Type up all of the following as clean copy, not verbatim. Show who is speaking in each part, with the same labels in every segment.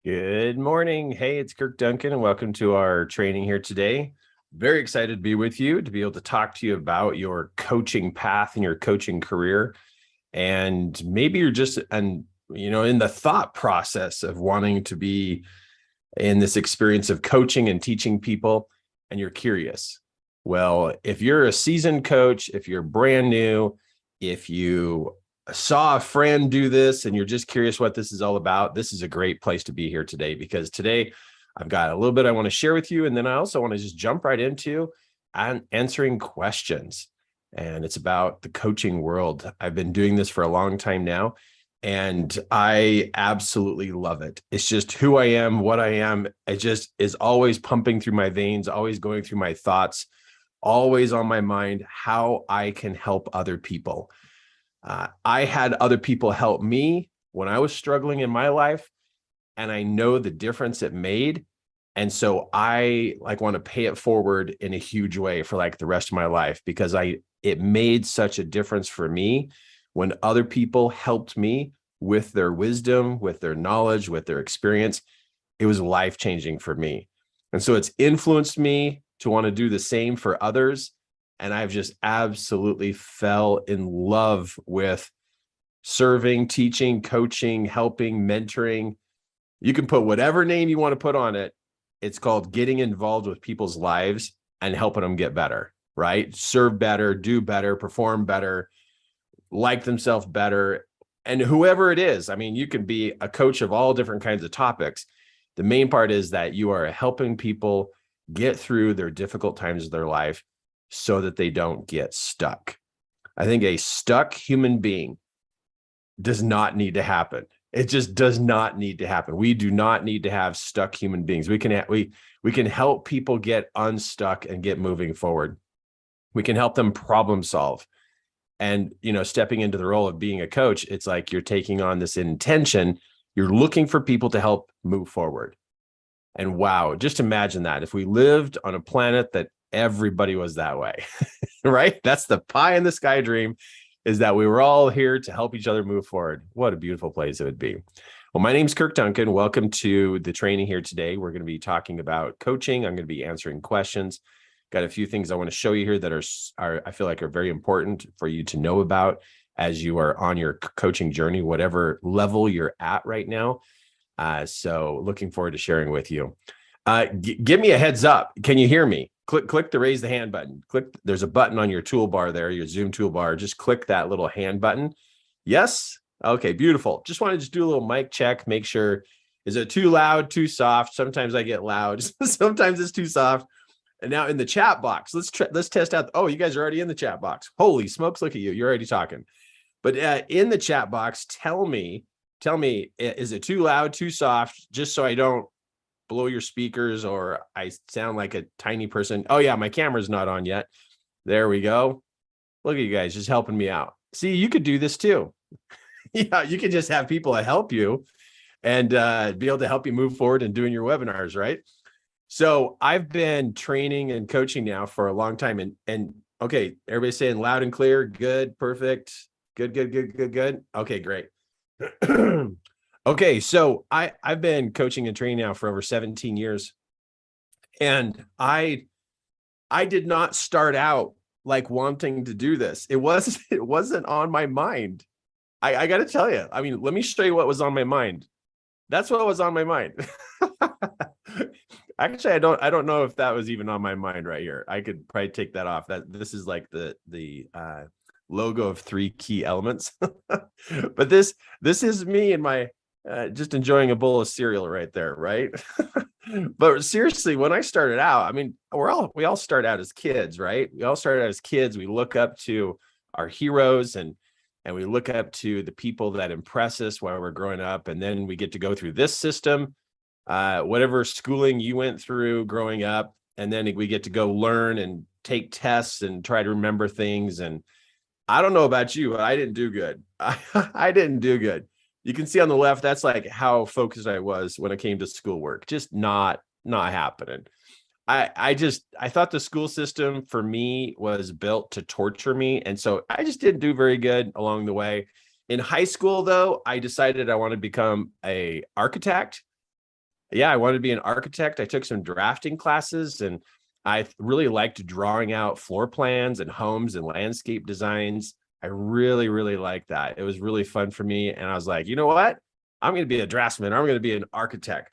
Speaker 1: Good morning. Hey, it's Kirk Duncan, and welcome to our training here today. Very excited to be with you, to be able to talk to you about your coaching path and your coaching career. And maybe you're just, in the thought process of wanting to be in this experience of coaching and teaching people, and you're curious. Well, if you're a seasoned coach, if you're brand new, if you saw a friend do this and you're just curious what this is all about, this is a great place to be here today, because today I've got a little bit I want to share with you. And then I also want to just jump right into answering questions. And it's about the coaching world. I've been doing this for a long time now, and I absolutely love it. It's just who I am, what I am. It just is always pumping through my veins, always going through my thoughts, always on my mind, how I can help other people. I had other people help me when I was struggling in my life, and I know the difference it made. And so I want to pay it forward in a huge way for the rest of my life, because it made such a difference for me when other people helped me with their wisdom, with their knowledge, with their experience. It was life-changing for me. And so it's influenced me to want to do the same for others. And I've just absolutely fell in love with serving, teaching, coaching, helping, mentoring. You can put whatever name you want to put on it. It's called getting involved with people's lives and helping them get better, right? Serve better, do better, perform better, like themselves better. And whoever it is, I mean, you can be a coach of all different kinds of topics. The main part is that you are helping people get through their difficult times of their life so that they don't get stuck. I think a stuck human being does not need to happen. It just does not need to happen. We do not need to have stuck human beings. We can help people get unstuck and get moving forward. We can help them problem solve. And, stepping into the role of being a coach, it's like you're taking on this intention. You're looking for people to help move forward. And wow, just imagine that if we lived on a planet that everybody was that way, right? That's the pie in the sky dream, is that we were all here to help each other move forward. What a beautiful place it would be. Well, my name's Kirk Duncan. Welcome to the training here today. We're going to be talking about coaching. I'm going to be answering questions. Got a few things I want to show you here that are I feel like are very important for you to know about as you are on your coaching journey, whatever level you're at right now. So looking forward to sharing with you. Give me a heads up. Can you hear me? Click the raise the hand button. There's a button on your toolbar there, your Zoom toolbar. Just click that little hand button. Yes? Okay, beautiful. Just want to do a little mic check, make sure, is it too loud, too soft? Sometimes I get loud. Sometimes it's too soft. And now in the chat box, let's test out. Oh, you guys are already in the chat box. Holy smokes, look at you. You're already talking. But in the chat box, tell me, is it too loud, too soft, just so I don't blow your speakers or I sound like a tiny person. Oh yeah, my camera's not on yet. There we go. Look at you guys just helping me out. See, you could do this too. Yeah, you could just have people to help you and be able to help you move forward in doing your webinars, right? So I've been training and coaching now for a long time. And okay, everybody's saying loud and clear. Good, perfect. Good. Okay, great. Okay, so I've been coaching and training now for over 17 years. And I did not start out wanting to do this. It wasn't on my mind. I got to tell you. I mean, let me show you what was on my mind. That's what was on my mind. Actually, I don't know if that was even on my mind right here. I could probably take that off. This is like the logo of 3 key elements. But this is me and my just enjoying a bowl of cereal right there, right? But seriously, when I started out, I mean, we all start out as kids, right? We all started out as kids. We look up to our heroes and we look up to the people that impress us while we're growing up. And then we get to go through this system, whatever schooling you went through growing up. And then we get to go learn and take tests and try to remember things. And I don't know about you, but I didn't do good. I didn't do good. You can see on the left, that's like how focused I was when it came to schoolwork. Just not happening. I thought the school system for me was built to torture me. And so I just didn't do very good along the way. In high school, though, I decided I wanted to become an architect. Yeah, I wanted to be an architect. I took some drafting classes, and I really liked drawing out floor plans and homes and landscape designs. I really, really liked that. It was really fun for me. And I was like, you know what? I'm going to be a draftsman. I'm going to be an architect.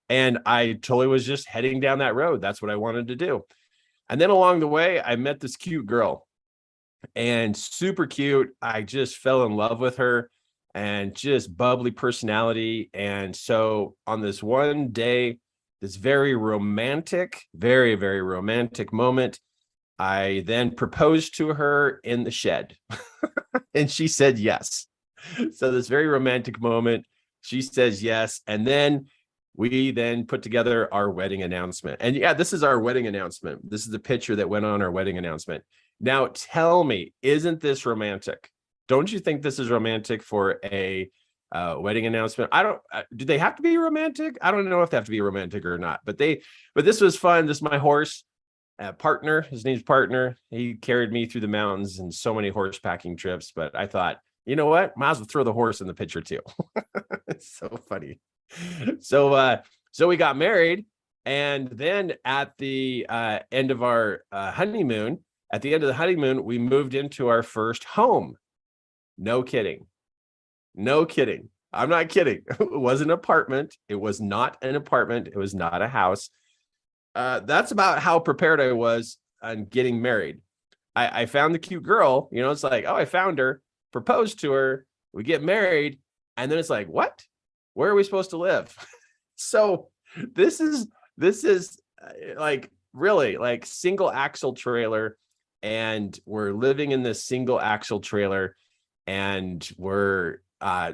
Speaker 1: And I totally was just heading down that road. That's what I wanted to do. And then along the way, I met this cute girl, and super cute. I just fell in love with her, and just bubbly personality. And so on this one day, this very romantic, very, very romantic moment, I then proposed to her in the shed and she said yes. So this very romantic moment, she says yes. And then we then put together our wedding announcement. And yeah, this is our wedding announcement. This is the picture that went on our wedding announcement. Now tell me, isn't this romantic? Don't you think this is romantic for a wedding announcement? I don't. Do they have to be romantic? I don't know if they have to be romantic or not. But this was fun. This is my horse partner. His name's Partner. He carried me through the mountains and so many horse packing trips. But I thought, you know what? Might as well throw the horse in the picture too. It's so funny. So we got married, and then at the end of our honeymoon, at the end of the honeymoon, we moved into our first home. No kidding. No kidding. I'm not kidding. It was an apartment. It was not an apartment. It was not a house. That's about how prepared I was on getting married. I found the cute girl. You know, it's like, oh, I found her, proposed to her, we get married, and then it's like, what? Where are we supposed to live? So this is like really like single axle trailer, and we're living in this single axle trailer, and we're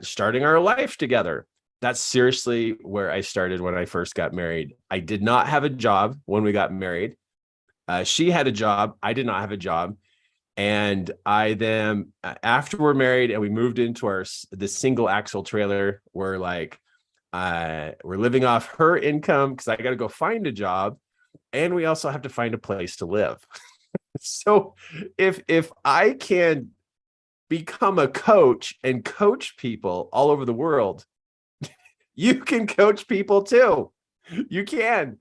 Speaker 1: starting our life together. That's seriously where I started when I first got married. I did not have a job when we got married. She had a job. I did not have a job. And I then, after we're married and we moved into the single axle trailer, we're like, we're living off her income because I got to go find a job, and we also have to find a place to live. So if I can become a coach and coach people all over the world, you can coach people too. You can.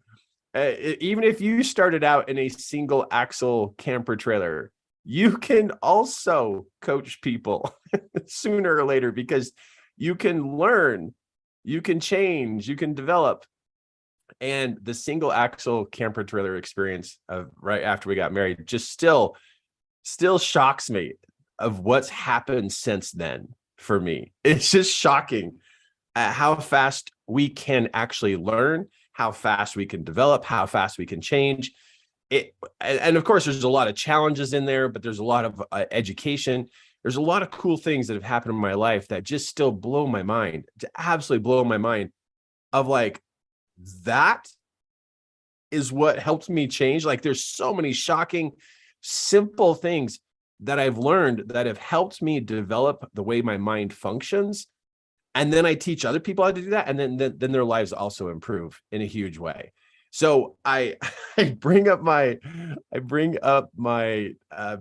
Speaker 1: Even if you started out in a single axle camper trailer, you can also coach people sooner or later, because you can learn, you can change, you can develop. And the single axle camper trailer experience of right after we got married just still shocks me of what's happened since then for me. It's just shocking at how fast we can actually learn, how fast we can develop, how fast we can change. And of course, there's a lot of challenges in there, but there's a lot of education. There's a lot of cool things that have happened in my life that just still blow my mind, to absolutely blow my mind, of like, that is what helped me change. Like, there's so many shocking, simple things that I've learned that have helped me develop the way my mind functions. And then I teach other people how to do that. And then their lives also improve in a huge way. So I bring up my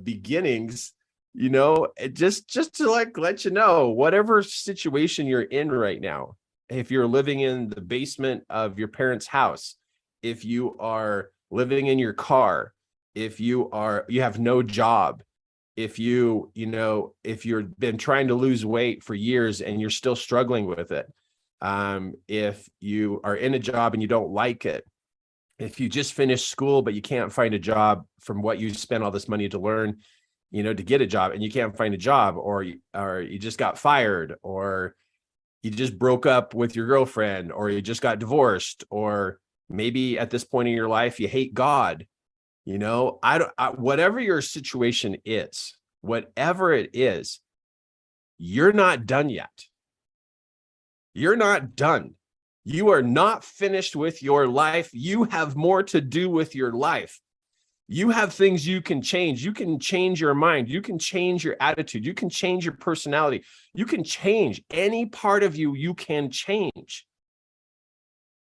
Speaker 1: beginnings, you know, just to like let you know, whatever situation you're in right now, if you're living in the basement of your parents' house, if you are living in your car, if you have no job, if you've been trying to lose weight for years and you're still struggling with it, if you are in a job and you don't like it, if you just finished school but you can't find a job from what you spent all this money to learn, you know, to get a job, and you can't find a job, or you just got fired, or you just broke up with your girlfriend, or you just got divorced, or maybe at this point in your life you hate God. You know, whatever your situation is, whatever it is, you're not done yet. You're not done. You are not finished with your life. You have more to do with your life. You have things you can change. You can change your mind. You can change your attitude. You can change your personality. You can change any part of you. You can change.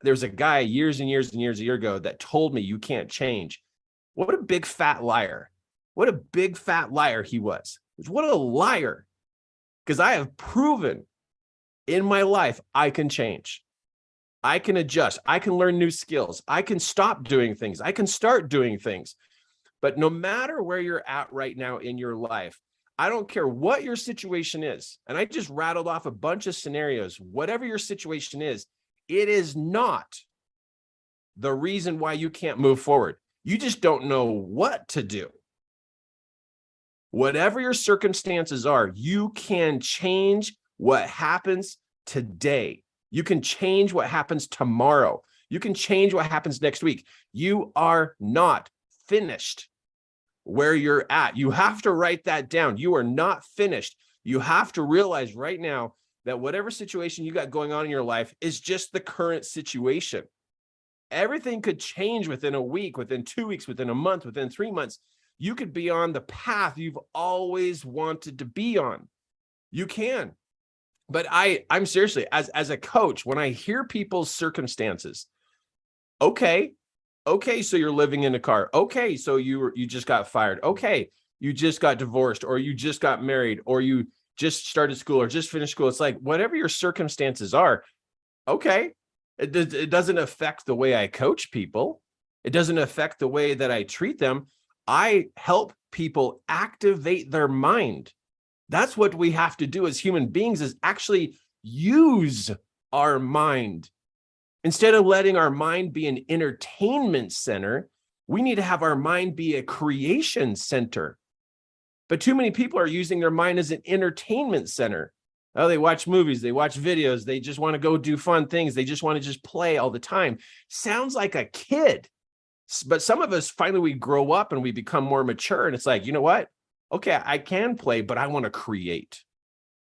Speaker 1: There's a guy years and years and years ago that told me you can't change. What a big fat liar. What a big fat liar he was. What a liar. Because I have proven in my life I can change. I can adjust. I can learn new skills. I can stop doing things. I can start doing things. But no matter where you're at right now in your life, I don't care what your situation is. And I just rattled off a bunch of scenarios. Whatever your situation is, it is not the reason why you can't move forward. You just don't know what to do. Whatever your circumstances are, you can change what happens today. You can change what happens tomorrow. You can change what happens next week. You are not finished where you're at. You have to write that down. You are not finished. You have to realize right now that whatever situation you got going on in your life is just the current situation. Everything could change within a week, within 2 weeks, within a month, within 3 months. You could be on the path you've always wanted to be on. You can. But I'm seriously, as a coach, when I hear people's circumstances, okay, so you're living in a car. Okay, so you just got fired. Okay, you just got divorced, or you just got married, or you just started school or just finished school. It's like, whatever your circumstances are, okay, it doesn't affect the way I coach people. It doesn't affect the way that I treat them. I help people activate their mind. That's what we have to do as human beings, is actually use our mind. Instead of letting our mind be an entertainment center, we need to have our mind be a creation center. But too many people are using their mind as an entertainment center. Oh, they watch movies, they watch videos, they just want to go do fun things. They just want to just play all the time. Sounds like a kid. But some of us, finally, we grow up and we become more mature. And it's like, you know what? Okay, I can play, but I want to create.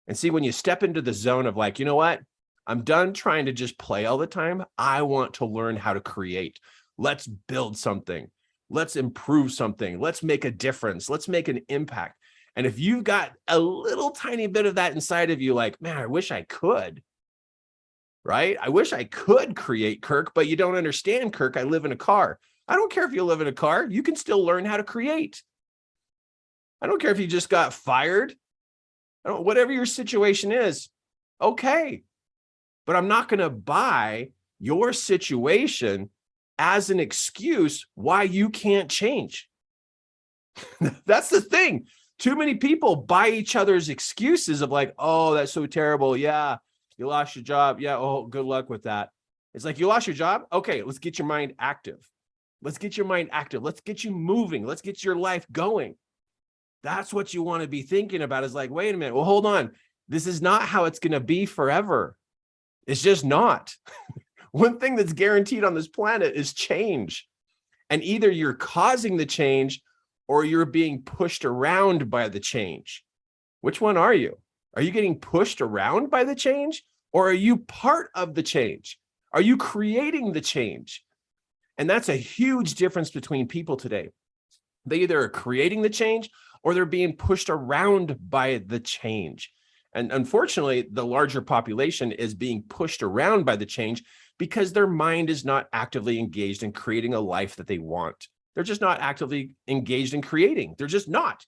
Speaker 1: And see, when you step into the zone of like, you know what? I'm done trying to just play all the time. I want to learn how to create. Let's build something. Let's improve something. Let's make a difference. Let's make an impact. And if you've got a little tiny bit of that inside of you, like, man, I wish I could, right? I wish I could create, Kirk, but you don't understand, Kirk. I live in a car. I don't care if you live in a car. You can still learn how to create. I don't care if you just got fired. Whatever your situation is, okay. But I'm not going to buy your situation as an excuse why you can't change. That's the thing. Too many people buy each other's excuses of like, oh, that's so terrible. Yeah, you lost your job. Yeah, oh, good luck with that. It's like, you lost your job? Okay, let's get your mind active. Let's get your mind active. Let's get you moving. Let's get your life going. That's what you want to be thinking about, is like, wait a minute. Well, hold on. This is not how it's going to be forever. It's just not. One thing that's guaranteed on this planet is change. And either you're causing the change or you're being pushed around by the change. Which one are you? Are you getting pushed around by the change, or are you part of the change? Are you creating the change? And that's a huge difference between people today. They either are creating the change or they're being pushed around by the change. And unfortunately, the larger population is being pushed around by the change because their mind is not actively engaged in creating a life that they want. They're just not actively engaged in creating. They're just not.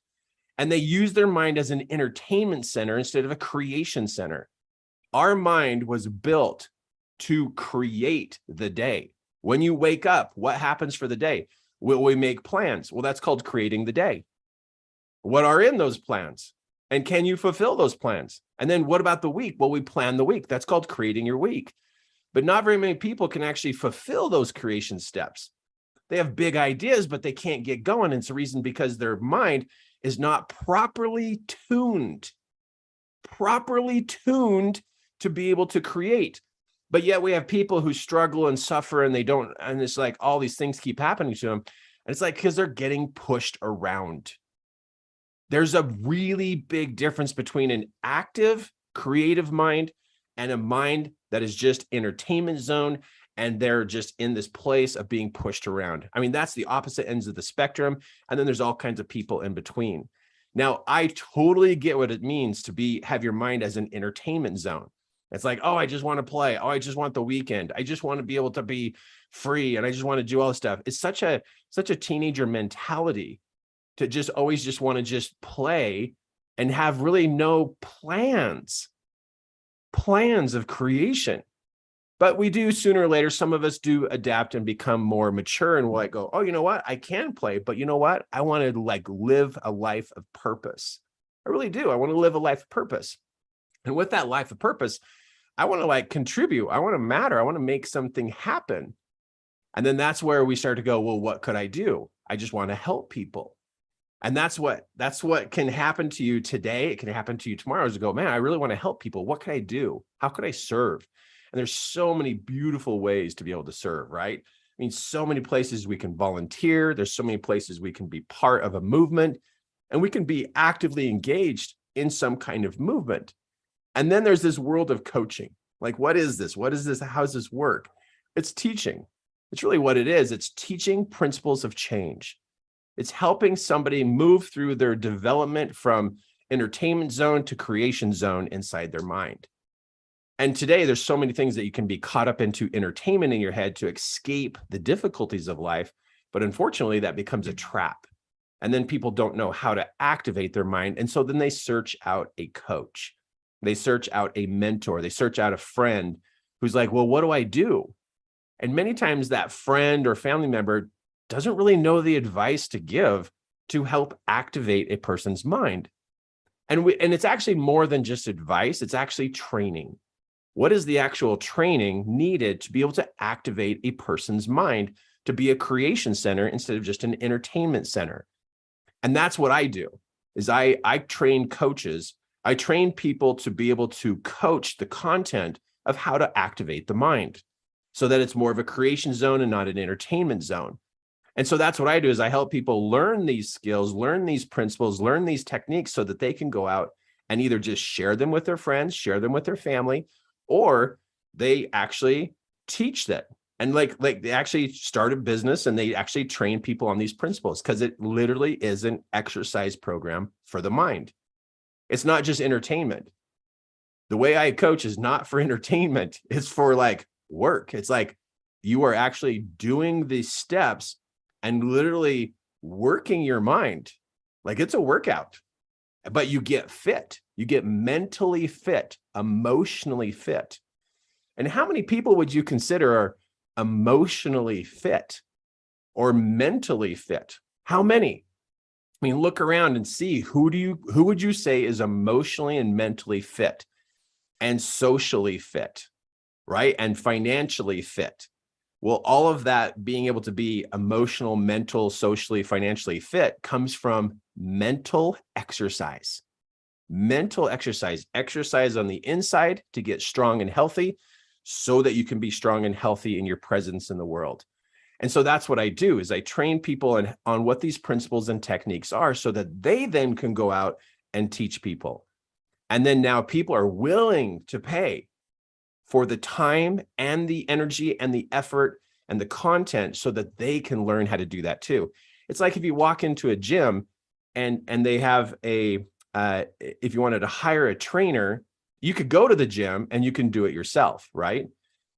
Speaker 1: And they use their mind as an entertainment center instead of a creation center. Our mind was built to create the day. When you wake up, what happens for the day? Will we make plans? Well, that's called creating the day. What are in those plans? And can you fulfill those plans? And then what about the week? Well, we plan the week. That's called creating your week. But not very many people can actually fulfill those creation steps. They have big ideas, but they can't get going. And it's the reason because their mind is not properly tuned to be able to create. But yet we have people who struggle and suffer, and they don't, and it's like all these things keep happening to them. And it's like, because they're getting pushed around. There's a really big difference between an active, creative mind and a mind that is just entertainment zone, and they're just in this place of being pushed around. I mean, that's the opposite ends of the spectrum. And then there's all kinds of people in between. Now, I totally get what it means to have your mind as an entertainment zone. It's like, oh, I just want to play. Oh, I just want the weekend. I just want to be able to be free. And I just want to do all this stuff. It's such a teenager mentality to just always just want to just play and have really no plans of creation. But we do sooner or later, some of us do adapt and become more mature, and we'll like go, oh, you know what? I can play, but you know what? I want to like live a life of purpose. I really do. I want to live a life of purpose. And with that life of purpose, I want to like contribute. I want to matter. I want to make something happen. And then that's where we start to go, well, what could I do? I just want to help people. And that's what can happen to you today. It can happen to you tomorrow is to go, man, I really want to help people. What can I do? How could I serve? And there's so many beautiful ways to be able to serve, right? I mean, so many places we can volunteer. There's so many places we can be part of a movement, and we can be actively engaged in some kind of movement. And then there's this world of coaching. Like, what is this? What is this? How does this work? It's teaching. It's really what it is. It's teaching principles of change. It's helping somebody move through their development from entertainment zone to creation zone inside their mind. And today there's so many things that you can be caught up into entertainment in your head to escape the difficulties of life. But unfortunately, that becomes a trap. And then people don't know how to activate their mind. And so then they search out a coach. They search out a mentor. They search out a friend who's like, well, what do I do? And many times that friend or family member doesn't really know the advice to give to help activate a person's mind. And it's actually more than just advice. It's actually training. What is the actual training needed to be able to activate a person's mind to be a creation center instead of just an entertainment center? And that's what I do, is I train coaches. I train people to be able to coach the content of how to activate the mind so that it's more of a creation zone and not an entertainment zone. And so that's what I do, is I help people learn these skills, learn these principles, learn these techniques so that they can go out and either just share them with their friends, share them with their family, or they actually teach that. And like they actually start a business and they actually train people on these principles, because it literally is an exercise program for the mind. It's not just entertainment. The way I coach is not for entertainment. It's for like work. It's like you are actually doing these steps and literally working your mind. Like it's a workout, but you get fit. You get mentally fit, emotionally fit. And how many people would you consider are emotionally fit or mentally fit? How many? I mean, look around and see who would you say is emotionally and mentally fit and socially fit, right? And financially fit. Well, all of that being able to be emotional, mental, socially, financially fit comes from mental exercise. Mental exercise on the inside to get strong and healthy so that you can be strong and healthy in your presence in the world. And so that's what I do, is I train people on what these principles and techniques are so that they then can go out and teach people. And then now people are willing to pay for the time and the energy and the effort and the content so that they can learn how to do that too. It's like if you walk into a gym and they have if you wanted to hire a trainer, you could go to the gym and you can do it yourself, right?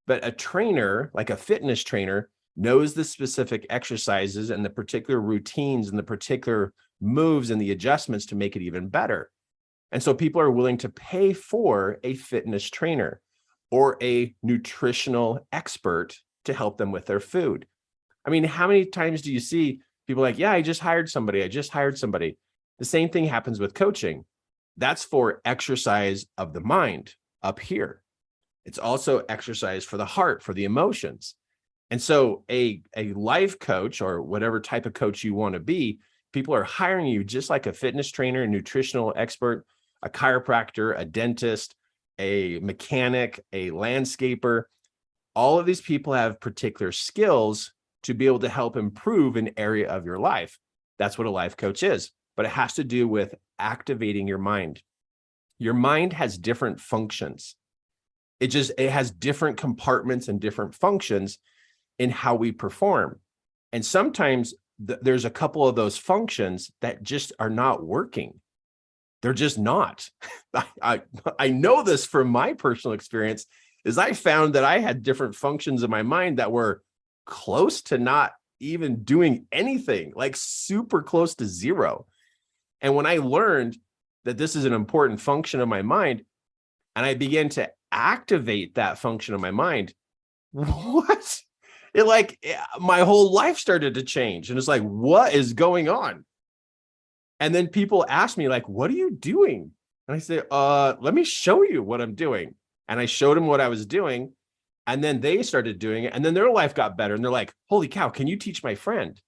Speaker 1: But a trainer, like a fitness trainer, knows the specific exercises and the particular routines and the particular moves and the adjustments to make it even better. And so people are willing to pay for a fitness trainer or a nutritional expert to help them with their food. I mean, how many times do you see people like, yeah, I just hired somebody. The same thing happens with coaching. That's for exercise of the mind up here. It's also exercise for the heart, for the emotions. And so a life coach, or whatever type of coach you want to be, people are hiring you just like a fitness trainer, a nutritional expert, a chiropractor, a dentist, a mechanic, a landscaper. All of these people have particular skills to be able to help improve an area of your life. That's what a life coach is. But it has to do with activating your mind. Your mind has different functions. It has different compartments and different functions in how we perform. And sometimes there's a couple of those functions that just are not working. They're just not. I know this from my personal experience, is I found that I had different functions in my mind that were close to not even doing anything, like super close to zero. And when I learned that this is an important function of my mind, and I began to activate that function of my mind, what? My whole life started to change. And it's like, what is going on? And then people ask me like, what are you doing? And I say, let me show you what I'm doing. And I showed them what I was doing. And then they started doing it. And then their life got better. And they're like, holy cow, can you teach my friend?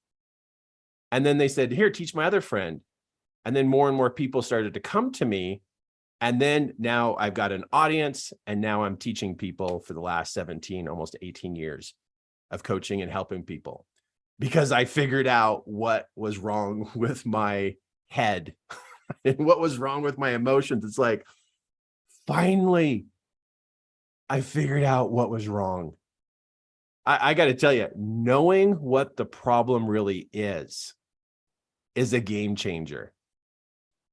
Speaker 1: And then they said, here, teach my other friend. And then more and more people started to come to me. And then now I've got an audience. And now I'm teaching people for the last 17, almost 18 years of coaching and helping people, because I figured out what was wrong with my head and what was wrong with my emotions. It's like, finally, I figured out what was wrong. I got to tell you, knowing what the problem really is a game changer.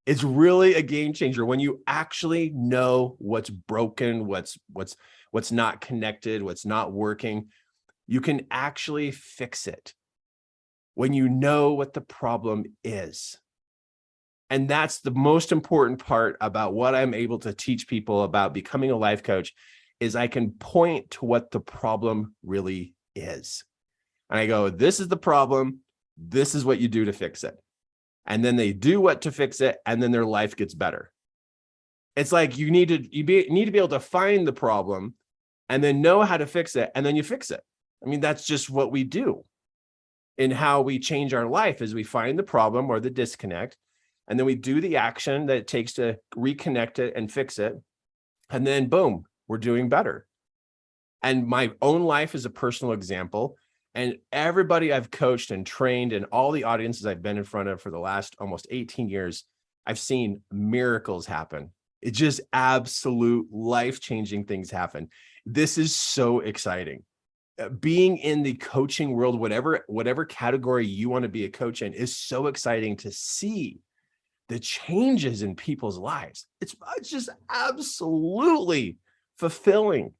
Speaker 1: It's really a game changer when you actually know what's broken, what's not connected, what's not working. You can actually fix it when you know what the problem is. And that's the most important part about what I'm able to teach people about becoming a life coach, is I can point to what the problem really is. And I go, this is the problem. This is what you do to fix it. And then they do what to fix it. And then their life gets better. It's like you need to be able to find the problem and then know how to fix it. And then you fix it. I mean, that's just what we do. In how we change our life is we find the problem or the disconnect, and then we do the action that it takes to reconnect it and fix it. And then boom, we're doing better. And my own life is a personal example. And everybody I've coached and trained and all the audiences I've been in front of for the last almost 18 years, I've seen miracles happen. It's just absolute life-changing things happen. This is so exciting. Being in the coaching world, whatever category you want to be a coach in, is so exciting to see the changes in people's lives. It's just absolutely fulfilling.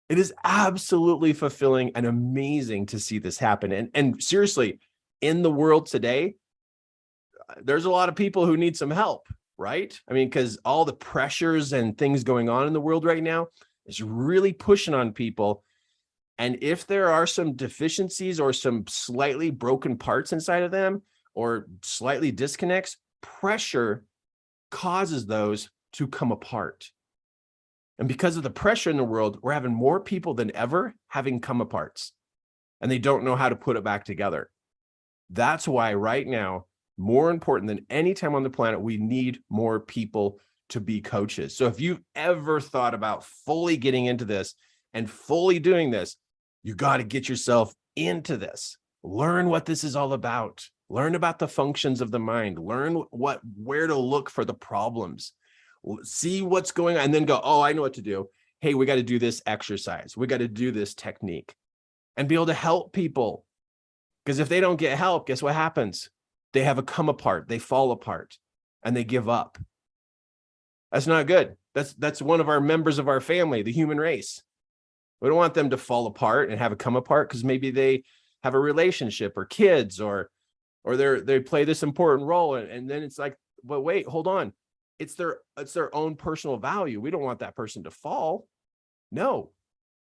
Speaker 1: It is absolutely fulfilling and amazing to see this happen. And seriously, in the world today, there's a lot of people who need some help, right? I mean, because all the pressures and things going on in the world right now is really pushing on people. And if there are some deficiencies or some slightly broken parts inside of them or slightly disconnects, pressure causes those to come apart. And because of the pressure in the world, we're having more people than ever having come aparts, and they don't know how to put it back together. That's why right now, more important than any time on the planet, we need more people to be coaches. So if you've ever thought about fully getting into this and fully doing this, you got to get yourself into this. Learn what this is all about. Learn about the functions of the mind. Learn where to look for the problems. See what's going on, and then go, oh, I know what to do. Hey, we got to do this exercise. We got to do this technique, and be able to help people. Because if they don't get help, guess what happens? They have a come apart. They fall apart, and they give up. That's not good. That's one of our members of our family, the human race. We don't want them to fall apart and have a come apart because maybe they have a relationship or kids or they play this important role. And then it's like, but wait, hold on. It's their own personal value. We don't want that person to fall. No,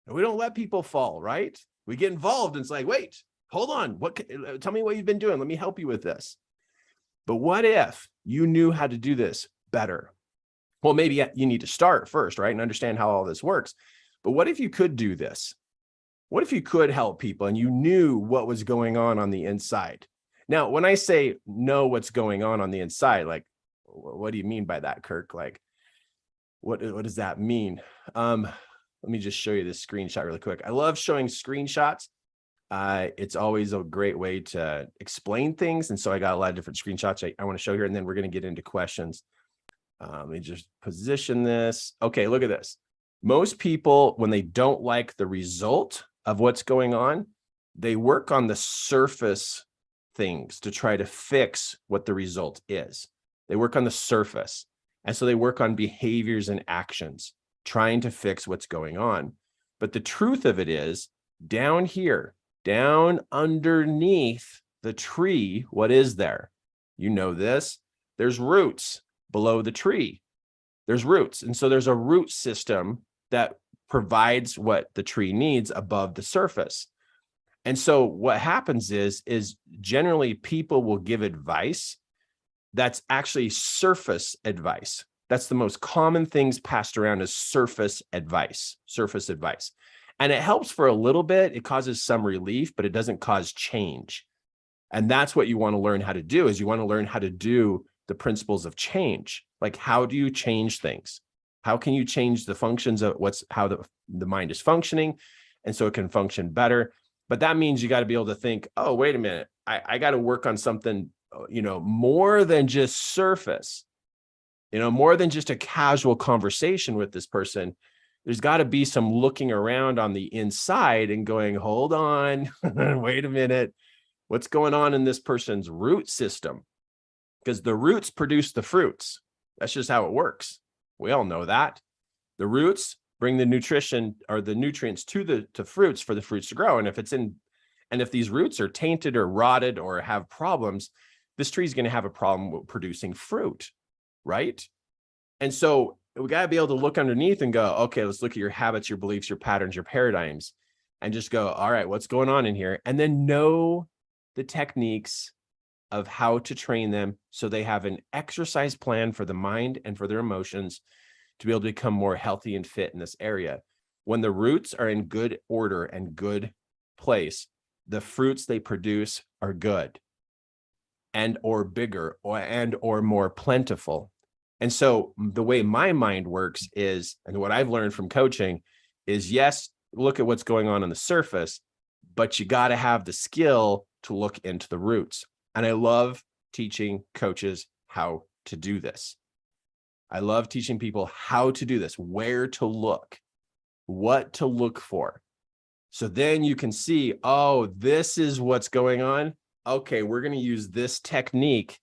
Speaker 1: we don't let people fall, right? We get involved and it's like, wait, hold on. Tell me what you've been doing. Let me help you with this. But what if you knew how to do this better? Well, maybe you need to start first, right? And understand how all this works. But what if you could do this? What if you could help people and you knew what was going on the inside? Now, when I say know what's going on the inside, like, what do you mean by that, Kirk? Like, what does that mean? Let me just show you this screenshot really quick. I love showing screenshots. It's always a great way to explain things. And so I got a lot of different screenshots I want to show here, and then we're going to get into questions. Let me just position this. Okay, look at this. Most people, when they don't like the result of what's going on, they work on the surface things to try to fix what the result is. They work on the surface. And so they work on behaviors and actions, trying to fix what's going on. But the truth of it is, down here, down underneath the tree, what is there? You know this. There's roots below the tree. There's roots. And so there's a root system that provides what the tree needs above the surface. And so what happens is generally people will give advice that's actually surface advice. That's the most common things passed around as surface advice. And it helps for a little bit. It causes some relief, but it doesn't cause change. And that's what you want to learn how to do, is you want to learn how to do the principles of change. Like, how do you change things? How can you change the functions of how the mind is functioning? And so it can function better. But that means you got to be able to think, oh, wait a minute, I got to work on something, more than just surface, more than just a casual conversation with this person. There's got to be some looking around on the inside and going, hold on, wait a minute, what's going on in this person's root system? Because the roots produce the fruits. That's just how it works. We all know that. The roots bring the nutrition or the nutrients to fruits for the fruits to grow. And if these roots are tainted or rotted or have problems, this tree is going to have a problem with producing fruit, right? And so we got to be able to look underneath and go, okay, let's look at your habits, your beliefs, your patterns, your paradigms, and just go, all right, what's going on in here? And then know the techniques of how to train them so they have an exercise plan for the mind and for their emotions to be able to become more healthy and fit in this area. When the roots are in good order and good place, the fruits they produce are good and or bigger or more plentiful. And so the way my mind works is, and what I've learned from coaching is, yes, look at what's going on the surface, but you got to have the skill to look into the roots. And I love teaching coaches how to do this. I love teaching people how to do this, where to look, what to look for. So then you can see, oh, this is what's going on. Okay, we're going to use this technique,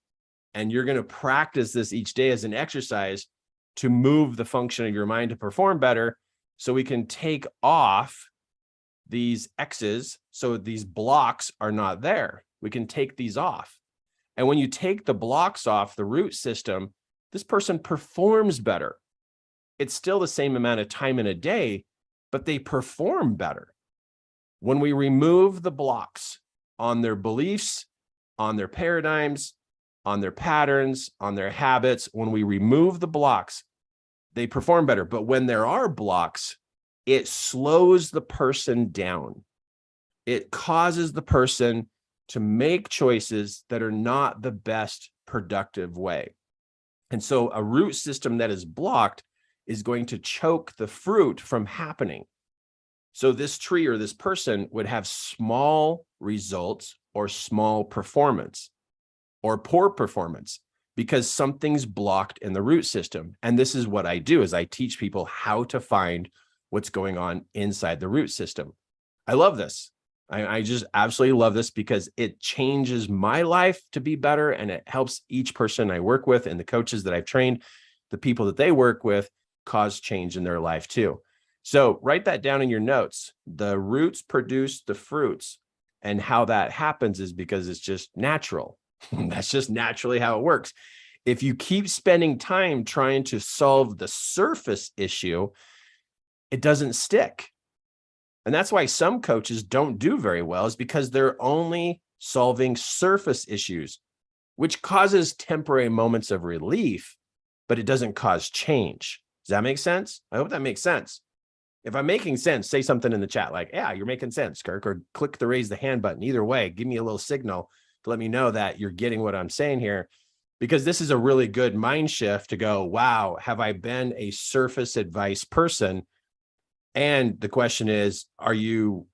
Speaker 1: and you're going to practice this each day as an exercise to move the function of your mind to perform better, so we can take off these X's so these blocks are not there. We can take these off. And when you take the blocks off the root system, this person performs better. It's still the same amount of time in a day, but they perform better. When we remove the blocks on their beliefs, on their paradigms, on their patterns, on their habits, when we remove the blocks, they perform better. But when there are blocks, it slows the person down. It causes the person to make choices that are not the best productive way. And so a root system that is blocked is going to choke the fruit from happening. So this tree or this person would have small results or small performance or poor performance because something's blocked in the root system. And this is what I do, is I teach people how to find what's going on inside the root system. I love this. I just absolutely love this because it changes my life to be better, and it helps each person I work with and the coaches that I've trained, the people that they work with, cause change in their life too. So write that down in your notes. The roots produce the fruits, and how that happens is because it's just natural. That's just naturally how it works. If you keep spending time trying to solve the surface issue, it doesn't stick. And that's why some coaches don't do very well, is because they're only solving surface issues, which causes temporary moments of relief, but it doesn't cause change. Does that make sense? I hope that makes sense. If I'm making sense, say something in the chat like, yeah, you're making sense, Kirk, or click the raise the hand button. Either way, give me a little signal to let me know that you're getting what I'm saying here, because this is a really good mind shift to go, wow, have I been a surface advice person? And the question is, are you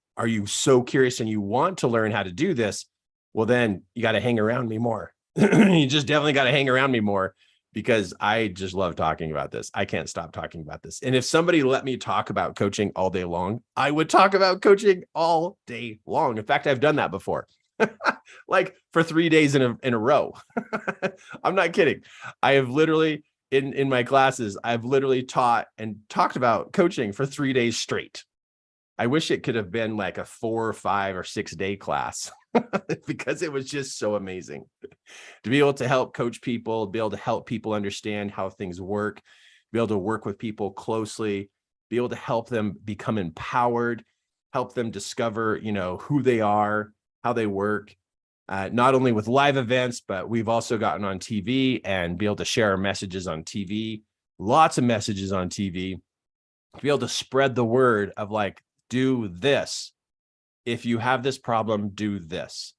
Speaker 1: so curious and you want to learn how to do this? Well, then you got to hang around me more. You just definitely got to hang around me more, because I just love talking about this. I can't stop talking about this. And if somebody let me talk about coaching all day long, I would talk about coaching all day long. In fact, I've done that before, like for 3 days in a row. I'm not kidding. I have literally, in my classes, I've literally taught and talked about coaching for 3 days straight. I wish it could have been like a 4 or 5 or 6 day class because it was just so amazing to be able to help coach people, be able to help people understand how things work, be able to work with people closely, be able to help them become empowered, help them discover, who they are, how they work, not only with live events, but we've also gotten on TV and be able to share our messages on TV, lots of messages on TV, to be able to spread the word of like, do this. If you have this problem, do this.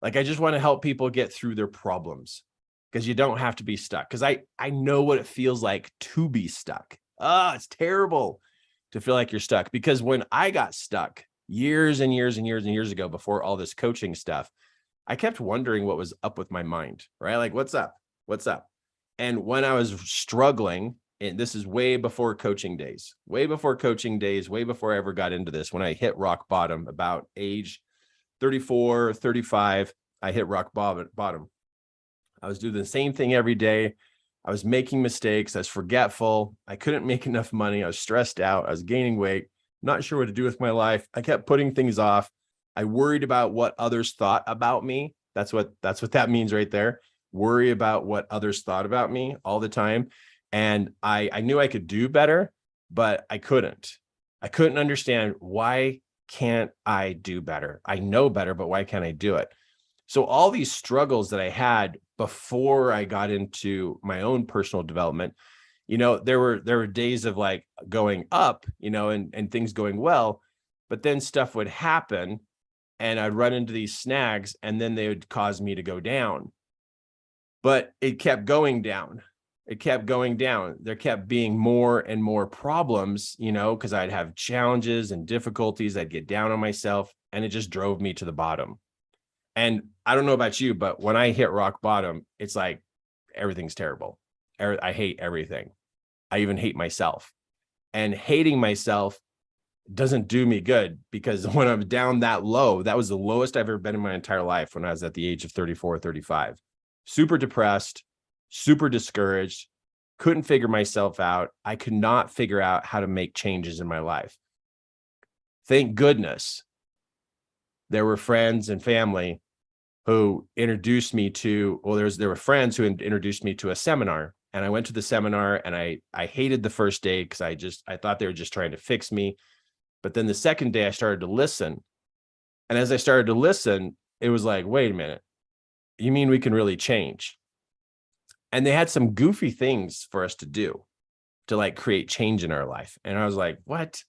Speaker 1: Like, I just want to help people get through their problems, because you don't have to be stuck. Because I know what it feels like to be stuck. It's terrible to feel like you're stuck. Because when I got stuck years and years and years and years ago, before all this coaching stuff, I kept wondering what was up with my mind, right? Like, what's up? What's up? And when I was struggling, and this is way before coaching days, way before I ever got into this, when I hit rock bottom about age 34, 35, I hit rock bottom. I was doing the same thing every day. I was making mistakes. I was forgetful. I couldn't make enough money. I was stressed out. I was gaining weight, not sure what to do with my life. I kept putting things off. I worried about what others thought about me. That's what that means right there. Worry about what others thought about me all the time. And I knew I could do better, but I couldn't. I couldn't understand, why can't I do better? I know better, but why can't I do it? So all these struggles that I had before I got into my own personal development, there were days of like going up, and things going well, but then stuff would happen and I'd run into these snags, and then they would cause me to go down. But it kept going down. It kept going down. There kept being more and more problems, because I'd have challenges and difficulties. I'd get down on myself, and it just drove me to the bottom. And I don't know about you, but when I hit rock bottom, it's like everything's terrible. I hate everything. I even hate myself. And hating myself doesn't do me good, because when I'm down that low, that was the lowest I've ever been in my entire life, when I was at the age of 34, 35. Super depressed, super discouraged, couldn't figure myself out. I could not figure out how to make changes in my life. Thank goodness there were friends and family who introduced me to, there were friends who introduced me to a seminar, and I went to the seminar, and I hated the first day, because I thought they were just trying to fix me. But then the second day I started to listen. And as I started to listen, it was like, wait a minute, you mean we can really change? And they had some goofy things for us to do to like create change in our life. And I was like, what?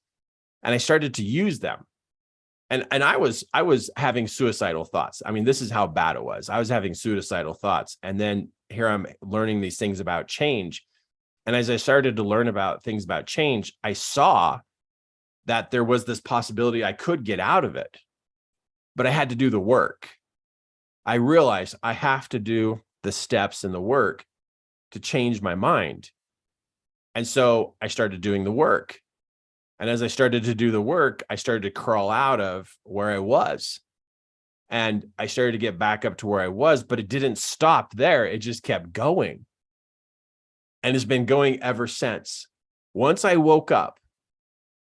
Speaker 1: And I started to use them. And I was having suicidal thoughts. I mean, this is how bad it was. I was having suicidal thoughts. And then here I'm learning these things about change. And as I started to learn about things about change, I saw that there was this possibility I could get out of it, but I had to do the work. I realized I have to do the steps and the work to change my mind. And so I started doing the work. And as I started to do the work, I started to crawl out of where I was. And I started to get back up to where I was, but it didn't stop there. It just kept going. And it's been going ever since. Once I woke up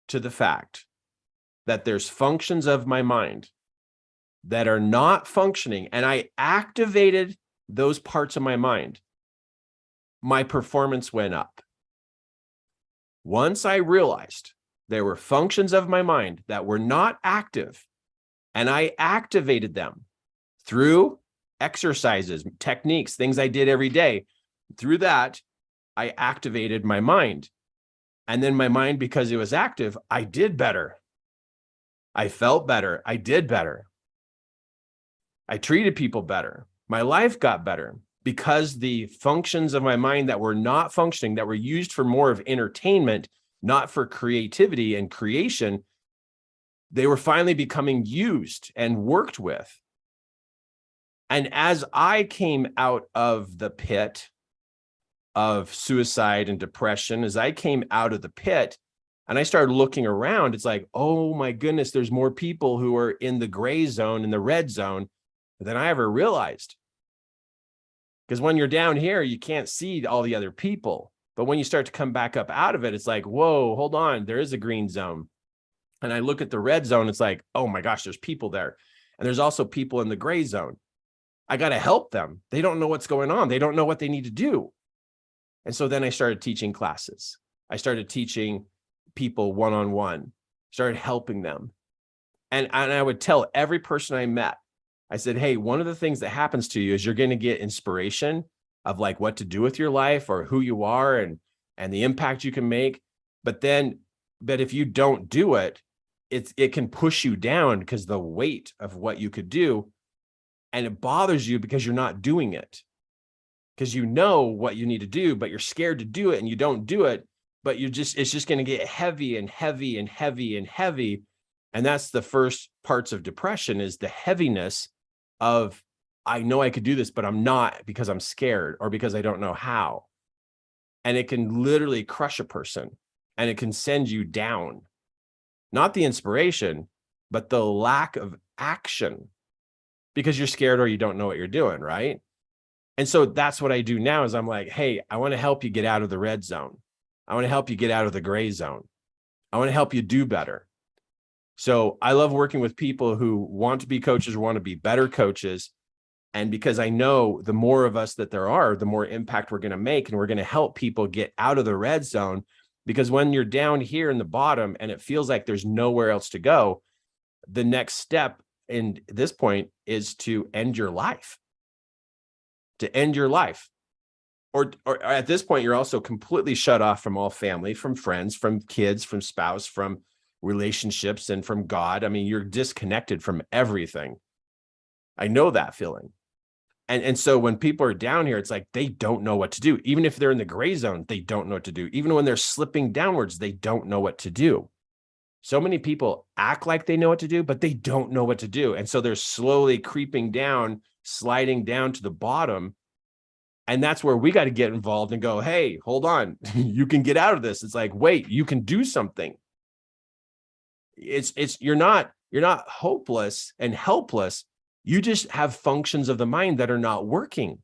Speaker 1: to the fact that there's functions of my mind that are not functioning, and I activated those parts of my mind, my performance went up. Once I realized there were functions of my mind that were not active, and I activated them through exercises, techniques, things I did every day. Through that, I activated my mind. And then my mind, because it was active, I did better. I felt better. I did better. I treated people better. My life got better, because the functions of my mind that were not functioning, that were used for more of entertainment, not for creativity and creation, they were finally becoming used and worked with. And as I came out of the pit of suicide and depression, as I came out of the pit and I started looking around, it's like, oh my goodness, there's more people who are in the gray zone, in the red zone, than I ever realized. Because when you're down here, you can't see all the other people. But when you start to come back up out of it, it's like, whoa, hold on, there is a green zone. And I look at the red zone, it's like, oh my gosh, there's people there. And there's also people in the gray zone. I got to help them. They don't know what's going on. They don't know what they need to do. And so then I started teaching classes. I started teaching people one-on-one, started helping them. And I would tell every person I met, I said, hey, one of the things that happens to you is you're going to get inspiration of like what to do with your life or who you are and the impact you can make. But if you don't do it, it can push you down because the weight of what you could do, and it bothers you because you're not doing it. Because you know what you need to do, but you're scared to do it and you don't do it, but it's just going to get heavy and heavy and heavy and heavy. And that's the first parts of depression, is the heaviness of, I know I could do this, but I'm not because I'm scared or because I don't know how. And it can literally crush a person and it can send you down. Not the inspiration, but the lack of action because you're scared or you don't know what you're doing, right? And so that's what I do now is I'm like, hey, I want to help you get out of the red zone. I want to help you get out of the gray zone. I want to help you do better. So I love working with people who want to be coaches or want to be better coaches. And because I know the more of us that there are, the more impact we're going to make, and we're going to help people get out of the red zone. Because when you're down here in the bottom and it feels like there's nowhere else to go, the next step in this point is to end your life. To end your life. Or at this point, you're also completely shut off from all family, from friends, from kids, from spouse, from relationships, and from God. I mean, you're disconnected from everything. I know that feeling. And so when people are down here, it's like they don't know what to do. Even if they're in the gray zone, they don't know what to do. Even when they're slipping downwards, they don't know what to do. So many people act like they know what to do, but they don't know what to do. And so they're slowly creeping down, sliding down to the bottom. And that's where we got to get involved and go, hey, hold on, you can get out of this. It's like, wait, you can do something. You're not hopeless and helpless. You just have functions of the mind that are not working.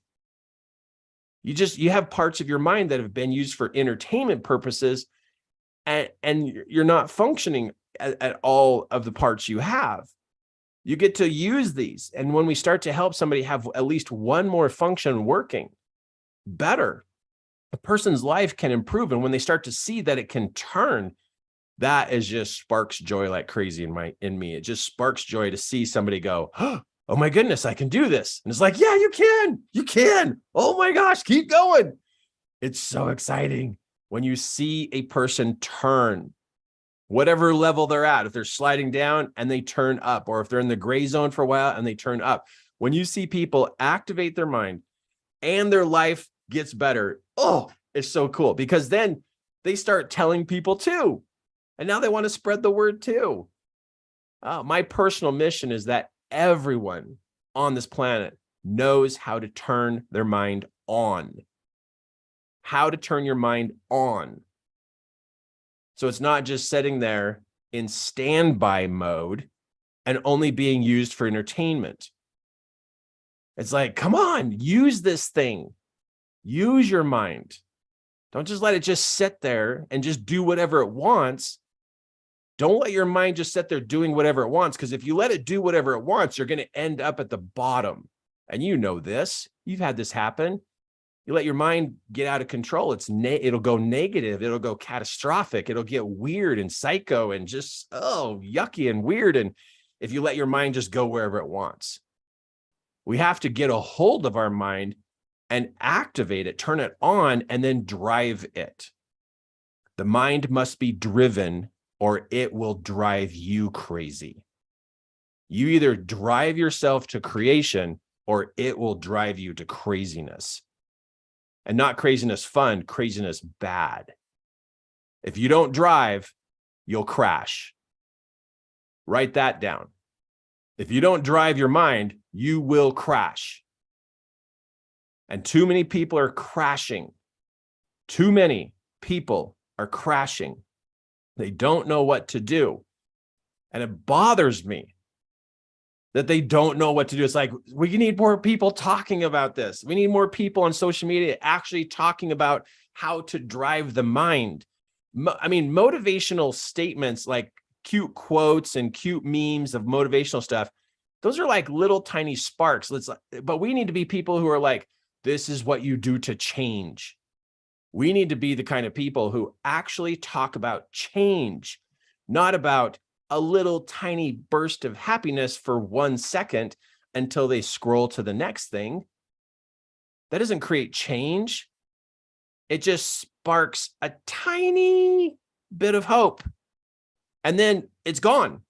Speaker 1: You have parts of your mind that have been used for entertainment purposes, and you're not functioning at all of the parts you have. You get to use these. And when we start to help somebody have at least one more function working better, a person's life can improve. And when they start to see that it can turn, that is just sparks joy like crazy in me. It just sparks joy to see somebody go, oh my goodness, I can do this. And it's like, yeah, you can. Oh my gosh, keep going. It's so exciting when you see a person turn, whatever level they're at. If they're sliding down and they turn up, or if they're in the gray zone for a while and they turn up. When you see people activate their mind and their life gets better, oh, it's so cool, because then they start telling people too. And now they want to spread the word too. My personal mission is that everyone on this planet knows how to turn their mind on. How to turn your mind on. So it's not just sitting there in standby mode and only being used for entertainment. It's like, come on, use this thing. Use your mind. Don't just let it just sit there and just do whatever it wants. Don't let your mind just sit there doing whatever it wants, because if you let it do whatever it wants, you're going to end up at the bottom. And you know this. You've had this happen. You let your mind get out of control. It'll go negative. It'll go catastrophic. It'll get weird and psycho and just, yucky and weird. And if you let your mind just go wherever it wants, we have to get a hold of our mind and activate it, turn it on, and then drive it. The mind must be driven, or it will drive you crazy. You either drive yourself to creation, or it will drive you to craziness. And not craziness fun, craziness bad. If you don't drive, you'll crash. Write that down. If you don't drive your mind, you will crash. And too many people are crashing. Too many people are crashing. They don't know what to do. And it bothers me that they don't know what to do. It's like, we need more people talking about this. We need more people on social media actually talking about how to drive the mind. Motivational statements like cute quotes and cute memes of motivational stuff, those are like little tiny sparks. But we need to be people who are like, this is what you do to change. We need to be the kind of people who actually talk about change, not about a little tiny burst of happiness for 1 second until they scroll to the next thing. That doesn't create change. It just sparks a tiny bit of hope. And then it's gone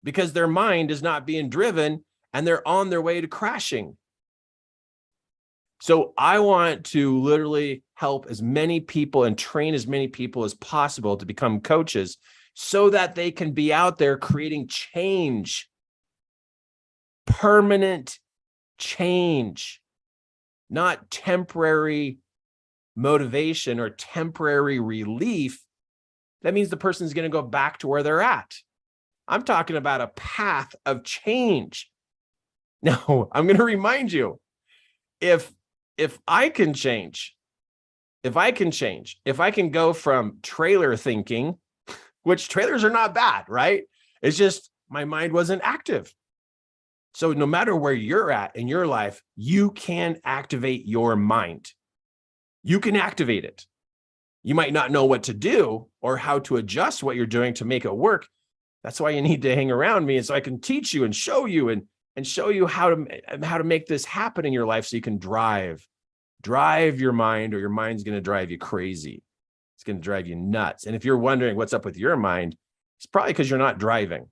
Speaker 1: because their mind is not being driven and they're on their way to crashing. So I want to literally help as many people and train as many people as possible to become coaches so that they can be out there creating change, permanent change, not temporary motivation or temporary relief. That means the person's going to go back to where they're at. I'm talking about a path of change. Now, I'm going to remind you, if I can change, if I can go from trailer thinking, which trailers are not bad, right? It's just my mind wasn't active. So no matter where you're at in your life, you can activate your mind. You can activate it. You might not know what to do or how to adjust what you're doing to make it work. That's why you need to hang around me, and so I can teach you and show you and show you how to make this happen in your life so you can drive your mind, or your mind's going to drive you crazy. It's going to drive you nuts. And if you're wondering what's up with your mind, it's probably because you're not driving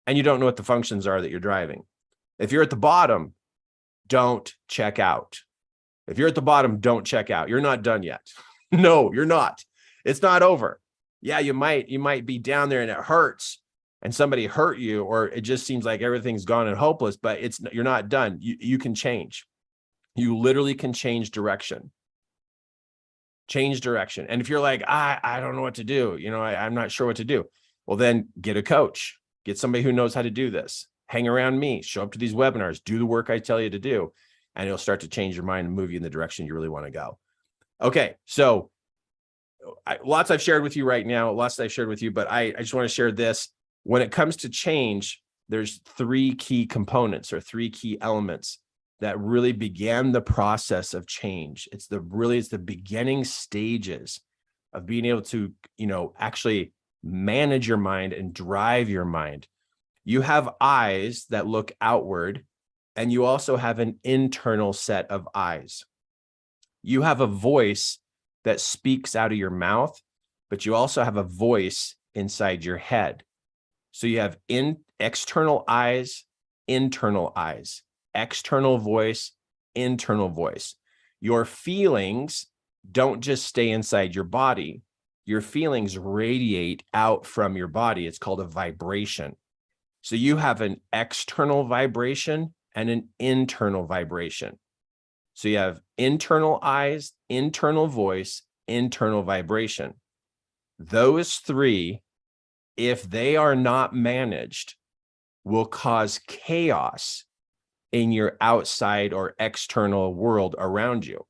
Speaker 1: and you don't know what the functions are that you're driving. If you're at the bottom, don't check out. If you're at the bottom, don't check out. You're not done yet. No, you're not. It's not over. Yeah, you might be down there and it hurts and somebody hurt you, or it just seems like everything's gone and hopeless, but you're not done. You can change. You literally can change direction. Change direction. And if you're like, I don't know what to do, I'm not sure what to do. Well, then get a coach, get somebody who knows how to do this. Hang around me, show up to these webinars, do the work I tell you to do, and it'll start to change your mind and move you in the direction you really want to go. Okay. So lots I've shared with you right now, lots I've shared with you, but I just want to share this. When it comes to change, there's 3 key components or 3 key elements that really began the process of change. It's the beginning stages of being able to, actually manage your mind and drive your mind. You have eyes that look outward, and you also have an internal set of eyes. You have a voice that speaks out of your mouth, but you also have a voice inside your head. So you have external eyes, internal eyes, external voice, internal voice. Your feelings don't just stay inside your body. Your feelings radiate out from your body. It's called a vibration. So you have an external vibration and an internal vibration. So you have internal eyes, internal voice, internal vibration. Those 3, if they are not managed, will cause chaos in your outside or external world around you.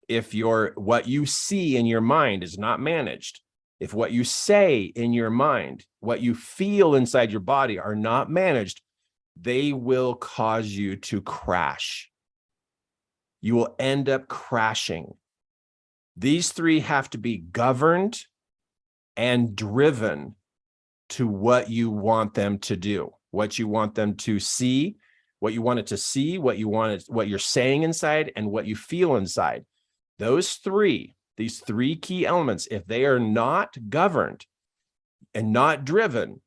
Speaker 1: If what you see in your mind is not managed, if what you say in your mind, what you feel inside your body are not managed, they will cause you to crash. You will end up crashing. These 3 have to be governed and driven to what you want them to do, what you want them to see, what you want it to see, what you're saying inside, and what you feel inside. These 3 key elements, if they are not governed and not driven,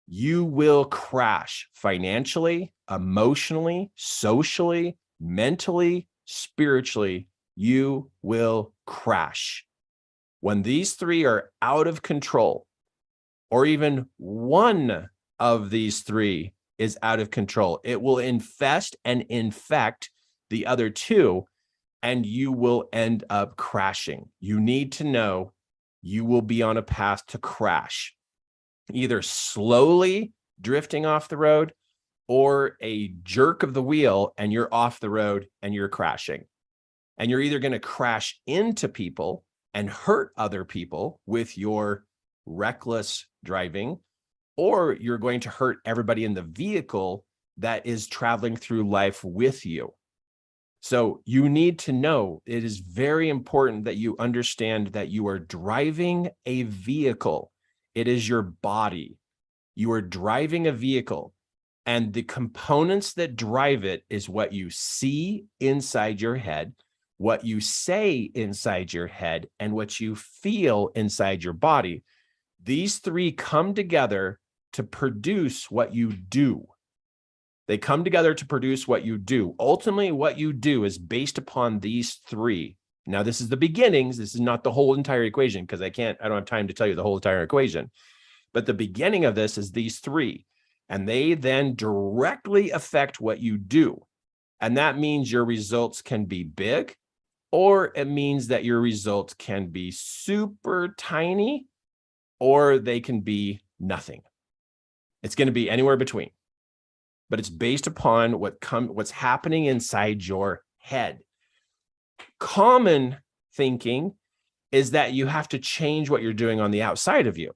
Speaker 1: you will crash financially, emotionally, socially, mentally, spiritually. You will crash. When these 3 are out of control, or even one of these 3 is out of control, it will infest and infect the other 2, and you will end up crashing. You need to know you will be on a path to crash, either slowly drifting off the road or a jerk of the wheel and you're off the road and you're crashing. And you're either going to crash into people and hurt other people with your reckless driving, or you're going to hurt everybody in the vehicle that is traveling through life with you. So you need to know, it is very important that you understand that you are driving a vehicle. It is your body. You are driving a vehicle, and the components that drive it is what you see inside your head, what you say inside your head, and what you feel inside your body. These three come together to produce what you do. They come together to produce what you do. Ultimately, what you do is based upon these three. Now, this is the beginnings. This is not the whole entire equation, because I don't have time to tell you the whole entire equation. But the beginning of this is these three, and they then directly affect what you do. And that means your results can be big, or it means that your results can be super tiny, or they can be nothing. It's going to be anywhere between. But it's based upon what's happening inside your head. Common thinking is that you have to change what you're doing on the outside of you.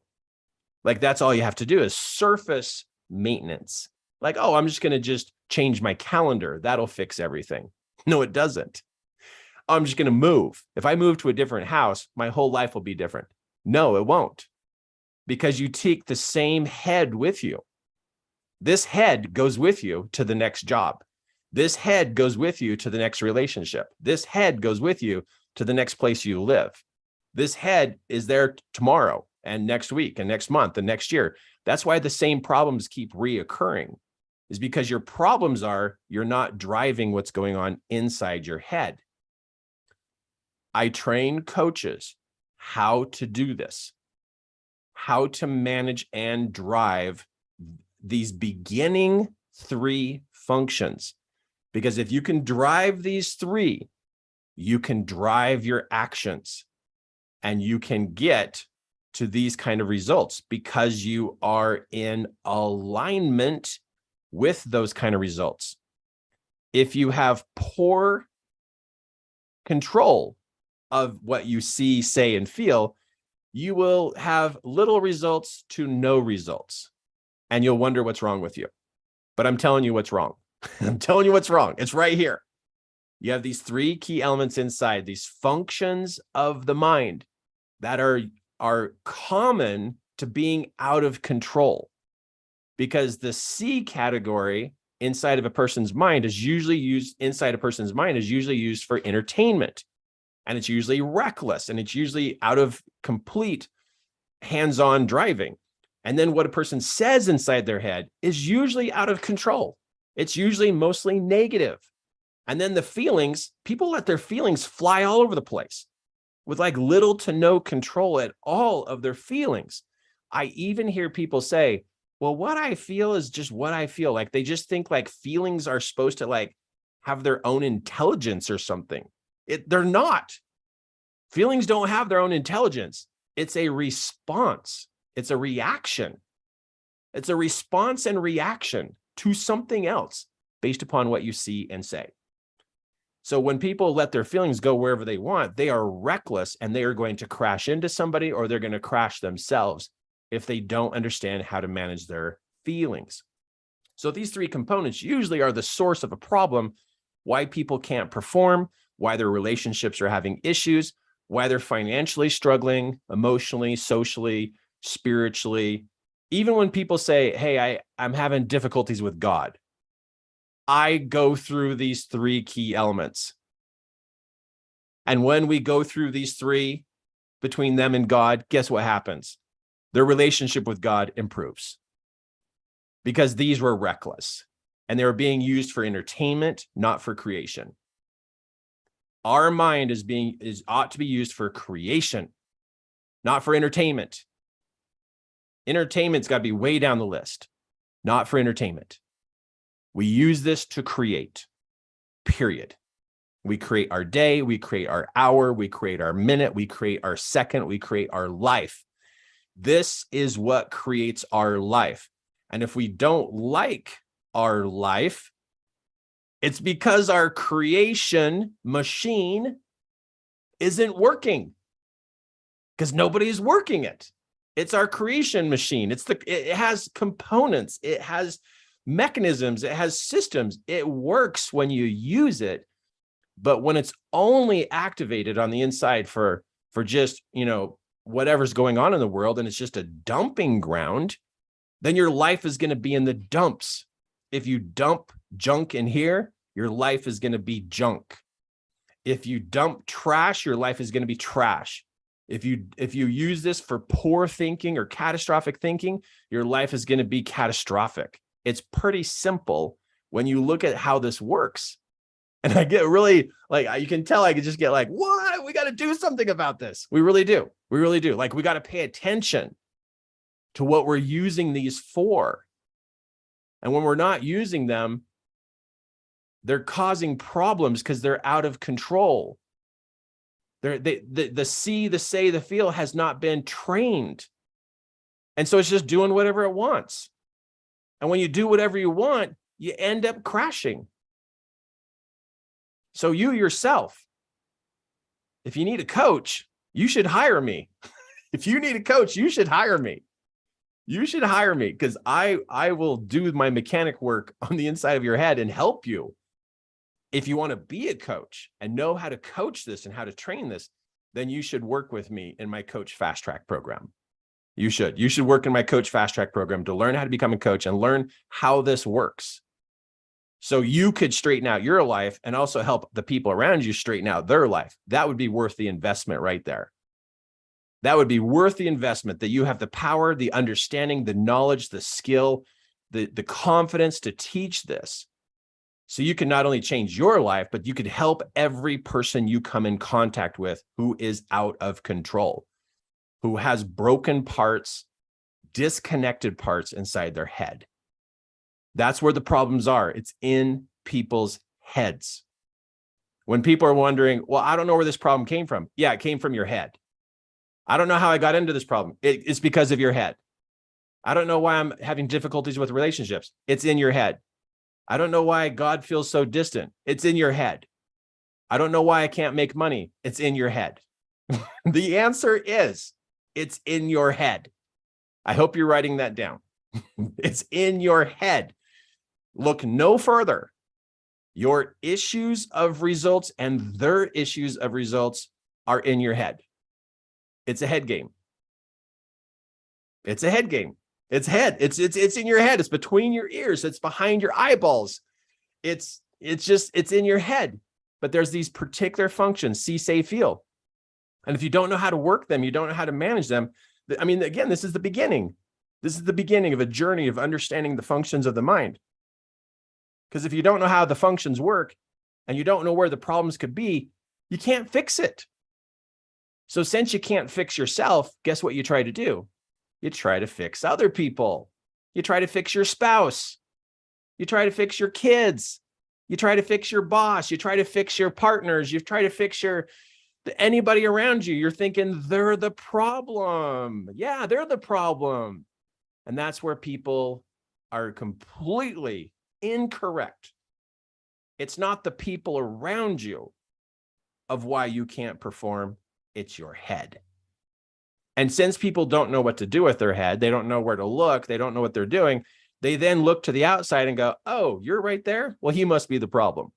Speaker 1: Like, that's all you have to do is surface maintenance. Like, oh, I'm just going to just change my calendar. That'll fix everything. No, it doesn't. I'm just going to move. If I move to a different house, my whole life will be different. No, it won't. Because you take the same head with you. This head goes with you to the next job. This head goes with you to the next relationship. This head goes with you to the next place you live. This head is there tomorrow and next week and next month and next year. That's why the same problems keep reoccurring, is because your problems are you're not driving what's going on inside your head. I train coaches how to do this, how to manage and drive these beginning three functions. Because if you can drive these three, you can drive your actions, and you can get to these kind of results because you are in alignment with those kind of results. If you have poor control of what you see, say, and feel, you will have little results to no results. And you'll wonder what's wrong with you. But I'm telling you what's wrong. I'm telling you what's wrong. It's right here. You have these three key elements inside, these functions of the mind that are common to being out of control. Because the C category inside of a person's mind is usually used for entertainment. And it's usually reckless, and it's usually out of complete hands-on driving. And then what a person says inside their head is usually out of control. It's usually mostly negative. And then the feelings, people let their feelings fly all over the place with like little to no control at all of their feelings. I even hear people say, well, what I feel is just what I feel. Like they just think like feelings are supposed to like have their own intelligence or something. They're not. Feelings don't have their own intelligence. It's a response. It's a reaction. It's a response and reaction to something else based upon what you see and say. So when people let their feelings go wherever they want, they are reckless, and they are going to crash into somebody, or they're going to crash themselves if they don't understand how to manage their feelings. So these three components usually are the source of a problem, why people can't perform, why their relationships are having issues, why they're financially struggling, emotionally, socially, spiritually. Even when people say, hey, I'm having difficulties with God, I go through these three key elements. And when we go through these three between them and God, guess what happens? Their relationship with God improves, because these were reckless and they were being used for entertainment, not for creation. Our mind ought to be used for creation, not for entertainment. Entertainment's got to be way down the list, not for entertainment. We use this to create, period. We create our day, we create our hour, we create our minute, we create our second, we create our life. This is what creates our life. And if we don't like our life, it's because our creation machine isn't working, because nobody's working it. It's our creation machine. It has components. It has mechanisms. It has systems. It works when you use it. But when it's only activated on the inside for just, whatever's going on in the world, and it's just a dumping ground, then your life is going to be in the dumps. If you dump junk in here, your life is going to be junk. If you dump trash, your life is going to be trash. If you use this for poor thinking or catastrophic thinking, your life is going to be catastrophic. It's pretty simple when you look at how this works. And I get really, like, you can tell I could just get like, what? We got to do something about this. We really do. We really do. Like, we got to pay attention to what we're using these for. And when we're not using them, they're causing problems because they're out of control. The see, the say, the feel has not been trained. And so it's just doing whatever it wants. And when you do whatever you want, you end up crashing. So you yourself, if you need a coach, you should hire me. If you need a coach, you should hire me. You should hire me, because I will do my mechanic work on the inside of your head and help you. If you want to be a coach and know how to coach this and how to train this, then you should work with me in my Coach Fast Track program. You should work in my Coach Fast Track program to learn how to become a coach and learn how this works. So you could straighten out your life and also help the people around you straighten out their life. That would be worth the investment right there. That would be worth the investment, that you have the power, the understanding, the knowledge, the skill, the confidence to teach this. So you can not only change your life, but you could help every person you come in contact with who is out of control, who has broken parts, disconnected parts inside their head. That's where the problems are. It's in people's heads. When people are wondering, well, I don't know where this problem came from. Yeah, it came from your head. I don't know how I got into this problem. It's because of your head. I don't know why I'm having difficulties with relationships. It's in your head. I don't know why God feels so distant. It's in your head. I don't know why I can't make money. It's in your head. The answer is, it's in your head. I hope you're writing that down. It's in your head. Look no further. Your issues of results and their issues of results are in your head. It's a head game. It's a head game. It's head. It's in your head. It's between your ears. It's behind your eyeballs. It's in your head. But there's these particular functions, see, say, feel. And if you don't know how to work them, you don't know how to manage them. I mean, again, this is the beginning. This is the beginning of a journey of understanding the functions of the mind. Because if you don't know how the functions work and you don't know where the problems could be, you can't fix it. So since you can't fix yourself, guess what you try to do? You try to fix other people. You try to fix your spouse. You try to fix your kids. You try to fix your boss. You try to fix your partners. You try to fix anybody around you. You're thinking they're the problem. Yeah, they're the problem. And that's where people are completely incorrect. It's not the people around you of why you can't perform. It's your head. And since people don't know what to do with their head, they don't know where to look, they don't know what they're doing, they then look to the outside and go, oh, you're right there? Well, he must be the problem.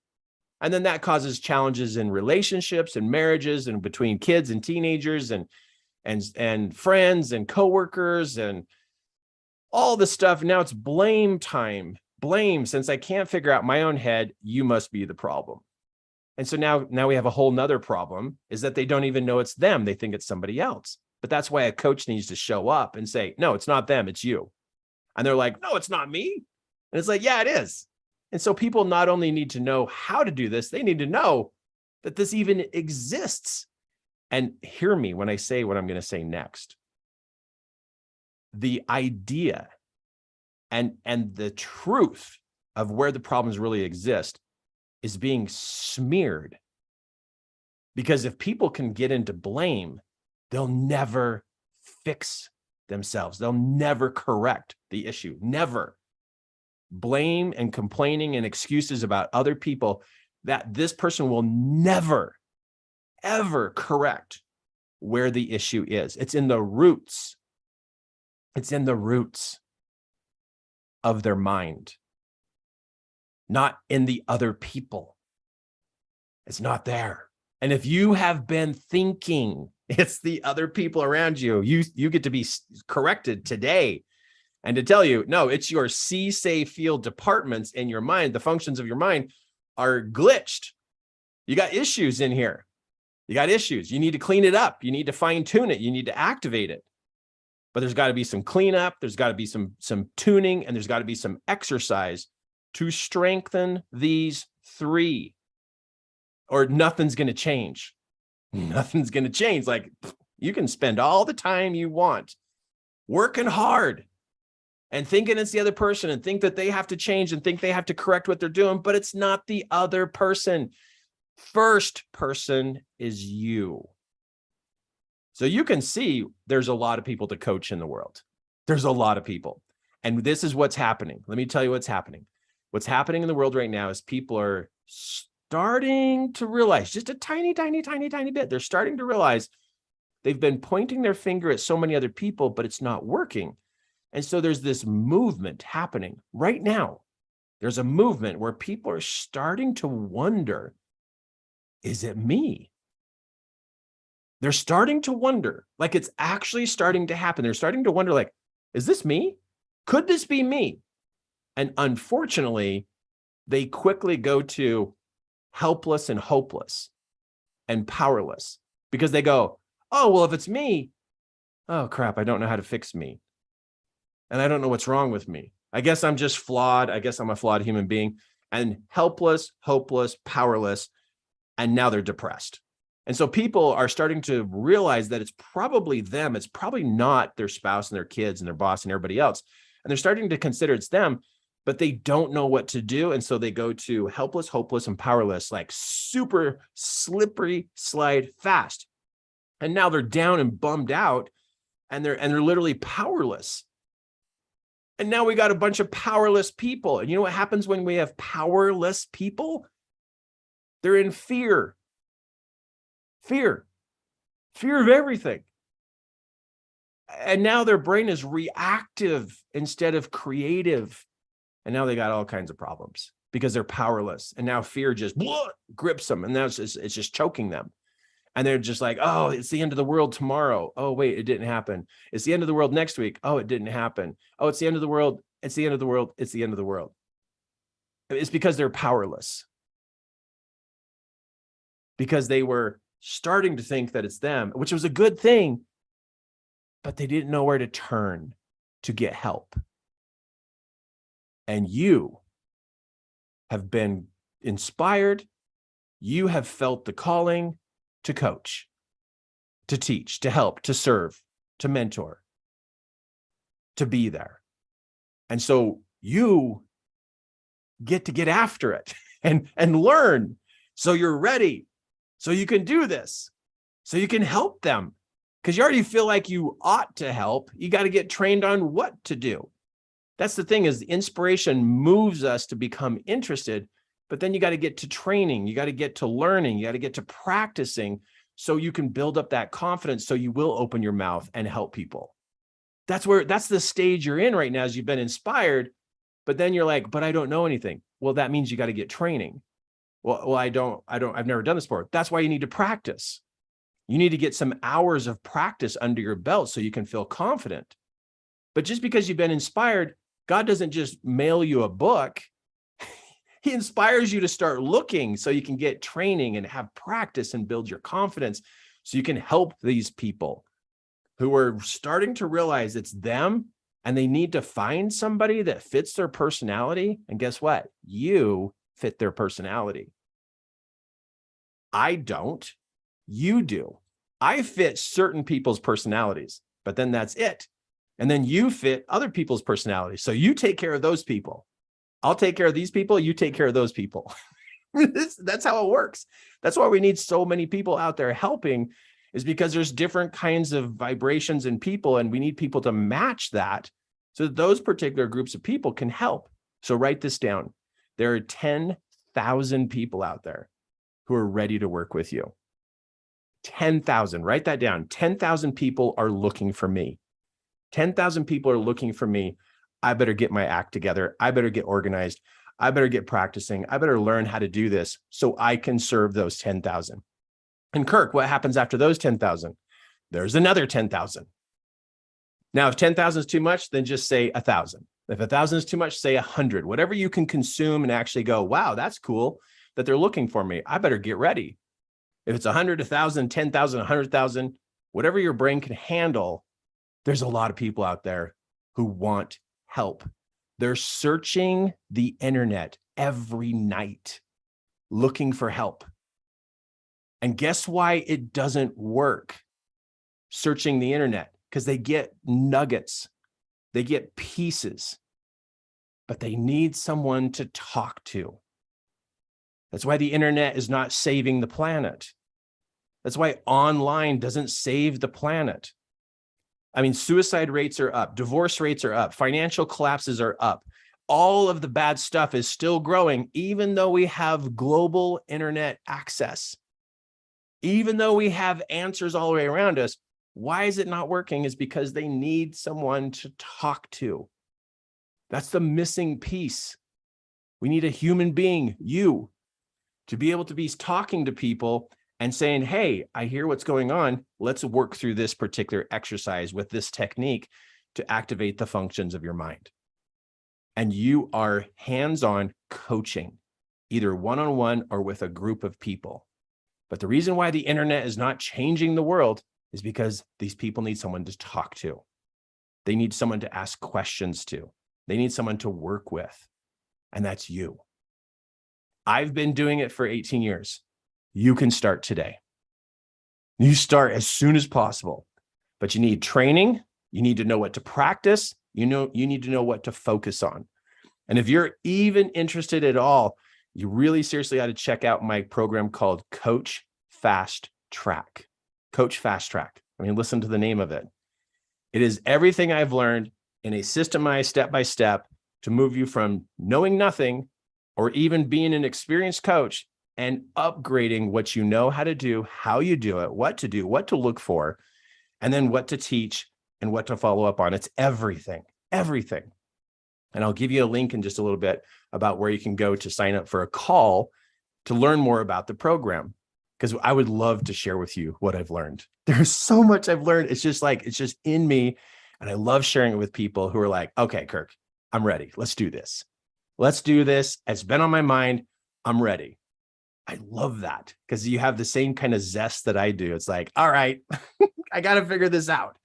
Speaker 1: And then that causes challenges in relationships and marriages and between kids and teenagers and friends and coworkers and all this stuff. Now it's blame time. Blame. Since I can't figure out my own head, you must be the problem. And so now we have a whole nother problem, is that they don't even know it's them. They think it's somebody else. But that's why a coach needs to show up and say, no, it's not them, it's you. And they're like, no, it's not me. And it's like, yeah, it is. And so people not only need to know how to do this, they need to know that this even exists. And hear me when I say what I'm going to say next. The idea and the truth of where the problems really exist is being smeared. Because if people can get into blame, they'll never fix themselves. They'll never correct the issue. Never. Blame and complaining and excuses about other people, that this person will never, ever correct where the issue is. It's in the roots. It's in the roots of their mind, not in the other people. It's not there. And if you have been thinking it's the other people around you, you get to be corrected today and to tell you, no, it's your see, say, feel departments in your mind. The functions of your mind are glitched. You got issues in here. You got issues. You need to clean it up. You need to fine tune it. You need to activate it. But there's got to be some cleanup. There's got to be some tuning, and there's got to be some exercise to strengthen these three, or nothing's going to change. Nothing's going to change. Like, you can spend all the time you want working hard and thinking it's the other person and think that they have to change and think they have to correct what they're doing, but it's not the other person. First person is you. So you can see there's a lot of people to coach in the world. There's a lot of people. And this is what's happening. Let me tell you what's happening. What's happening in the world right now is people are starting to realize, just a tiny bit, they're starting to realize they've been pointing their finger at so many other people, but it's not working. And so there's this movement happening right now. There's a movement where people are starting to wonder, is it me? They're starting to wonder, like it's actually starting to happen. They're starting to wonder, like, is this me? Could this be me? And unfortunately, they quickly go to helpless and hopeless and powerless because they go, oh, well, if it's me, oh, crap, I don't know how to fix me. And I don't know what's wrong with me. I guess I'm just flawed. I guess I'm a flawed human being. And helpless, hopeless, powerless. And now they're depressed. And so people are starting to realize that it's probably them. It's probably not their spouse and their kids and their boss and everybody else. And they're starting to consider it's them, but they don't know what to do. And so they go to helpless, hopeless, and powerless, like super slippery slide fast. And now they're down and bummed out, and they're literally powerless. And now we got a bunch of powerless people. And you know what happens when we have powerless people? They're in fear. Fear of everything. And now their brain is reactive instead of creative. And now they got all kinds of problems because they're powerless. And now fear just grips them. And now it's just choking them. And they're just like, oh, it's the end of the world tomorrow. Oh, wait, it didn't happen. It's the end of the world next week. Oh, it didn't happen. Oh, it's the end of the world. It's the end of the world. It's the end of the world. It's because they're powerless. Because they were starting to think that it's them, which was a good thing, but they didn't know where to turn to get help. And you have been inspired. You have felt the calling to coach, to teach, to help, to serve, to mentor, to be there. And so you get to get after it and learn. So you're ready. So you can do this. So you can help them. Because you already feel like you ought to help. You got to get trained on what to do. That's the thing, is the inspiration moves us to become interested, but then you got to get to training. You got to get to learning. You got to get to practicing so you can build up that confidence so you will open your mouth and help people. That's the stage you're in right now, as you've been inspired, but then you're like, but I don't know anything. Well, that means you got to get training. Well, I've never done this before. That's why you need to practice. You need to get some hours of practice under your belt so you can feel confident. But just because you've been inspired, God doesn't just mail you a book. He inspires you to start looking so you can get training and have practice and build your confidence so you can help these people who are starting to realize it's them and they need to find somebody that fits their personality. And guess what? You fit their personality. I don't. You do. I fit certain people's personalities, but then that's it. And then you fit other people's personalities. So you take care of those people. I'll take care of these people. You take care of those people. That's how it works. That's why we need so many people out there helping, is because there's different kinds of vibrations in people, and we need people to match that so that those particular groups of people can help. So write this down. There are 10,000 people out there who are ready to work with you. 10,000, write that down. 10,000 people are looking for me. 10,000 people are looking for me. I better get my act together. I better get organized. I better get practicing. I better learn how to do this so I can serve those 10,000. And Kirk, what happens after those 10,000? There's another 10,000. Now, if 10,000 is too much, then just say 1,000. If 1,000 is too much, say 100. Whatever you can consume and actually go, wow, that's cool that they're looking for me. I better get ready. If it's 100, 1,000, 10,000, 100,000, whatever your brain can handle, there's a lot of people out there who want help. They're searching the internet every night looking for help. And guess why it doesn't work? Searching the internet, because they get nuggets, they get pieces, but they need someone to talk to. That's why the internet is not saving the planet. That's why online doesn't save the planet. I mean, suicide rates are up, divorce rates are up, financial collapses are up. All of the bad stuff is still growing, even though we have global internet access. Even though we have answers all the way around us, why is it not working? Is because they need someone to talk to. That's the missing piece. We need a human being, you, to be able to be talking to people and saying, hey, I hear what's going on. Let's work through this particular exercise with this technique to activate the functions of your mind. And you are hands-on coaching, either one-on-one or with a group of people. But the reason why the internet is not changing the world is because these people need someone to talk to. They need someone to ask questions to. They need someone to work with. And that's you. I've been doing it for 18 years. You can start today. You start as soon as possible, but you need training. You need to know what to practice. You need to know what to focus on. And if you're even interested at all, you really seriously ought to check out my program called Coach Fast Track. Coach Fast Track. I mean, listen to the name of it. It is everything I've learned in a systemized step-by-step to move you from knowing nothing or even being an experienced coach and upgrading what you know how to do, how you do it, what to do, what to look for, and then what to teach and what to follow up on. It's everything, everything. And I'll give you a link in just a little bit about where you can go to sign up for a call to learn more about the program, because I would love to share with you what I've learned. There's so much I've learned. It's just in me. And I love sharing it with people who are like, okay, Kirk, I'm ready. Let's do this. Let's do this. It's been on my mind. I'm ready. I love that because you have the same kind of zest that I do. It's like, all right, I got to figure this out.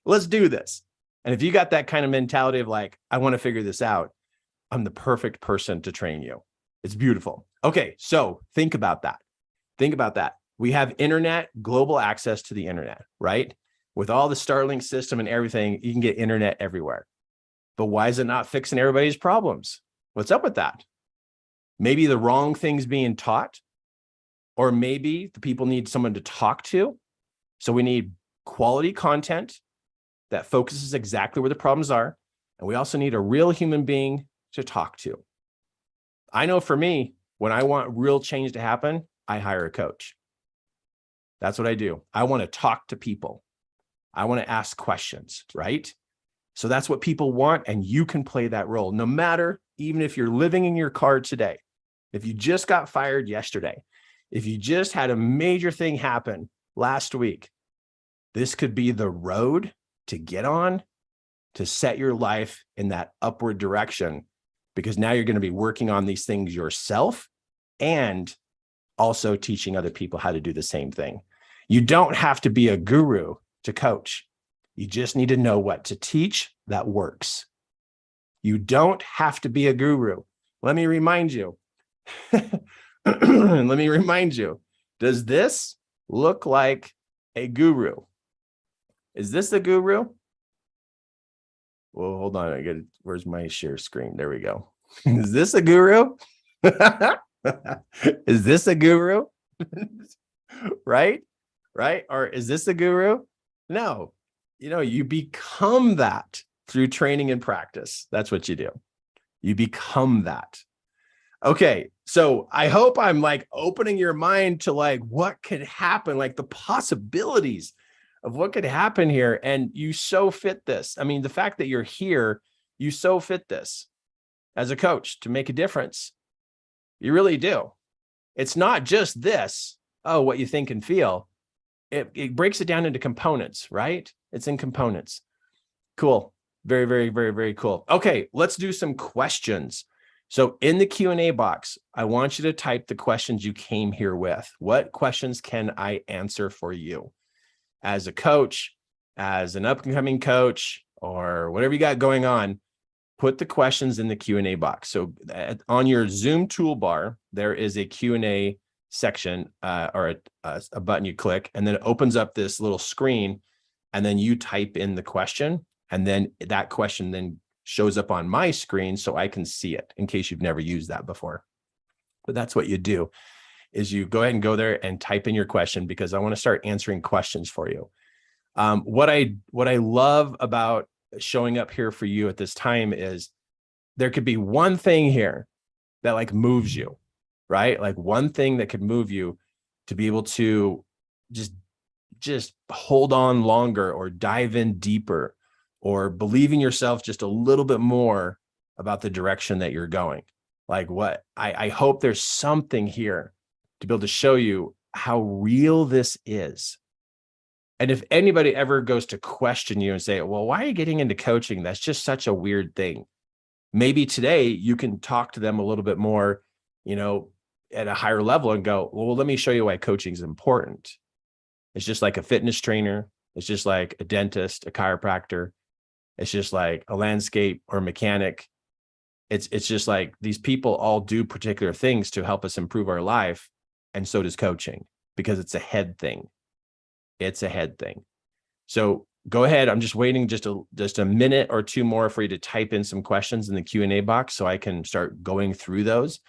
Speaker 1: Let's do this. And if you got that kind of mentality of like, I want to figure this out, I'm the perfect person to train you. It's beautiful. Okay, so think about that. Think about that. We have internet, global access to the internet, right? With all the Starlink system and everything, you can get internet everywhere. But why is it not fixing everybody's problems? What's up with that? Maybe the wrong thing's being taught, or maybe the people need someone to talk to. So we need quality content that focuses exactly where the problems are. And we also need a real human being to talk to. I know for me, when I want real change to happen, I hire a coach. That's what I do. I want to talk to people. I want to ask questions, right? So that's what people want. And you can play that role no matter, even if you're living in your car today, if you just got fired yesterday, if you just had a major thing happen last week, this could be the road to get on to set your life in that upward direction, because now you're going to be working on these things yourself and also teaching other people how to do the same thing. You don't have to be a guru to coach. You just need to know what to teach that works. You don't have to be a guru. Let me remind you. Let me remind you. Does this look like a guru? Is this the guru? Well, hold on. Where's my share screen? There we go. Is this a guru? Is this a guru? Right? Right? Or is this a guru? No. You become that through training and practice. That's what you do. You become that. Okay. So I hope I'm like opening your mind to like what could happen, like the possibilities of what could happen here. And you so fit this. I mean, the fact that you're here, you so fit this. as a coach to make a difference. You really do. It's not just this, oh, what you think and feel. It breaks it down into components, right? It's in components. Cool. Very, very, very, very cool. Okay, let's do some questions. So in the Q&A box, I want you to type the questions you came here with. What questions can I answer for you? As a coach, as an up-and-coming coach, or whatever you got going on, put the questions in the Q&A box. So on your Zoom toolbar, there is a Q&A section or a button you click, and then it opens up this little screen, and then you type in the question, and then that question then shows up on my screen so I can see it in case you've never used that before. But that's what you do, is you go ahead and go there and type in your question, because I want to start answering questions for you. What I love about showing up here for you at this time is there could be one thing here that like moves you, right? Like one thing that could move you to be able to just hold on longer, or dive in deeper, or believe in yourself just a little bit more about the direction that you're going. Like what I hope there's something here to be able to show you how real this is. And if anybody ever goes to question you and say, well, why are you getting into coaching? That's just such a weird thing. Maybe today you can talk to them a little bit more, at a higher level, and go, well, let me show you why coaching is important. It's just like a fitness trainer. It's just like a dentist, a chiropractor. It's just like a landscape or mechanic. It's just like these people all do particular things to help us improve our life. And so does coaching, because it's a head thing. It's a head thing. So go ahead. I'm just waiting just a minute or two more for you to type in some questions in the Q&A box so I can start going through those.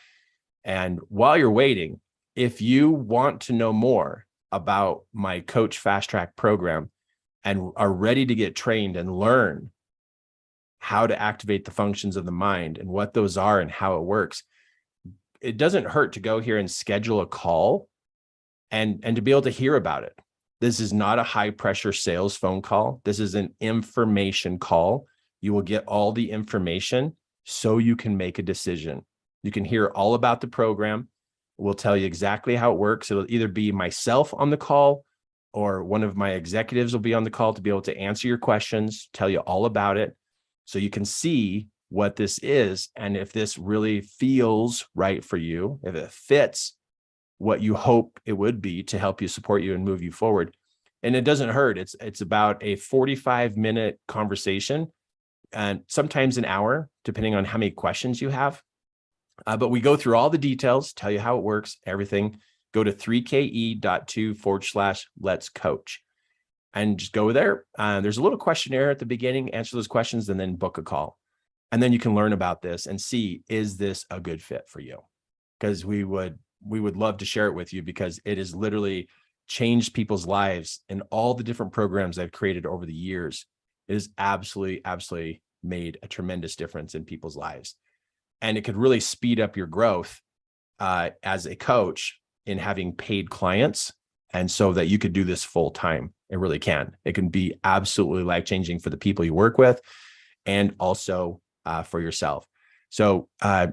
Speaker 1: And while you're waiting, if you want to know more about my Coach Fast Track program and are ready to get trained and learn how to activate the functions of the mind and what those are and how it works, it doesn't hurt to go here and schedule a call and to be able to hear about it. This is not a high pressure sales phone call. This is an information call. You will get all the information so you can make a decision. You can hear all about the program. We'll tell you exactly how it works. It'll either be myself on the call, or one of my executives will be on the call to be able to answer your questions, tell you all about it, so you can see what this is and if this really feels right for you, if it fits what you hope it would be to help you, support you, and move you forward. And it doesn't hurt. It's about a 45-minute conversation, and sometimes an hour, depending on how many questions you have. But we go through all the details, tell you how it works, everything. Go to 3ke.2/let's coach and just go there. There's a little questionnaire at the beginning, answer those questions, and then book a call. And then you can learn about this and see, is this a good fit for you? Because we would love to share it with you, because it has literally changed people's lives in all the different programs I've created over the years. It has absolutely made a tremendous difference in people's lives. And it could really speed up your growth as a coach in having paid clients. And so that you could do this full time. It really can. It can be absolutely life-changing for the people you work with, and also for yourself. So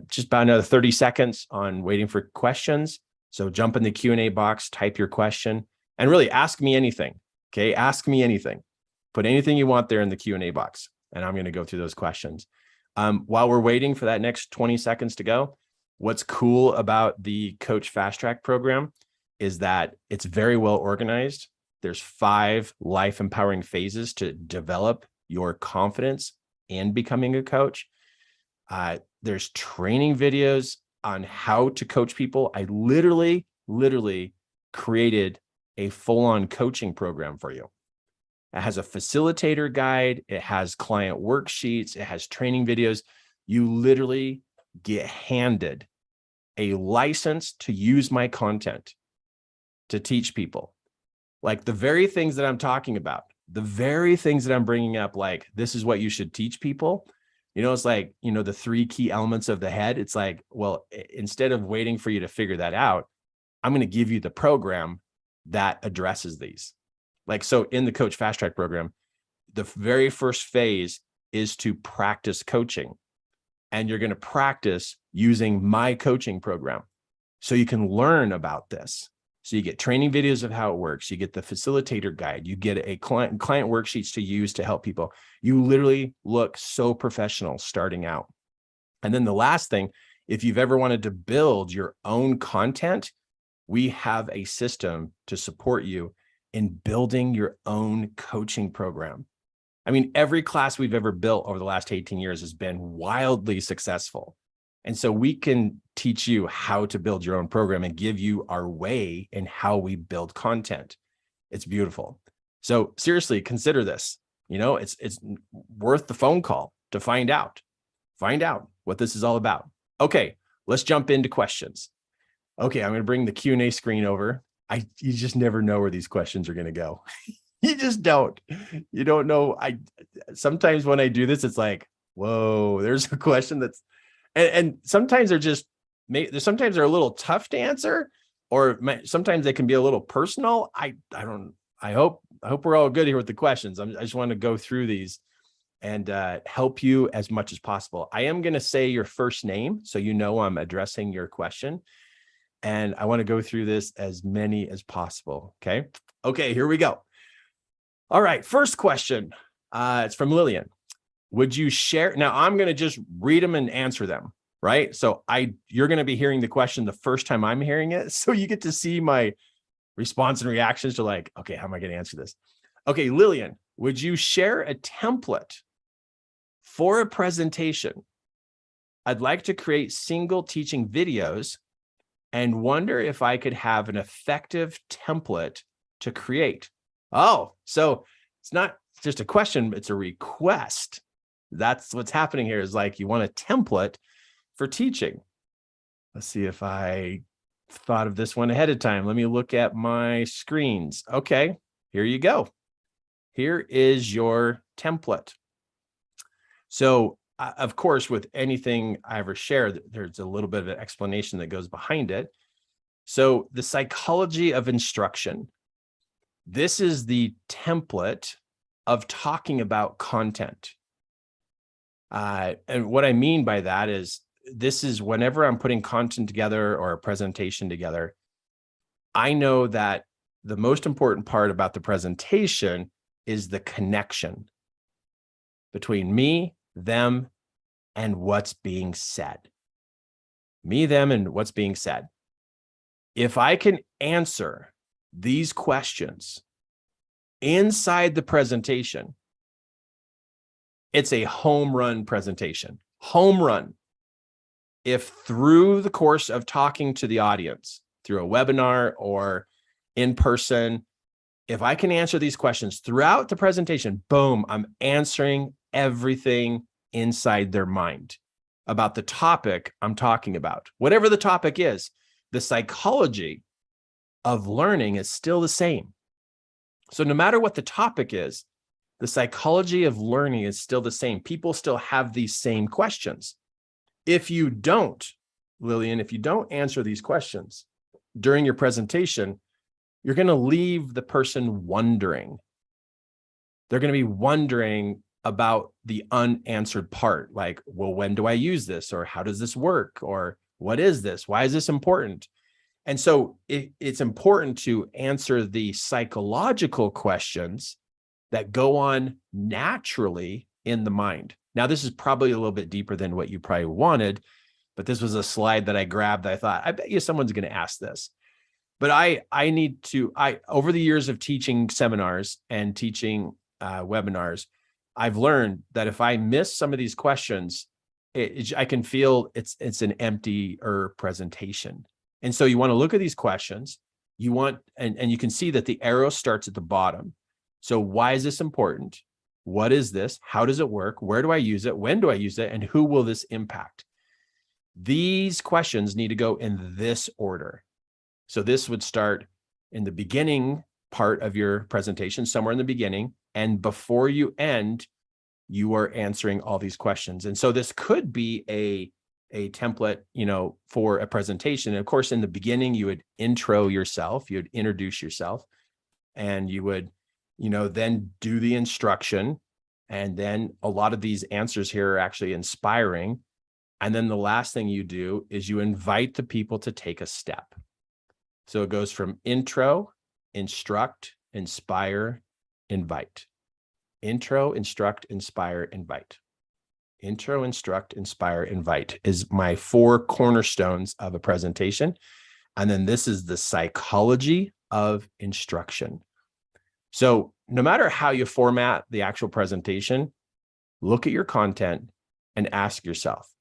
Speaker 1: just about another 30 seconds on waiting for questions. So jump in the Q&A box, type your question, and really ask me anything. Okay, ask me anything. Put anything you want there in the Q&A box, and I'm going to go through those questions. While we're waiting for that next 20 seconds to go, what's cool about the Coach Fast Track program is that it's very well organized. There's 5 life empowering phases to develop your confidence in becoming a coach. There's training videos on how to coach people. I literally created a full-on coaching program for you. It has a facilitator guide. It has client worksheets. It has training videos. You literally get handed a license to use my content to teach people. Like the very things that I'm talking about, the very things that I'm bringing up, like this is what you should teach people. It's like, the 3 key elements of the head. It's like, well, instead of waiting for you to figure that out, I'm going to give you the program that addresses these. Like, so in the Coach Fast Track program, the very first phase is to practice coaching. and you're going to practice using my coaching program. So you can learn about this. So you get training videos of how it works. You get the facilitator guide. You get a client worksheets to use to help people. You literally look so professional starting out. And then the last thing, if you've ever wanted to build your own content, we have a system to support you in building your own coaching program. I mean, every class we've ever built over the last 18 years has been wildly successful. And so we can teach you how to build your own program and give you our way in how we build content. It's beautiful. So seriously, consider this. You know, it's worth the phone call to find out what this is all about. Okay, let's jump into questions. Okay, I'm going to bring the Q&A screen over. You just never know where these questions are going to go. You just don't. You don't know. Sometimes when I do this, it's like, whoa, there's a question that's, and sometimes sometimes they're a little tough to answer, or sometimes they can be a little personal. I hope we're all good here with the questions. I just want to go through these and help you as much as possible. I am going to say your first name, so you know I'm addressing your question. And I want to go through this as many as possible. Okay, here we go. All right, first question. It's from Lillian. Would you share? Now I'm going to just read them and answer them, right? So you're going to be hearing the question the first time I'm hearing it. So you get to see my response and reactions to like, okay, how am I going to answer this? Okay, Lillian, would you share a template for a presentation? I'd like to create single teaching videos and wonder if I could have an effective template to create. Oh, so it's not just a question, it's a request. That's what's happening here, is like you want a template for teaching. Let's see if I thought of this one ahead of time. Let me look at my screens. Okay, here you go. Here is your template. So of course, with anything I ever share, there's a little bit of an explanation that goes behind it. So the psychology of instruction. This is the template of talking about content. And what I mean by that is, this is whenever I'm putting content together or a presentation together, I know that the most important part about the presentation is the connection between me, them, and what's being said. Me, them, and what's being said. If I can answer these questions inside the presentation, it's a home run presentation. Home run. If through the course of talking to the audience, through a webinar or in person, if I can answer these questions throughout the presentation, boom, I'm answering everything inside their mind about the topic I'm talking about. Whatever the topic is, the psychology of learning is still the same. So no matter what the topic is, the psychology of learning is still the same. People still have these same questions. If you don't, Lillian, if you don't answer these questions during your presentation, you're going to leave the person wondering. They're going to be wondering about the unanswered part, like, well, when do I use this? Or how does this work? Or what is this? Why is this important? And so it's important to answer the psychological questions that go on naturally in the mind. Now, this is probably a little bit deeper than what you probably wanted, but this was a slide that I grabbed that I thought, I bet you someone's going to ask this. But over the years of teaching seminars and teaching webinars, I've learned that if I miss some of these questions, I can feel it's an emptier presentation. And so you want to look at these questions. And you can see that the arrow starts at the bottom. So why is this important? What is this? How does it work? Where do I use it? When do I use it? And who will this impact? These questions need to go in this order. So this would start in the beginning part of your presentation, somewhere in the beginning. And before you end, you are answering all these questions. And so this could be a template, for a presentation. And of course, in the beginning, you would intro yourself, you would introduce yourself, and you would, then do the instruction. And then a lot of these answers here are actually inspiring. And then the last thing you do is you invite the people to take a step. So it goes from intro, instruct, inspire, invite. Intro, instruct, inspire, invite. Intro, instruct, inspire, invite is my 4 cornerstones of a presentation. And then this is the psychology of instruction. So no matter how you format the actual presentation, look at your content and ask yourself,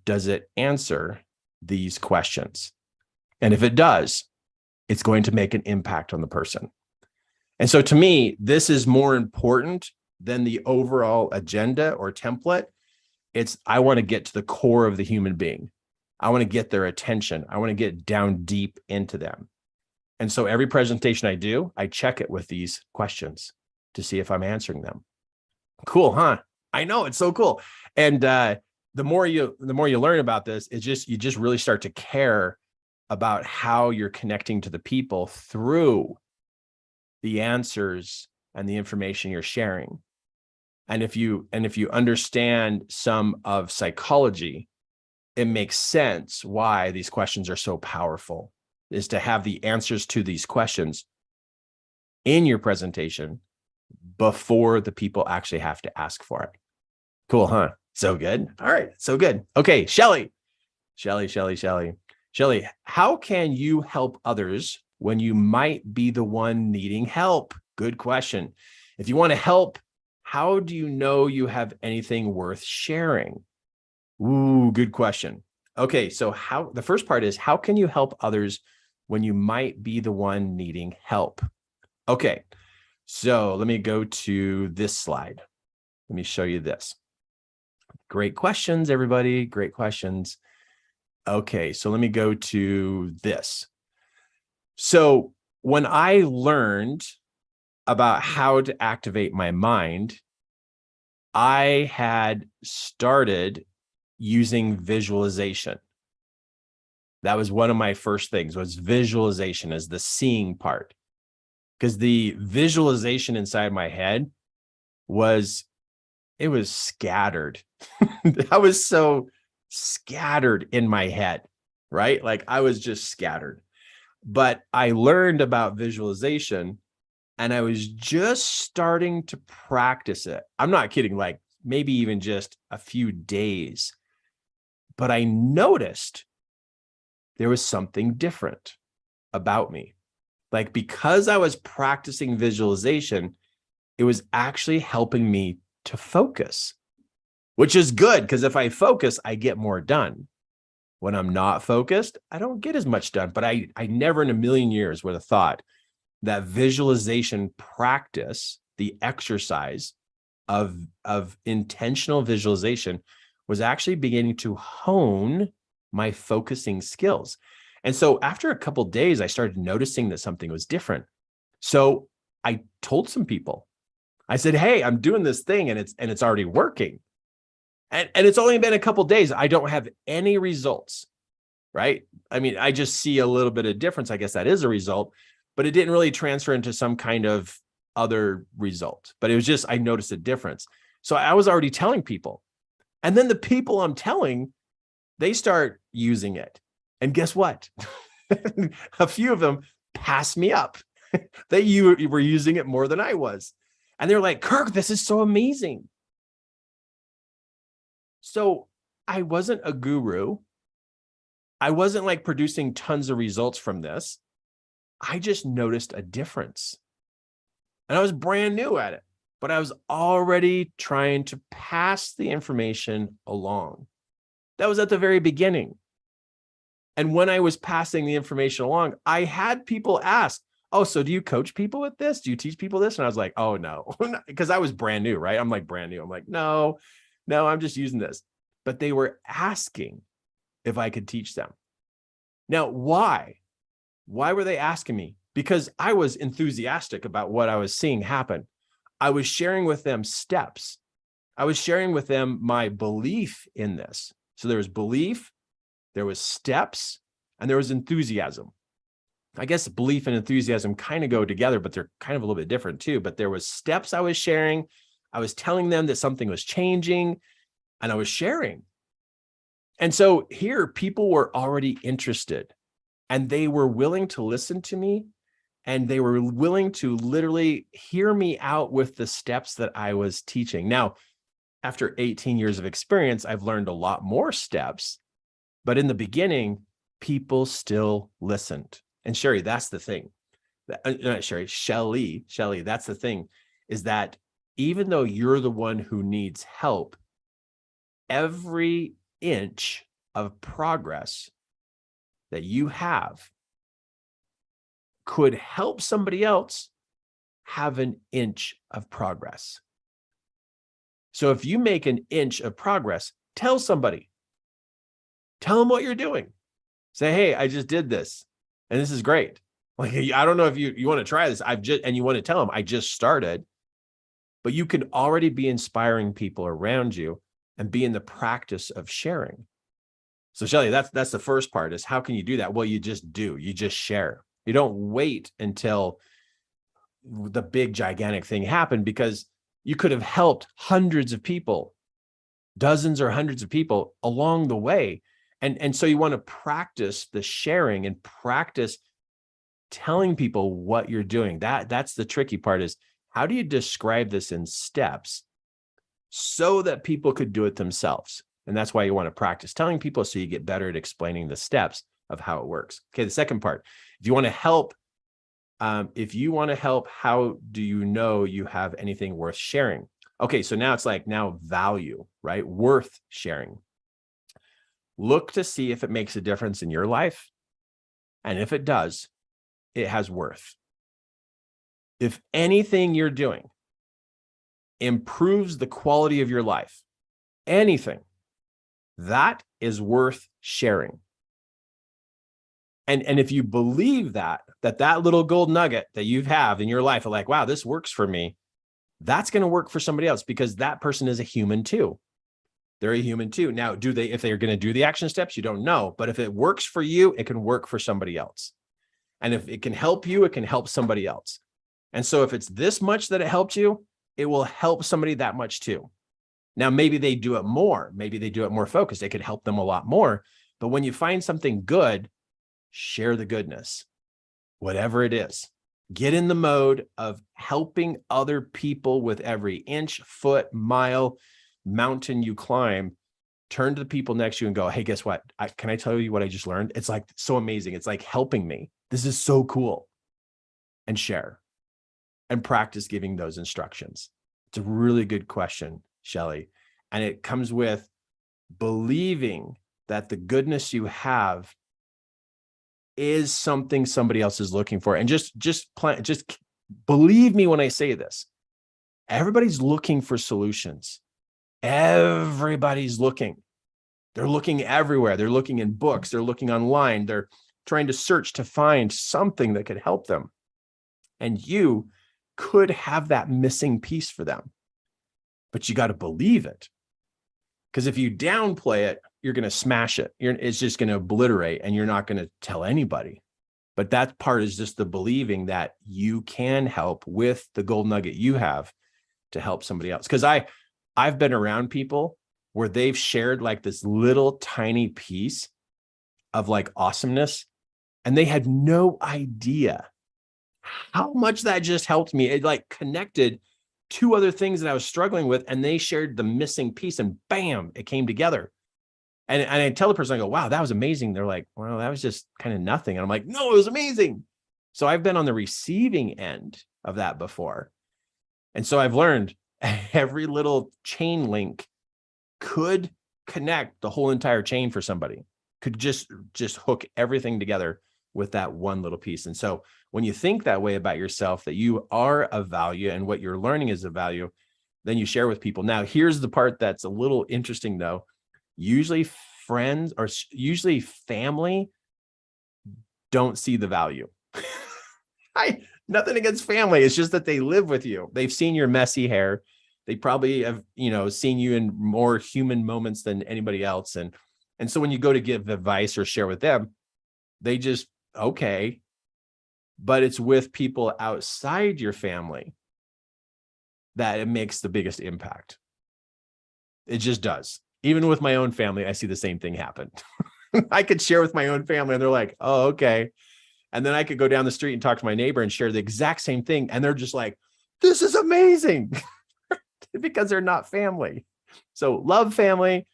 Speaker 1: does it answer these questions? And if it does, it's going to make an impact on the person. And so to me, this is more important than the overall agenda or template. I want to get to the core of the human being. I want to get their attention. I want to get down deep into them. And so every presentation I do, I check it with these questions to see if I'm answering them. Cool, huh? I know, it's so cool. And the more you learn about this, you just really start to care about how you're connecting to the people through the answers and the information you're sharing. And if you understand some of psychology, it makes sense why these questions are so powerful, is to have the answers to these questions in your presentation before the people actually have to ask for it. Cool, huh? So good. All right, so good. Okay, Shelly, how can you help others when you might be the one needing help? Good question. If you want to help, how do you know you have anything worth sharing? Ooh, good question. Okay, so the first part is, how can you help others when you might be the one needing help? Okay, so let me go to this slide. Let me show you this. Great questions, everybody. Great questions. Okay, so let me go to this. So when I learned about how to activate my mind, I had started using visualization. That was one of my first things, was visualization, as the seeing part. Because the visualization inside my head was scattered. I was so scattered in my head, right? Like I was just scattered. But I learned about visualization and I was just starting to practice it. I'm not kidding, like maybe even just a few days. But I noticed there was something different about me. Like because I was practicing visualization, it was actually helping me to focus, which is good because if I focus, I get more done. When I'm not focused, I don't get as much done. But I never in a million years would have thought that visualization practice, the exercise of intentional visualization, was actually beginning to hone my focusing skills. And so after a couple of days, I started noticing that something was different. So I told some people, I said, hey, I'm doing this thing and it's already working. And it's only been a couple of days. I don't have any results, right? I mean, I just see a little bit of difference. I guess that is a result, but it didn't really transfer into some kind of other result. But it was just, I noticed a difference. So I was already telling people. And then the people I'm telling, they start using it. And guess what? A few of them passed me up. You were using it more than I was. And they're like, Kirk, this is so amazing. So I wasn't a guru. I wasn't like producing tons of results from this. I just noticed a difference. And I was brand new at it, but I was already trying to pass the information along. That was at the very beginning. And when I was passing the information along, I had people ask, oh, so do you coach people with this? Do you teach people this? And I was like, oh, no, because I was brand new, right? I'm like brand new. I'm like, no, I'm just using this. But they were asking if I could teach them. Now, why? Why were they asking me? Because I was enthusiastic about what I was seeing happen. I was sharing with them steps. I was sharing with them my belief in this. So there was belief, there was steps, and there was enthusiasm. I guess belief and enthusiasm kind of go together, but they're kind of a little bit different too. But there was steps I was sharing. I was telling them that something was changing, and I was sharing. And so here, people were already interested and they were willing to listen to me, and they were willing to literally hear me out with the steps that I was teaching. Now, after 18 years of experience, I've learned a lot more steps, but in the beginning, people still listened. And Sherry, that's the thing. Not Sherry, Shelly, that's the thing, is that even though you're the one who needs help, every inch of progress that you have could help somebody else have an inch of progress. So if you make an inch of progress, tell somebody, tell them what you're doing. Say, hey, I just did this and this is great. Like, I don't know if you want to try this. And you want to tell them, I just started, but you can already be inspiring people around you and be in the practice of sharing. So Shelly, that's the first part, is how can you do that? Well, you just do, you just share. You don't wait until the big gigantic thing happened, because you could have helped hundreds of people, dozens or hundreds of people along the way. And so you want to practice the sharing and practice telling people what you're doing. That's the tricky part, is how do you describe this in steps so that people could do it themselves? And that's why you want to practice telling people, so you get better at explaining the steps of how it works. Okay, the second part, if you want to help, how do you know you have anything worth sharing? Okay, so now it's like value, right? Worth sharing. Look to see if it makes a difference in your life. And if it does, it has worth. If anything you're doing improves the quality of your life, anything, that is worth sharing. And if you believe that little gold nugget that you have in your life, like, wow, this works for me, that's going to work for somebody else, because that person is a human too. They're a human too. Now, if they're going to do the action steps, you don't know, but if it works for you, it can work for somebody else. And if it can help you, it can help somebody else. And so if it's this much that it helped you, it will help somebody that much too. Now, maybe they do it more. Maybe they do it more focused. It could help them a lot more. But when you find something good, share the goodness, whatever it is. Get in the mode of helping other people with every inch, foot, mile, mountain you climb. Turn to the people next to you and go, hey, guess what? Can I tell you what I just learned? It's like so amazing. It's like helping me. This is so cool. And share and practice giving those instructions. It's a really good question, Shelly. And it comes with believing that the goodness you have is something somebody else is looking for. And just believe me when I say this. Everybody's looking for solutions. Everybody's looking. They're looking everywhere. They're looking in books. They're looking online. They're trying to search to find something that could help them. And you could have that missing piece for them. But you got to believe it. Because if you downplay it, you're going to smash it. It's just going to obliterate, and you're not going to tell anybody. But that part is just the believing that you can help with the gold nugget you have to help somebody else. Because I've been around people where they've shared like this little tiny piece of like awesomeness, and they had no idea how much that just helped me. It like connected two other things that I was struggling with, and they shared the missing piece, and bam, it came together. And I tell the person, I go, wow, that was amazing. They're like, well, that was just kind of nothing. And I'm like, no, it was amazing. So I've been on the receiving end of that before. And so I've learned every little chain link could connect the whole entire chain for somebody, could just hook everything together with that one little piece. And so when you think that way about yourself, that you are of value and what you're learning is of value, then you share with people. Now, here's the part that's a little interesting though. Usually friends or usually family don't see the value. Nothing against family. It's just that they live with you. They've seen your messy hair. They probably have, seen you in more human moments than anybody else. And so when you go to give advice or share with them, they just, okay. But it's with people outside your family that it makes the biggest impact. It just does. Even with my own family, I see the same thing happen. I could share with my own family and they're like, oh, okay. And then I could go down the street and talk to my neighbor and share the exact same thing. And they're just like, this is amazing because they're not family. So love family,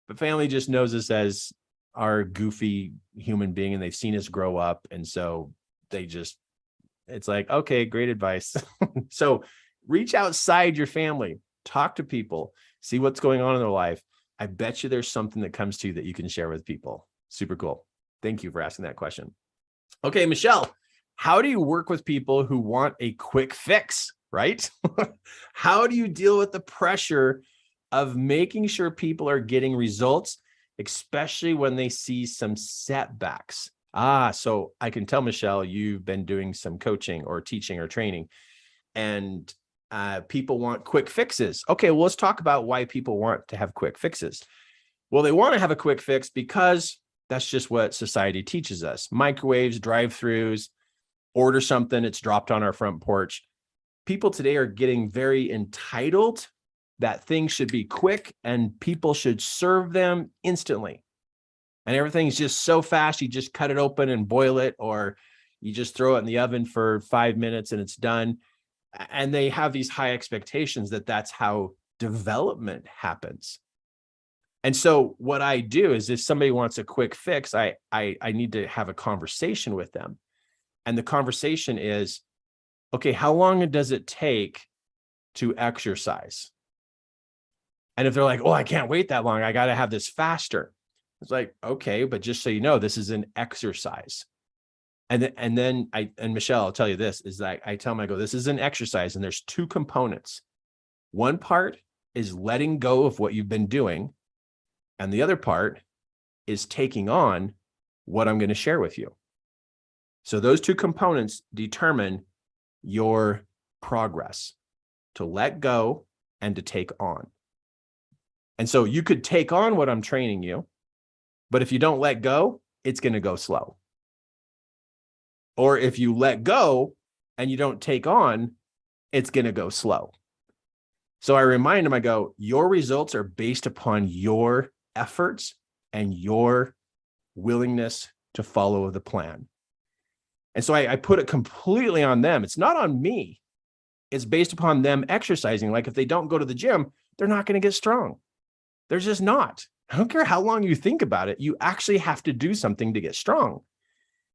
Speaker 1: but family just knows us as our goofy human being and they've seen us grow up. And so it's like, okay, great advice. So reach outside your family, talk to people, see what's going on in their life. I bet you there's something that comes to you that you can share with people. Super cool. Thank you for asking that question. Okay, Michelle, how do you work with people who want a quick fix, right? How do you deal with the pressure of making sure people are getting results, especially when they see some setbacks? So I can tell Michelle, you've been doing some coaching or teaching or training, and people want quick fixes. Okay, well, let's talk about why people want to have quick fixes. Well, they want to have a quick fix because that's just what society teaches us. Microwaves, drive-throughs, order something, it's dropped on our front porch. People today are getting very entitled that things should be quick and people should serve them instantly. And everything's just so fast, you just cut it open and boil it, or you just throw it in the oven for 5 minutes and it's done. And they have these high expectations that that's how development happens. And so what I do is if somebody wants a quick fix, I need to have a conversation with them. And the conversation is, okay, how long does it take to exercise? And if they're like, oh, I can't wait that long, I got to have this faster. It's like, okay, but just so you know, this is an exercise. And then Michelle, I'll tell you this, is that I tell them, I go, this is an exercise and there's two components. One part is letting go of what you've been doing. And the other part is taking on what I'm going to share with you. So those two components determine your progress, to let go and to take on. And so you could take on what I'm training you, but if you don't let go, it's going to go slow. Or if you let go and you don't take on, it's going to go slow. So I remind them, I go, your results are based upon your efforts and your willingness to follow the plan. And so I put it completely on them. It's not on me. It's based upon them exercising. Like if they don't go to the gym, they're not going to get strong. They're just not. I don't care how long you think about it. You actually have to do something to get strong.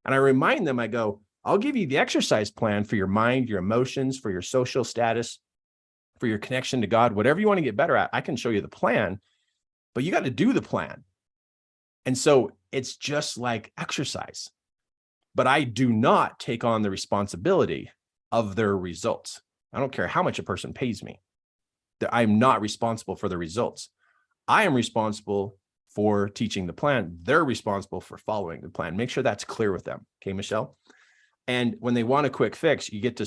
Speaker 1: And I remind them, I go, I'll give you the exercise plan for your mind, your emotions, for your social status, for your connection to God, whatever you want to get better at. I can show you the plan, but you got to do the plan. And so it's just like exercise. But I do not take on the responsibility of their results. I don't care how much a person pays me. I'm not responsible for the results. I am responsible for teaching the plan. They're responsible for following the plan. Make sure that's clear with them. Okay, Michelle? And when they want a quick fix, you get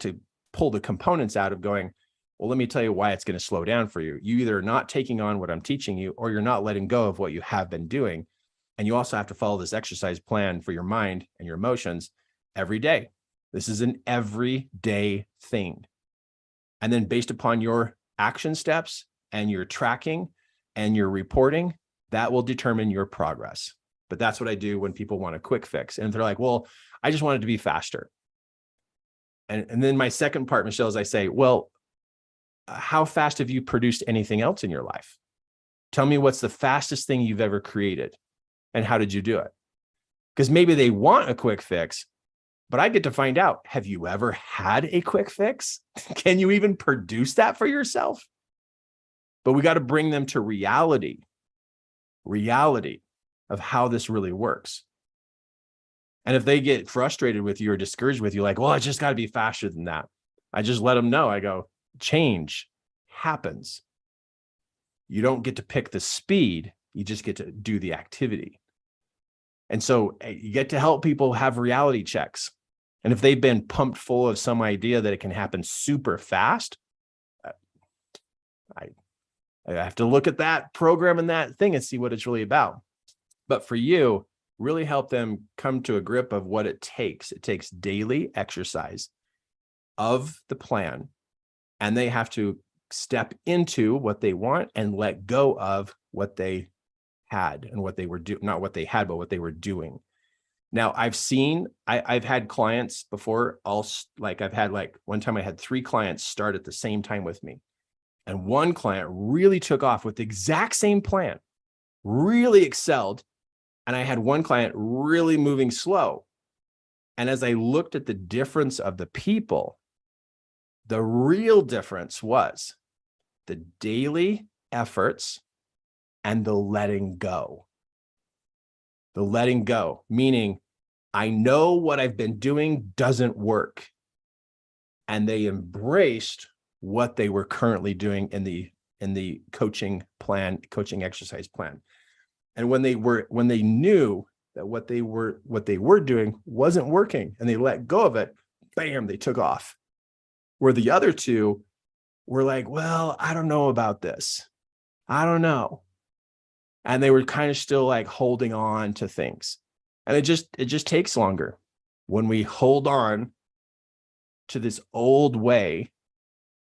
Speaker 1: to pull the components out of going, well, let me tell you why it's going to slow down for you. You either are not taking on what I'm teaching you, or you're not letting go of what you have been doing. And you also have to follow this exercise plan for your mind and your emotions every day. This is an everyday thing. And then based upon your action steps and your tracking and your reporting, that will determine your progress. But that's what I do when people want a quick fix. And they're like, well, I just want it to be faster. And then my second part, Michelle, is I say, well, how fast have you produced anything else in your life? Tell me what's the fastest thing you've ever created and how did you do it? Because maybe they want a quick fix, but I get to find out, have you ever had a quick fix? Can you even produce that for yourself? But we got to bring them to reality of how this really works. And if they get frustrated with you or discouraged with you, like, well, it's just got to be faster than that, I just let them know. I go, change happens. You don't get to pick the speed. You just get to do the activity. And so you get to help people have reality checks. And if they've been pumped full of some idea that it can happen super fast, I have to look at that program and that thing and see what it's really about. But for you, really help them come to a grip of what it takes. It takes daily exercise of the plan, and they have to step into what they want and let go of what they had and what they were doing, not what they had, but what they were doing. Now I've had clients before. I've had one time I had 3 clients start at the same time with me. And one client really took off with the exact same plan, really excelled. And I had one client really moving slow. And as I looked at the difference of the people, the real difference was the daily efforts and the letting go. The letting go, meaning I know what I've been doing doesn't work. And they embraced what they were currently doing in the coaching exercise plan. And when they knew that what they were doing wasn't working and they let go of it, bam, they took off. Where the other 2 were like, well, I don't know about this. I don't know. And they were kind of still like holding on to things. And it just takes longer when we hold on to this old way,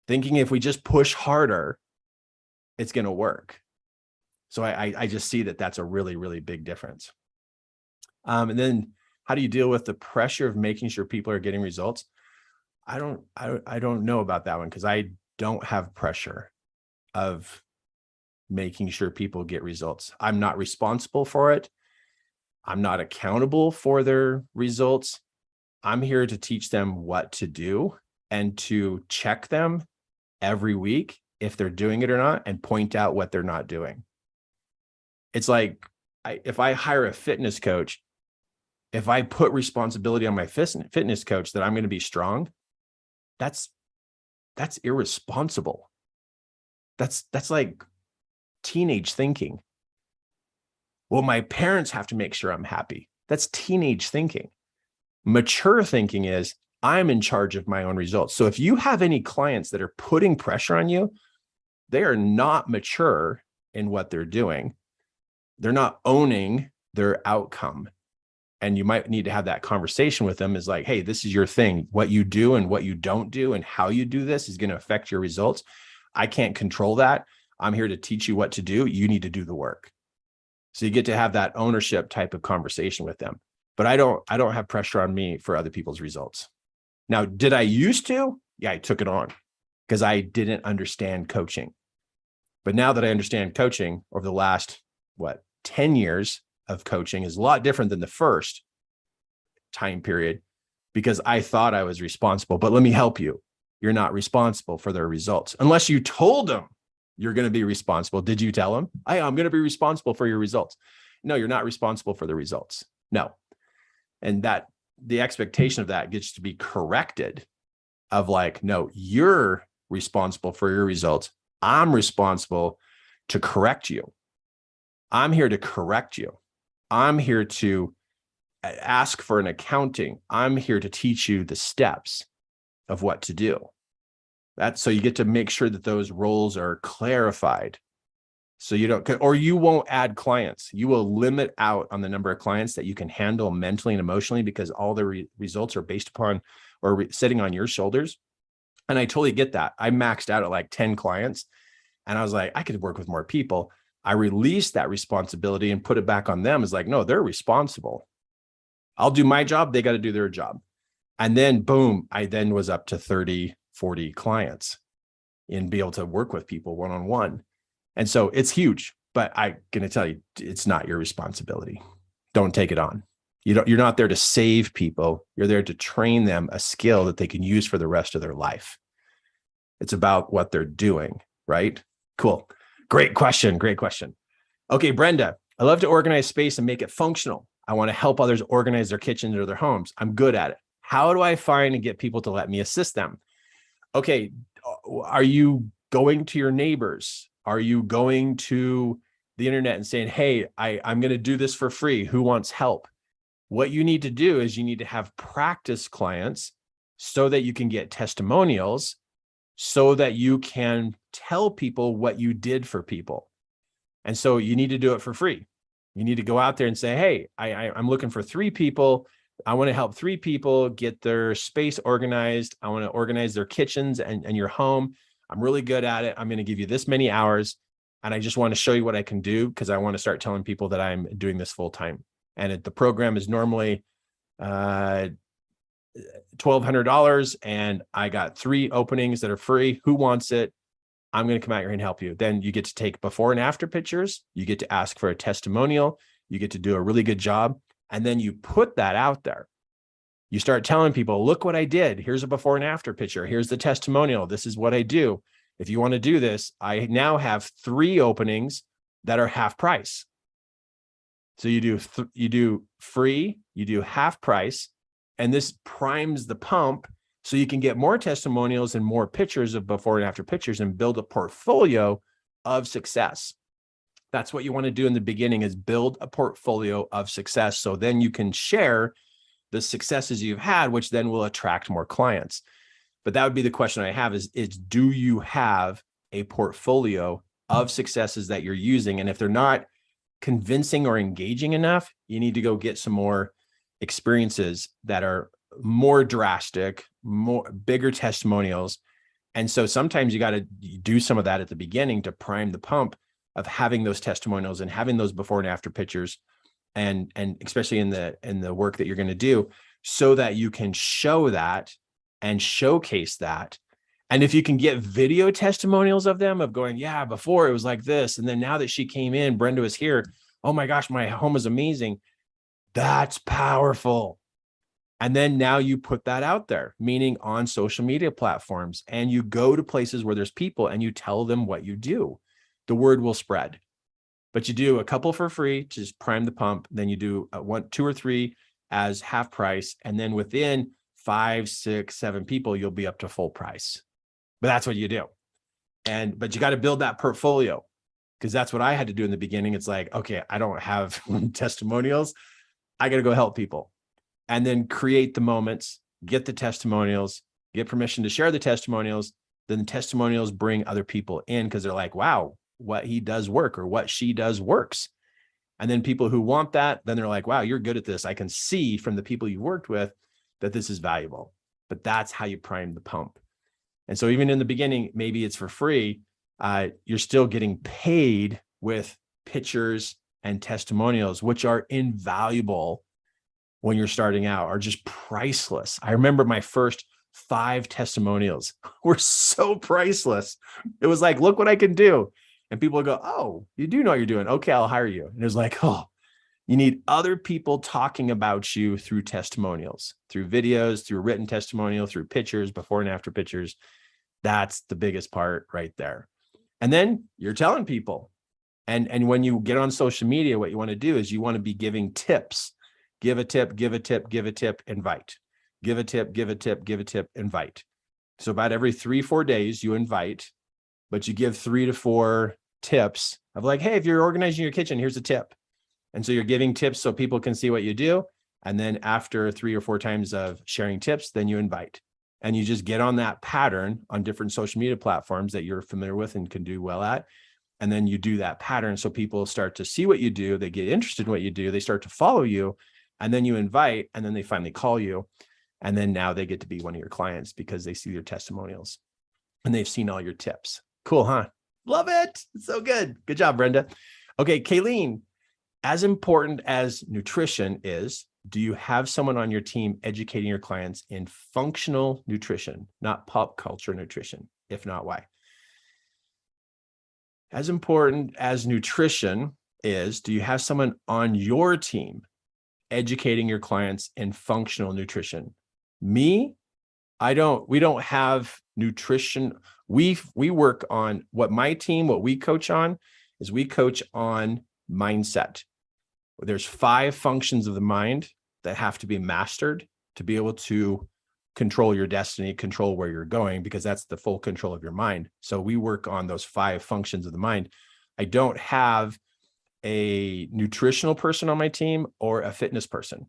Speaker 1: thinking if we just push harder, it's going to work. So I just see that that's a really, really big difference. And then how do you deal with the pressure of making sure people are getting results? I don't know about that one because I don't have pressure of making sure people get results. I'm not responsible for it. I'm not accountable for their results. I'm here to teach them what to do and to check them every week if they're doing it or not and point out what they're not doing. It's like if I hire a fitness coach, if I put responsibility on my fitness coach that I'm going to be strong, that's irresponsible. That's like teenage thinking. Well, my parents have to make sure I'm happy. That's teenage thinking. Mature thinking is I'm in charge of my own results. So if you have any clients that are putting pressure on you, they are not mature in what they're doing. They're not owning their outcome. And you might need to have that conversation with them is like, hey, this is your thing. What you do and what you don't do and how you do this is going to affect your results. I can't control that. I'm here to teach you what to do. You need to do the work. So you get to have that ownership type of conversation with them. But I don't have pressure on me for other people's results. Now, did I used to? Yeah, I took it on because I didn't understand coaching. But now that I understand coaching over the last, 10 years of coaching is a lot different than the first time period because I thought I was responsible. But let me help you. You're not responsible for their results unless you told them you're going to be responsible. Did you tell them, I'm going to be responsible for your results? No, you're not responsible for the results. No. And that the expectation of that gets to be corrected of like, no, you're responsible for your results. I'm responsible to correct you. I'm here to correct you. I'm here to ask for an accounting. I'm here to teach you the steps of what to do. That's so you get to make sure that those roles are clarified. So you don't, or you won't add clients. You will limit out on the number of clients that you can handle mentally and emotionally because all the results are based upon or sitting on your shoulders. And I totally get that. I maxed out at like 10 clients and I was like, I could work with more people. I released that responsibility and put it back on them. It's like, no, they're responsible. I'll do my job. They got to do their job. And then boom, I then was up to 30, 40 clients and be able to work with people one-on-one. And so it's huge, but I'm going to tell you, it's not your responsibility. Don't take it on. You're not there to save people. You're there to train them a skill that they can use for the rest of their life. It's about what they're doing, right? Cool. Great question. Great question. Okay, Brenda, I love to organize space and make it functional. I want to help others organize their kitchens or their homes. I'm good at it. How do I find and get people to let me assist them? Okay, are you going to your neighbors? Are you going to the internet and saying, hey, I'm going to do this for free. Who wants help? What you need to do is you need to have practice clients so that you can get testimonials, so that you can tell people what you did for people. And so you need to do it for free. You need to go out there and say, hey, I'm looking for 3 people. I want to help 3 people get their space organized. I want to organize their kitchens and your home. I'm really good at it. I'm going to give you this many hours. And I just want to show you what I can do because I want to start telling people that I'm doing this full time. And the program is normally $1,200. And I got 3 openings that are free. Who wants it? I'm going to come out here and help you. Then you get to take before and after pictures. You get to ask for a testimonial. You get to do a really good job. And then you put that out there. You start telling people, look what I did. Here's a before and after picture. Here's the testimonial. This is what I do. If you want to do this, I now have 3 openings that are half price. So you do free, you do half price, and this primes the pump so you can get more testimonials and more pictures of before and after pictures and build a portfolio of success. That's what you want to do in the beginning, is build a portfolio of success. So then you can share the successes you've had, which then will attract more clients. But that would be the question I have is do you have a portfolio of successes that you're using? And if they're not convincing or engaging enough, you need to go get some more experiences that are more drastic, more bigger testimonials. And so sometimes you got to do some of that at the beginning to prime the pump of having those testimonials and having those before and after pictures, and especially in the work that you're going to do, so that you can show that and showcase that. And if you can get video testimonials of them, of going, yeah, before it was like this, and then now that she came in, Brenda was here, oh my gosh, my home is amazing. That's powerful. And then now you put that out there, meaning on social media platforms, and you go to places where there's people and you tell them what you do. The word will spread. But you do a couple for free to just prime the pump. Then you do 1, 2, or 3 as half price. And then within 5, 6, 7 people, you'll be up to full price. But that's what you do. But you got to build that portfolio, because that's what I had to do in the beginning. It's like, okay, I don't have testimonials. I got to go help people, and then create the moments, get the testimonials, get permission to share the testimonials. Then the testimonials bring other people in because they're like, wow, what he does work, or what she does works. And then people who want that, then they're like, wow, you're good at this. I can see from the people you worked with that this is valuable. But that's how you prime the pump. And so even in the beginning, maybe it's for free. You're still getting paid with pictures and testimonials, which are invaluable when you're starting out, are just priceless. I remember my first 5 testimonials were so priceless. It was like, look what I can do. And people would go, oh, you do know what you're doing. Okay, I'll hire you. And it was like, oh, you need other people talking about you through testimonials, through videos, through written testimonial, through pictures, before and after pictures. That's the biggest part right there. And then you're telling people. And when you get on social media, what you want to do is you want to be giving tips. Give a tip, give a tip, give a tip, invite. Give a tip, give a tip, give a tip, invite. So about every 3-4 days, you invite, but you give 3 to 4 tips of like, hey, if you're organizing your kitchen, here's a tip. And so you're giving tips so people can see what you do. And then after 3 or 4 times of sharing tips, then you invite. And you just get on that pattern on different social media platforms that you're familiar with and can do well at. And then you do that pattern. So people start to see what you do. They get interested in what you do. They start to follow you. And then you invite, and then they finally call you. And then now they get to be one of your clients because they see your testimonials and they've seen all your tips. Cool, huh? Love it. It's so good. Good job, Brenda. Okay, Kayleen, as important as nutrition is, do you have someone on your team educating your clients in functional nutrition, not pop culture nutrition? If not, why? As important as nutrition is, do you have someone on your team educating your clients in functional nutrition? Me, we don't have nutrition. We work on what we coach on is we coach on mindset. There's 5 functions of the mind that have to be mastered to be able to control your destiny, control where you're going, because that's the full control of your mind. So we work on those 5 functions of the mind. I don't have a nutritional person on my team or a fitness person.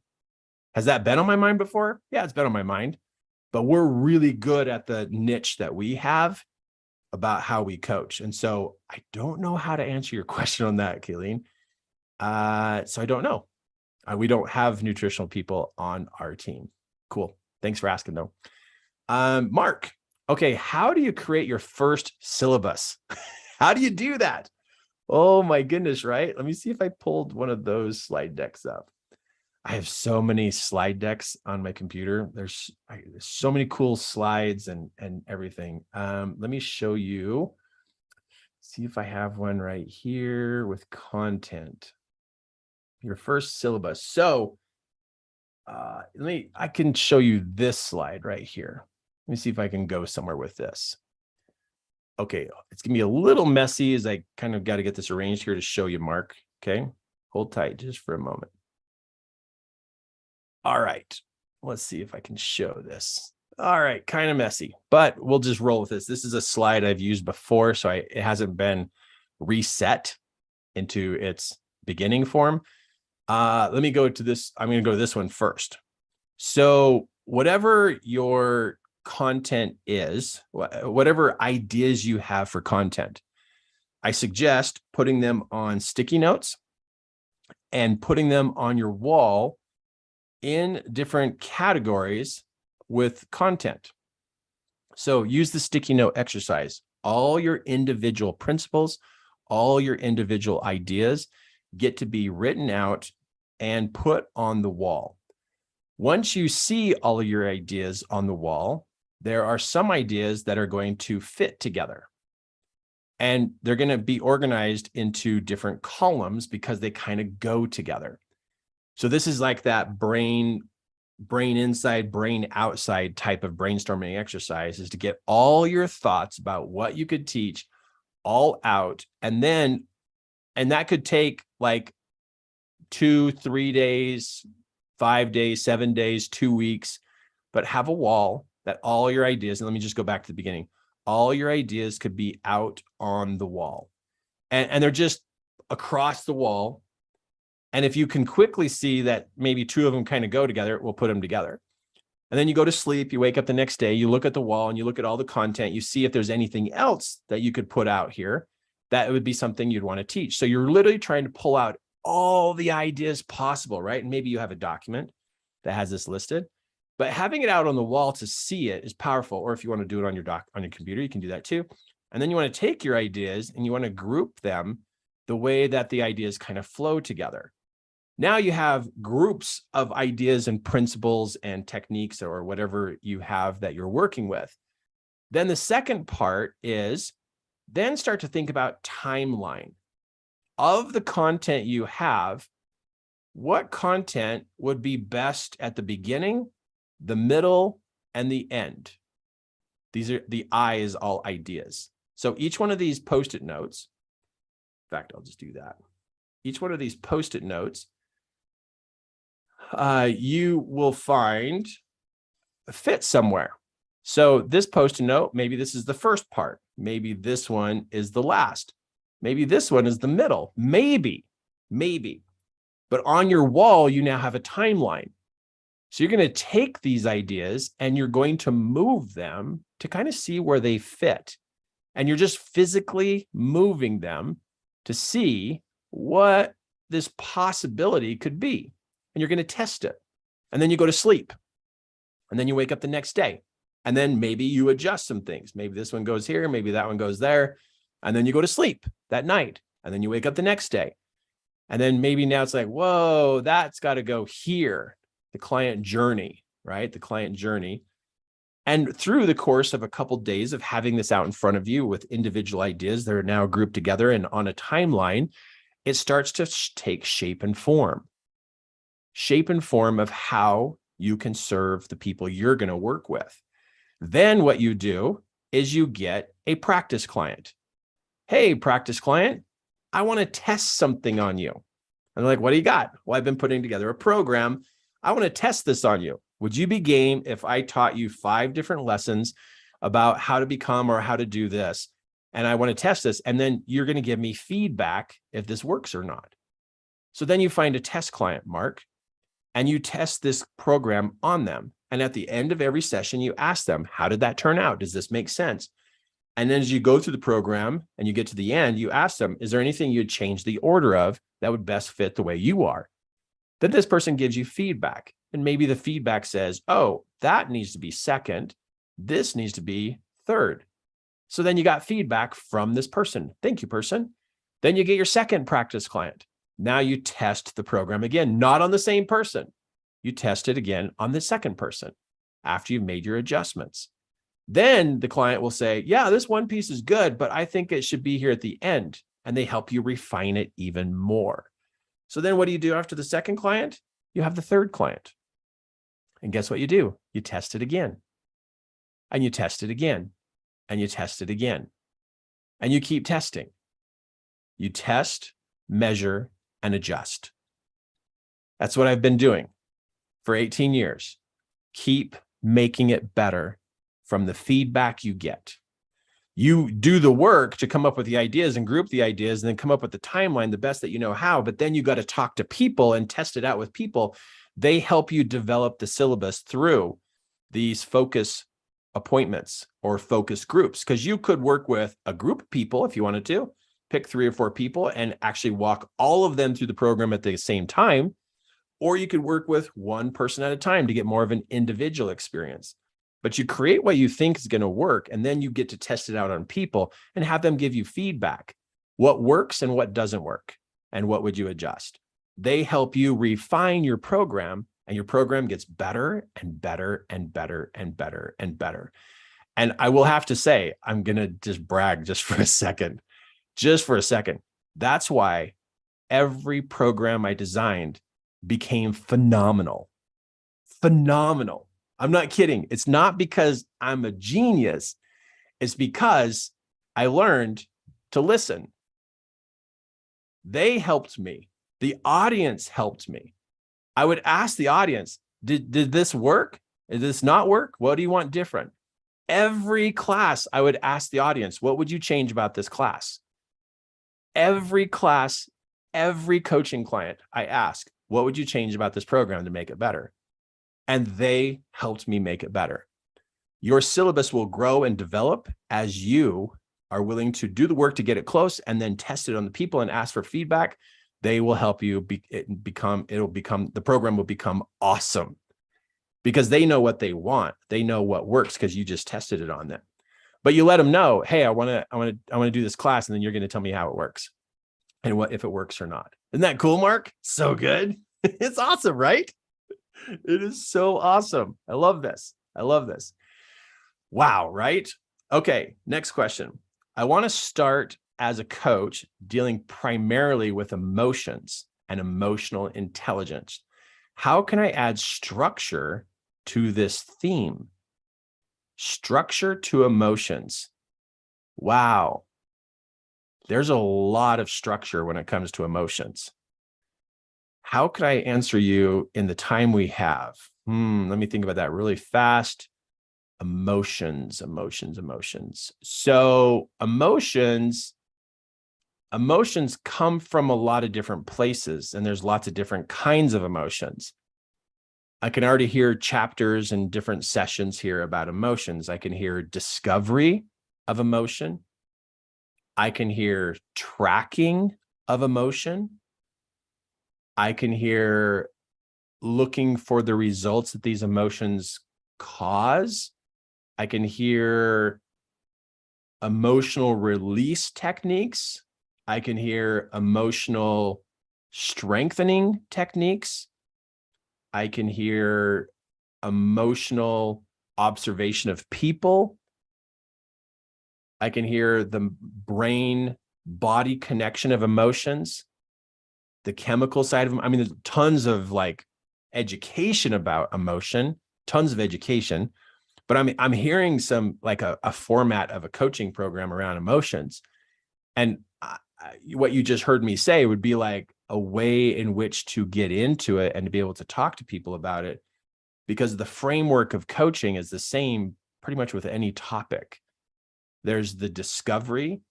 Speaker 1: Has that been on my mind before? Yeah, it's been on my mind, but we're really good at the niche that we have about how we coach. And so I don't know how to answer your question on that, Kayleen. So I don't know. We don't have nutritional people on our team. Cool. Thanks for asking though. Mark, Okay, how do you create your first syllabus? How do you do that? Oh my goodness, right? Let me see if I pulled one of those slide decks up. I have so many slide decks on my computer. There's so many cool slides and everything. Let me show you. See if I have one right here with content. Your first syllabus. So I can show you this slide right here. Let me see if I can go somewhere with this. Okay, it's gonna be a little messy as I kind of got to get this arranged here to show you, Mark. Okay, hold tight just for a moment. All right, let's see if I can show this. All right, kind of messy, but we'll just roll with this. This is a slide I've used before, so it hasn't been reset into its beginning form. Let me go to this. I'm going to go to this one first. So whatever your content is, whatever ideas you have for content, I suggest putting them on sticky notes and putting them on your wall in different categories with content. So use the sticky note exercise. All your individual principles, all your individual ideas get to be written out and put on the wall. Once you see all of your ideas on the wall, there are some ideas that are going to fit together. And they're going to be organized into different columns because they kind of go together. So this is like that brain inside, brain outside type of brainstorming exercise, is to get all your thoughts about what you could teach all out. And that could take like 2, 3 days, 5 days, 7 days, 2 weeks, but have a wall that all your ideas, and let me just go back to the beginning, all your ideas could be out on the wall. And they're just across the wall. And if you can quickly see that maybe 2 of them kind of go together, we'll put them together. And then you go to sleep, you wake up the next day, you look at the wall and you look at all the content, you see if there's anything else that you could put out here that would be something you'd want to teach. So you're literally trying to pull out all the ideas possible, right? And maybe you have a document that has this listed, but having it out on the wall to see it is powerful. Or if you want to do it on your computer, you can do that too. And then you want to take your ideas and you want to group them the way that the ideas kind of flow together. Now you have groups of ideas and principles and techniques or whatever you have that you're working with. Then the second part is then start to think about timeline. Of the content you have, what content would be best at the beginning, the middle, and the end? These are the I is all ideas. So each one of these Post-it notes, in fact, I'll just do that. Each one of these Post-it notes, you will find fit somewhere. So this Post-it note, maybe this is the first part. Maybe this one is the last. Maybe this one is the middle. Maybe. But on your wall, you now have a timeline. So you're going to take these ideas and you're going to move them to kind of see where they fit. And you're just physically moving them to see what this possibility could be. And you're going to test it. And then you go to sleep. And then you wake up the next day. And then maybe you adjust some things. Maybe this one goes here. Maybe that one goes there. And then you go to sleep that night. And then you wake up the next day. And then maybe now it's like, whoa, that's got to go here. The client journey, right? The client journey. And through the course of a couple of days of having this out in front of you with individual ideas that are now grouped together and on a timeline, it starts to take shape and form. Shape and form of how you can serve the people you're going to work with. Then what you do is you get a practice client. Hey, practice client, I want to test something on you. And they're like, what do you got? Well, I've been putting together a program. I want to test this on you. Would you be game if I taught you 5 different lessons about how to become or how to do this? And I want to test this. And then you're going to give me feedback if this works or not. So then you find a test client, Mark, and you test this program on them. And at the end of every session, you ask them, how did that turn out? Does this make sense? And then as you go through the program and you get to the end, you ask them, is there anything you'd change the order of that would best fit the way you are? Then this person gives you feedback. And maybe the feedback says, oh, that needs to be second. This needs to be third. So then you got feedback from this person. Thank you, person. Then you get your second practice client. Now you test the program again, not on the same person. You test it again on the second person after you've made your adjustments. Then the client will say, yeah, this one piece is good, but I think it should be here at the end. And they help you refine it even more. So then what do you do after the second client? You have the third client. And guess what you do? You test it again. And you test it again. And you test it again. And you keep testing. You test, measure, and adjust. That's what I've been doing for 18 years. Keep making it better from the feedback you get. You do the work to come up with the ideas and group the ideas and then come up with the timeline the best that you know how, but then you got to talk to people and test it out with people. They help you develop the syllabus through these focus appointments or focus groups, because you could work with a group of people if you wanted to, pick 3 or 4 people and actually walk all of them through the program at the same time. Or you could work with one person at a time to get more of an individual experience. But you create what you think is going to work, and then you get to test it out on people and have them give you feedback. What works and what doesn't work, and what would you adjust? They help you refine your program, and your program gets better and better and better and better and better. And I will have to say, I'm going to just brag just for a second. That's why every program I designed became phenomenal. Phenomenal. I'm not kidding. It's not because I'm a genius. It's because I learned to listen. They helped me. The audience helped me. I would ask the audience, did this work? Did this not work? What do you want different? Every class, I would ask the audience, what would you change about this class? Every class, every coaching client, I ask, what would you change about this program to make it better? And they helped me make it better. Your syllabus will grow and develop as you are willing to do the work to get it close and then test it on the people and ask for feedback. They will help you the program will become awesome because they know what they want. They know what works because you just tested it on them. But you let them know, hey, I want to do this class, and then you're going to tell me how it works and what if it works or not. Isn't that cool, Mark? So good. It's awesome, right? It is so awesome. I love this. Wow, right? Okay, next question. I want to start as a coach dealing primarily with emotions and emotional intelligence. How can I add structure to this theme? Structure to emotions. Wow. There's a lot of structure when it comes to emotions. How could I answer you in the time we have? Let me think about that really fast. Emotions. So emotions come from a lot of different places, and there's lots of different kinds of emotions. I can already hear chapters and different sessions here about emotions. I can hear discovery of emotion. I can hear tracking of emotion. I can hear looking for the results that these emotions cause. I can hear emotional release techniques. I can hear emotional strengthening techniques. I can hear emotional observation of people. I can hear the brain-body connection of emotions, the chemical side of them. I mean, there's tons of education about emotion, tons of education, but I'm hearing some a format of a coaching program around emotions. And what you just heard me say would be like a way in which to get into it and to be able to talk to people about it, because the framework of coaching is the same pretty much with any topic. There's the discovery,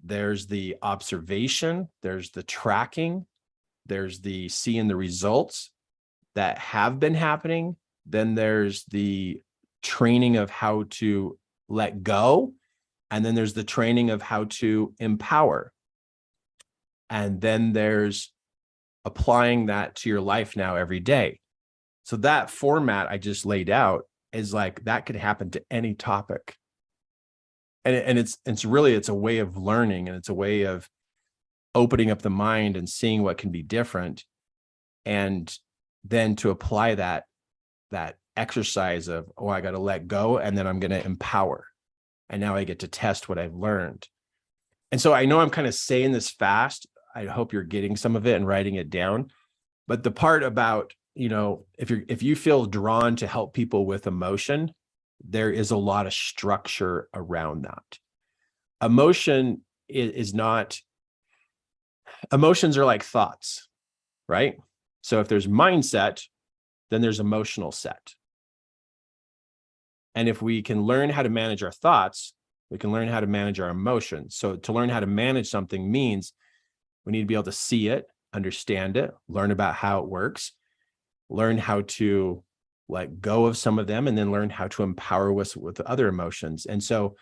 Speaker 1: there's the observation, there's the tracking, there's the seeing the results that have been happening. Then there's the training of how to let go. And then there's the training of how to empower. And then there's applying that to your life now every day. So that format I just laid out is that could happen to any topic. And it's a way of learning, and it's a way of opening up the mind and seeing what can be different, and then to apply that exercise of, oh, I got to let go, and then I'm going to empower, and now I get to test what I've learned. And so I know I'm kind of saying this fast. I hope you're getting some of it and writing it down. But the part about, if you feel drawn to help people with emotion, there is a lot of structure around that. Emotion is not, emotions are like thoughts, right? So if there's mindset, then there's emotional set. And if we can learn how to manage our thoughts, we can learn how to manage our emotions. So to learn how to manage something means we need to be able to see it, understand it, learn about how it works, learn how to let go of some of them, and then learn how to empower us with other emotions. And so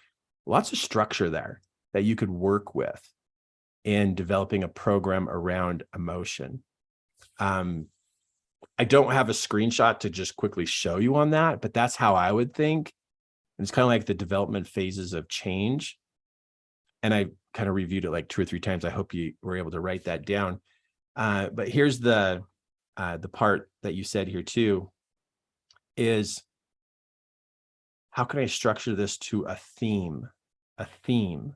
Speaker 1: lots of structure there that you could work with in developing a program around emotion. I don't have a screenshot to just quickly show you on that, but that's how I would think. And it's kind of like the development phases of change. And I kind of reviewed it like 2 or 3 times. I hope you were able to write that down. But here's the part that you said here too, is how can I structure this to a theme? A theme.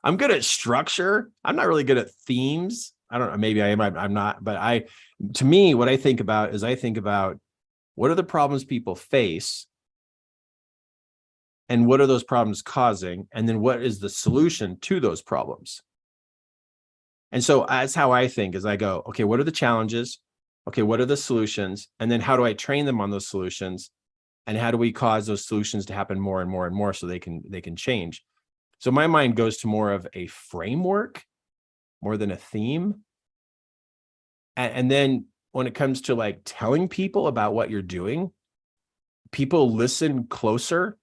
Speaker 1: I'm good at structure. I'm not really good at themes. I don't know, maybe I am, I'm not, but to me, what I think about is what are the problems people face, and what are those problems causing? And then what is the solution to those problems? And so that's how I think, is I go, okay, what are the challenges? Okay, what are the solutions? And then how do I train them on those solutions? And how do we cause those solutions to happen more and more and more so they can change? So my mind goes to more of a framework more than a theme. And then when it comes to like telling people about what you're doing, people listen closer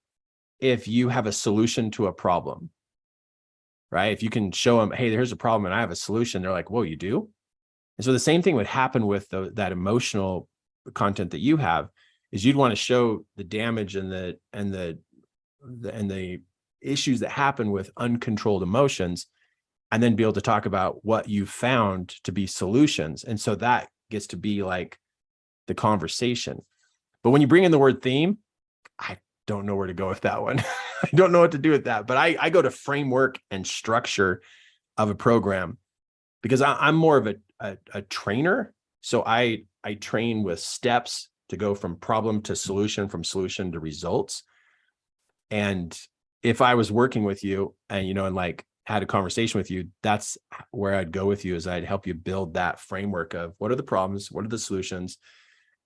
Speaker 1: if you have a solution to a problem, right? If you can show them, hey, there's a problem and I have a solution, they're like, whoa, you do? And so the same thing would happen with that emotional content that you have, is you'd want to show the damage and the issues that happen with uncontrolled emotions, and then be able to talk about what you found to be solutions. And so that gets to be like the conversation. But when you bring in the word theme, I don't know where to go with that one. I don't know what to do with that, but I go to framework and structure of a program, because I'm more of a trainer. So I train with steps to go from problem to solution, from solution to results. And if I was working with you and, and like had a conversation with you, that's where I'd go with you, is I'd help you build that framework of what are the problems, what are the solutions,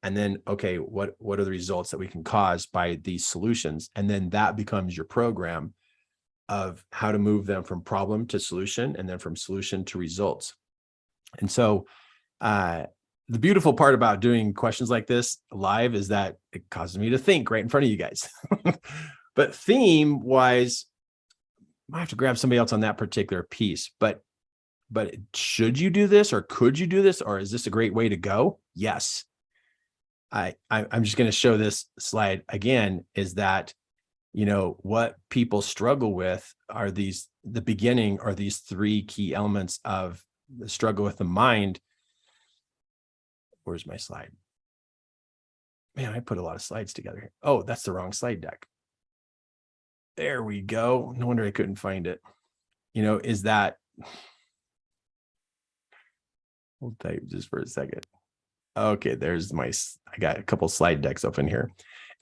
Speaker 1: and then, okay, what are the results that we can cause by these solutions? And then that becomes your program of how to move them from problem to solution, and then from solution to results. And so the beautiful part about doing questions like this live is that it causes me to think right in front of you guys. But theme wise, I have to grab somebody else on that particular piece, but should you do this, or could you do this, or is this a great way to go? Yes. I'm just going to show this slide again, is that, what people struggle with are the beginning are these 3 key elements of the struggle with the mind. Where's my slide? Man, I put a lot of slides together here. Oh, that's the wrong slide deck. There we go. No wonder I couldn't find it. Is that, hold tight just for a second. Okay, there's I got a couple slide decks up in here.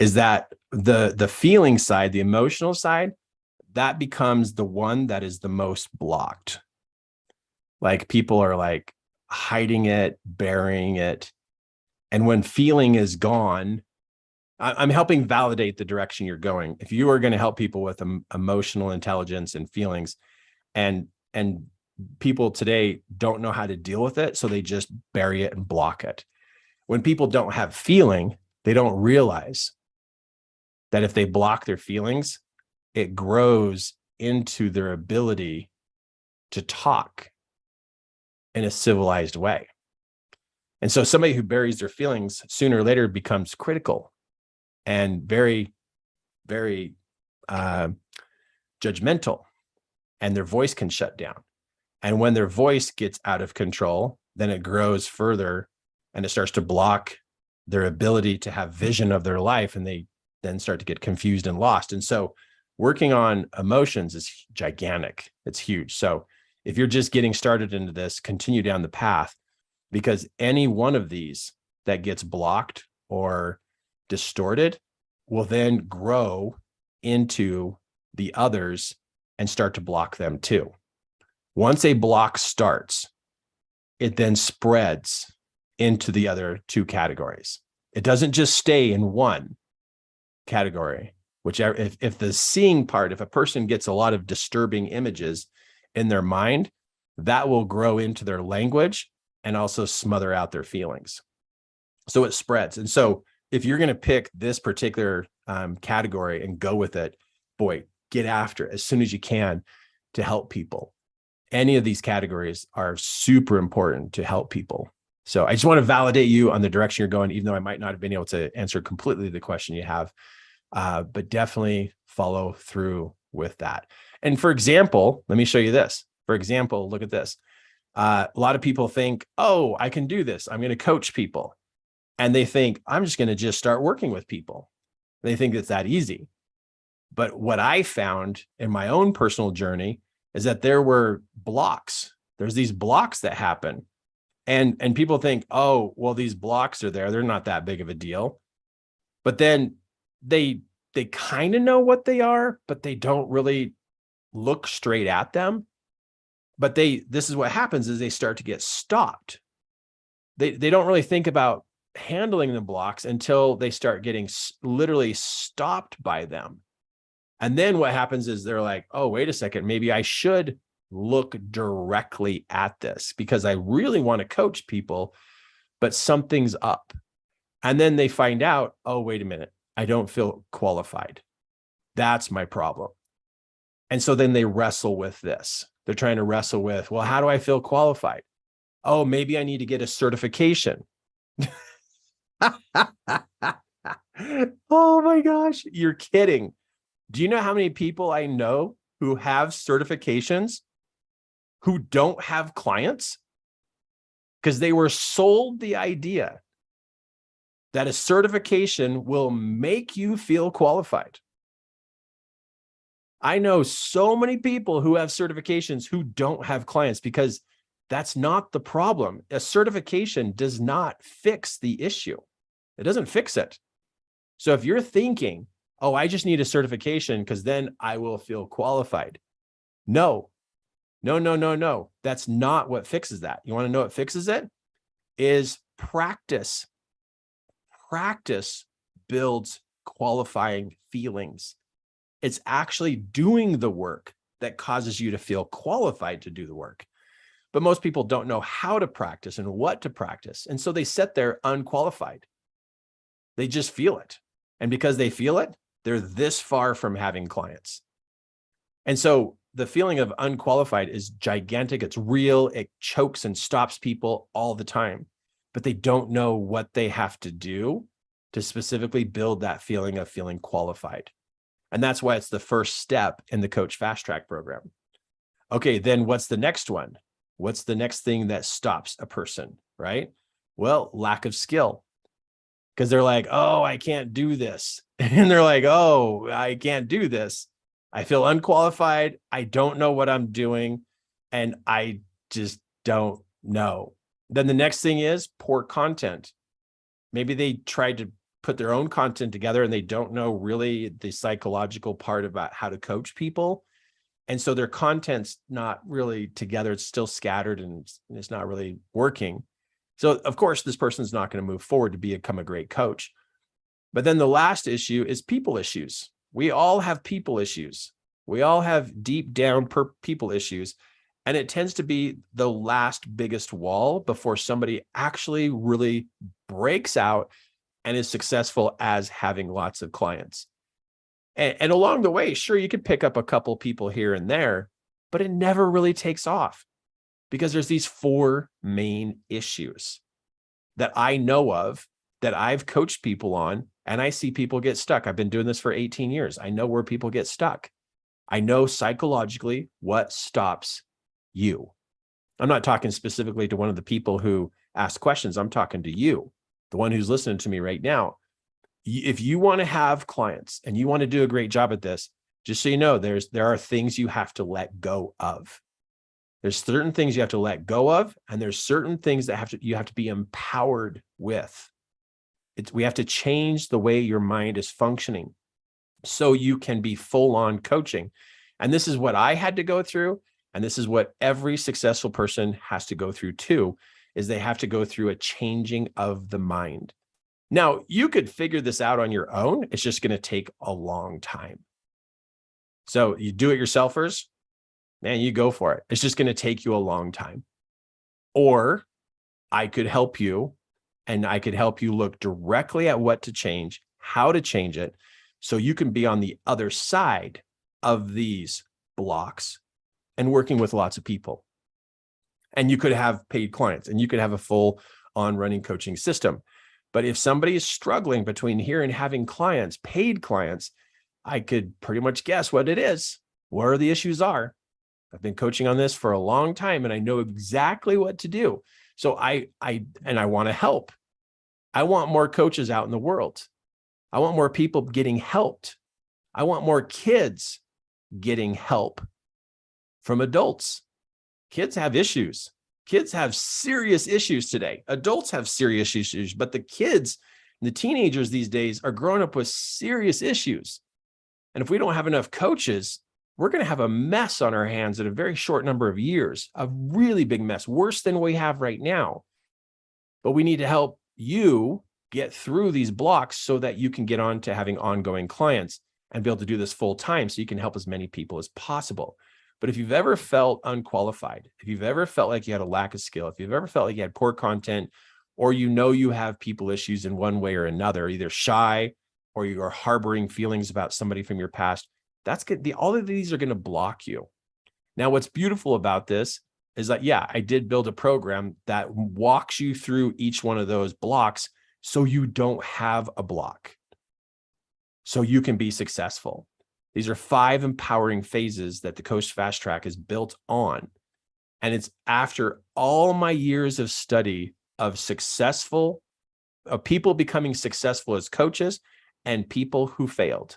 Speaker 1: Is that the feeling side, the emotional side, that becomes the one that is the most blocked. Like people are like hiding it, burying it. And when feeling is gone, I'm helping validate the direction you're going. If you are going to help people with emotional intelligence and feelings, and people today don't know how to deal with it, so they just bury it and block it. When people don't have feeling, they don't realize that if they block their feelings, it grows into their ability to talk in a civilized way. And so somebody who buries their feelings sooner or later becomes critical and very, very judgmental, and their voice can shut down. And when their voice gets out of control, then it grows further and it starts to block their ability to have vision of their life. And they then start to get confused and lost. And so working on emotions is gigantic. It's huge. So if you're just getting started into this, continue down the path, because any one of these that gets blocked or distorted will then grow into the others and start to block them too. Once a block starts, it then spreads into the other two categories. It doesn't just stay in one category, whichever, if the seeing part, if a person gets a lot of disturbing images in their mind, that will grow into their language and also smother out their feelings. So it spreads. And so if you're going to pick this particular category and go with it, boy, get after it as soon as you can to help people. Any of these categories are super important to help people. So I just want to validate you on the direction you're going, even though I might not have been able to answer completely the question you have, but definitely follow through with that. And for example, let me show you this. For example, look at this. A lot of people think, oh, I can do this. I'm going to coach people. And they think, I'm just going to just start working with people. They think it's that easy. But what I found in my own personal journey is that there were blocks. There's these blocks that happen. And people think, oh, well, these blocks are there. They're not that big of a deal. But then they kind of know what they are, but they don't really look straight at them. But this is what happens is they start to get stopped. They don't really think about handling the blocks until they start getting literally stopped by them. And then what happens is they're like, oh, wait a second, maybe I should look directly at this because I really want to coach people, but something's up. And then they find out, oh, wait a minute, I don't feel qualified. That's my problem. And so then they wrestle with this. They're trying to wrestle with, well, how do I feel qualified? Oh, maybe I need to get a certification. Oh my gosh, you're kidding. Do you know how many people I know who have certifications who don't have clients? Because they were sold the idea that a certification will make you feel qualified. I know so many people who have certifications who don't have clients because that's not the problem. A certification does not fix the issue. It doesn't fix it. So if you're thinking, oh, I just need a certification because then I will feel qualified. No. That's not what fixes that. You want to know what fixes it? Is practice. Practice builds qualifying feelings. It's actually doing the work that causes you to feel qualified to do the work. But most people don't know how to practice and what to practice. And so they sit there unqualified. They just feel it. And because they feel it, they're this far from having clients. And so the feeling of unqualified is gigantic. It's real. It chokes and stops people all the time, but they don't know what they have to do to specifically build that feeling of feeling qualified. And that's why it's the first step in the Coach Fast Track program. Okay, then what's the next one? What's the next thing that stops a person, right? Well, lack of skill. Because they're like, oh, I can't do this. And they're like, oh, I can't do this. I feel unqualified. I don't know what I'm doing. And I just don't know. Then the next thing is poor content. Maybe they tried to put their own content together and they don't know really the psychological part about how to coach people. And so their content's not really together. It's still scattered and it's not really working. So of course, this person's not going to move forward to become a great coach. But then the last issue is people issues. We all have people issues. We all have deep down people issues. And it tends to be the last biggest wall before somebody actually really breaks out and is successful as having lots of clients. And along the way, sure, you could pick up a couple people here and there, but it never really takes off because there's these four main issues that I know of that I've coached people on And I see people get stuck. I've been doing this for 18 years. I know where people get stuck. I know psychologically what stops you. I'm not talking specifically to one of the people who ask questions. I'm talking to you, the one who's listening to me right now. If you want to have clients and you want to do a great job at this, just so you know, there are things you have to let go of. There's certain things you have to let go of, and there's certain things that you have to be empowered with. We have to change the way your mind is functioning so you can be full-on coaching. And this is what I had to go through, and this is what every successful person has to go through too, is they have to go through a changing of the mind. Now, you could figure this out on your own. It's just going to take a long time. So you do-it-yourselfers, man, you go for it. It's just going to take you a long time. Or I could help you, and I could help you look directly at what to change, how to change it, so you can be on the other side of these blocks and working with lots of people. And you could have paid clients, and you could have a full-on running coaching system. But if somebody is struggling between here and having clients, paid clients, I could pretty much guess what it is, where the issues are. I've been coaching on this for a long time, and I know exactly what to do. So I want to help. I want more coaches out in the world. I want more people getting helped. I want more kids getting help from adults. Kids have issues. Kids have serious issues today. Adults have serious issues, but the kids, the teenagers these days are growing up with serious issues. And if we don't have enough coaches, we're going to have a mess on our hands in a very short number of years, a really big mess, worse than we have right now. But we need to help you get through these blocks so that you can get on to having ongoing clients and be able to do this full time so you can help as many people as possible. But if you've ever felt unqualified, if you've ever felt like you had a lack of skill, if you've ever felt like you had poor content, or you know you have people issues in one way or another, either shy or you are harboring feelings about somebody from your past, that's good. All of these are going to block you. Now, what's beautiful about this is that, yeah, I did build a program that walks you through each one of those blocks so you don't have a block, so you can be successful. These are 5 empowering phases that the Coach Fast Track is built on. And it's after all my years of study of people becoming successful as coaches and people who failed,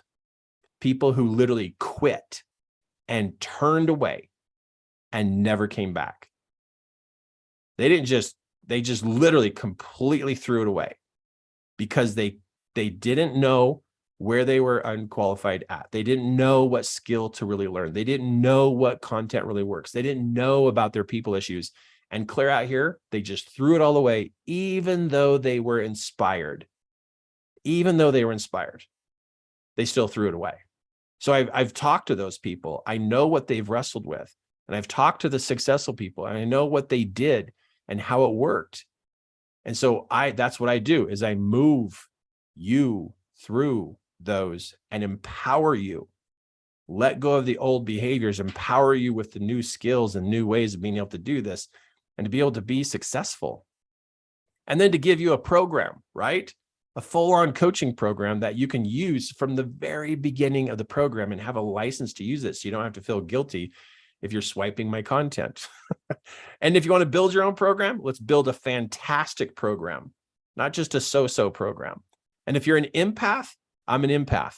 Speaker 1: people who literally quit and turned away and never came back. They just literally completely threw it away because they didn't know where they were unqualified at. They didn't know what skill to really learn. They didn't know what content really works. They didn't know about their people issues. And clear out here, they just threw it all away, even though they were inspired. Even though they were inspired, they still threw it away. So I've talked to those people. I know what they've wrestled with. And I've talked to the successful people, and I know what they did and how it worked. And so that's what I do, is I move you through those and empower you. Let go of the old behaviors, empower you with the new skills and new ways of being able to do this and to be able to be successful. And then to give you a program, right? A full-on coaching program that you can use from the very beginning of the program and have a license to use it, so you don't have to feel guilty if you're swiping my content. And if you want to build your own program, let's build a fantastic program, not just a so-so program. And if you're an empath, I'm an empath.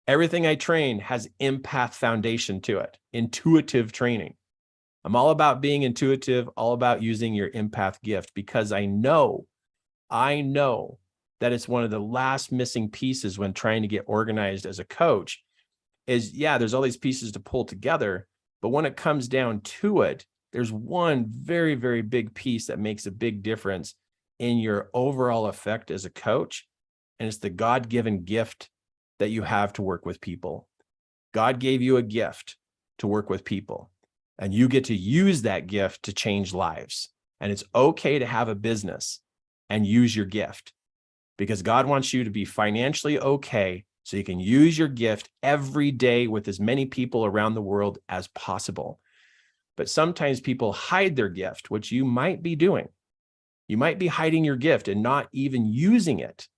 Speaker 1: Everything I train has empath foundation to it, intuitive training. I'm all about being intuitive, all about using your empath gift, because I know that it's one of the last missing pieces when trying to get organized as a coach is, yeah, there's all these pieces to pull together, but when it comes down to it, there's one very, very big piece that makes a big difference in your overall effect as a coach. And it's the God-given gift that you have to work with people. God gave you a gift to work with people, and you get to use that gift to change lives. And it's okay to have a business and use your gift, because God wants you to be financially okay so you can use your gift every day with as many people around the world as possible. But sometimes people hide their gift, which you might be doing. You might be hiding your gift and not even using it.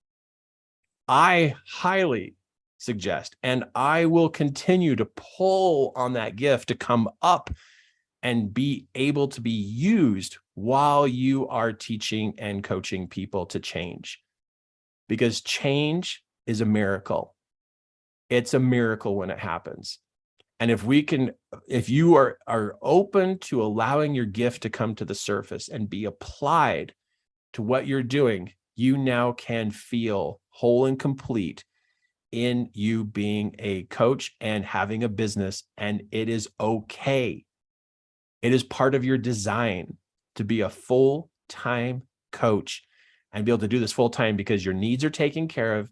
Speaker 1: I highly suggest, and I will continue to pull on that gift to come up and be able to be used while you are teaching and coaching people to change. Because change is a miracle. It's a miracle when it happens. And if you are open to allowing your gift to come to the surface and be applied to what you're doing, you now can feel whole and complete in you being a coach and having a business. And it is okay. It is part of your design to be a full-time coach and be able to do this full-time because your needs are taken care of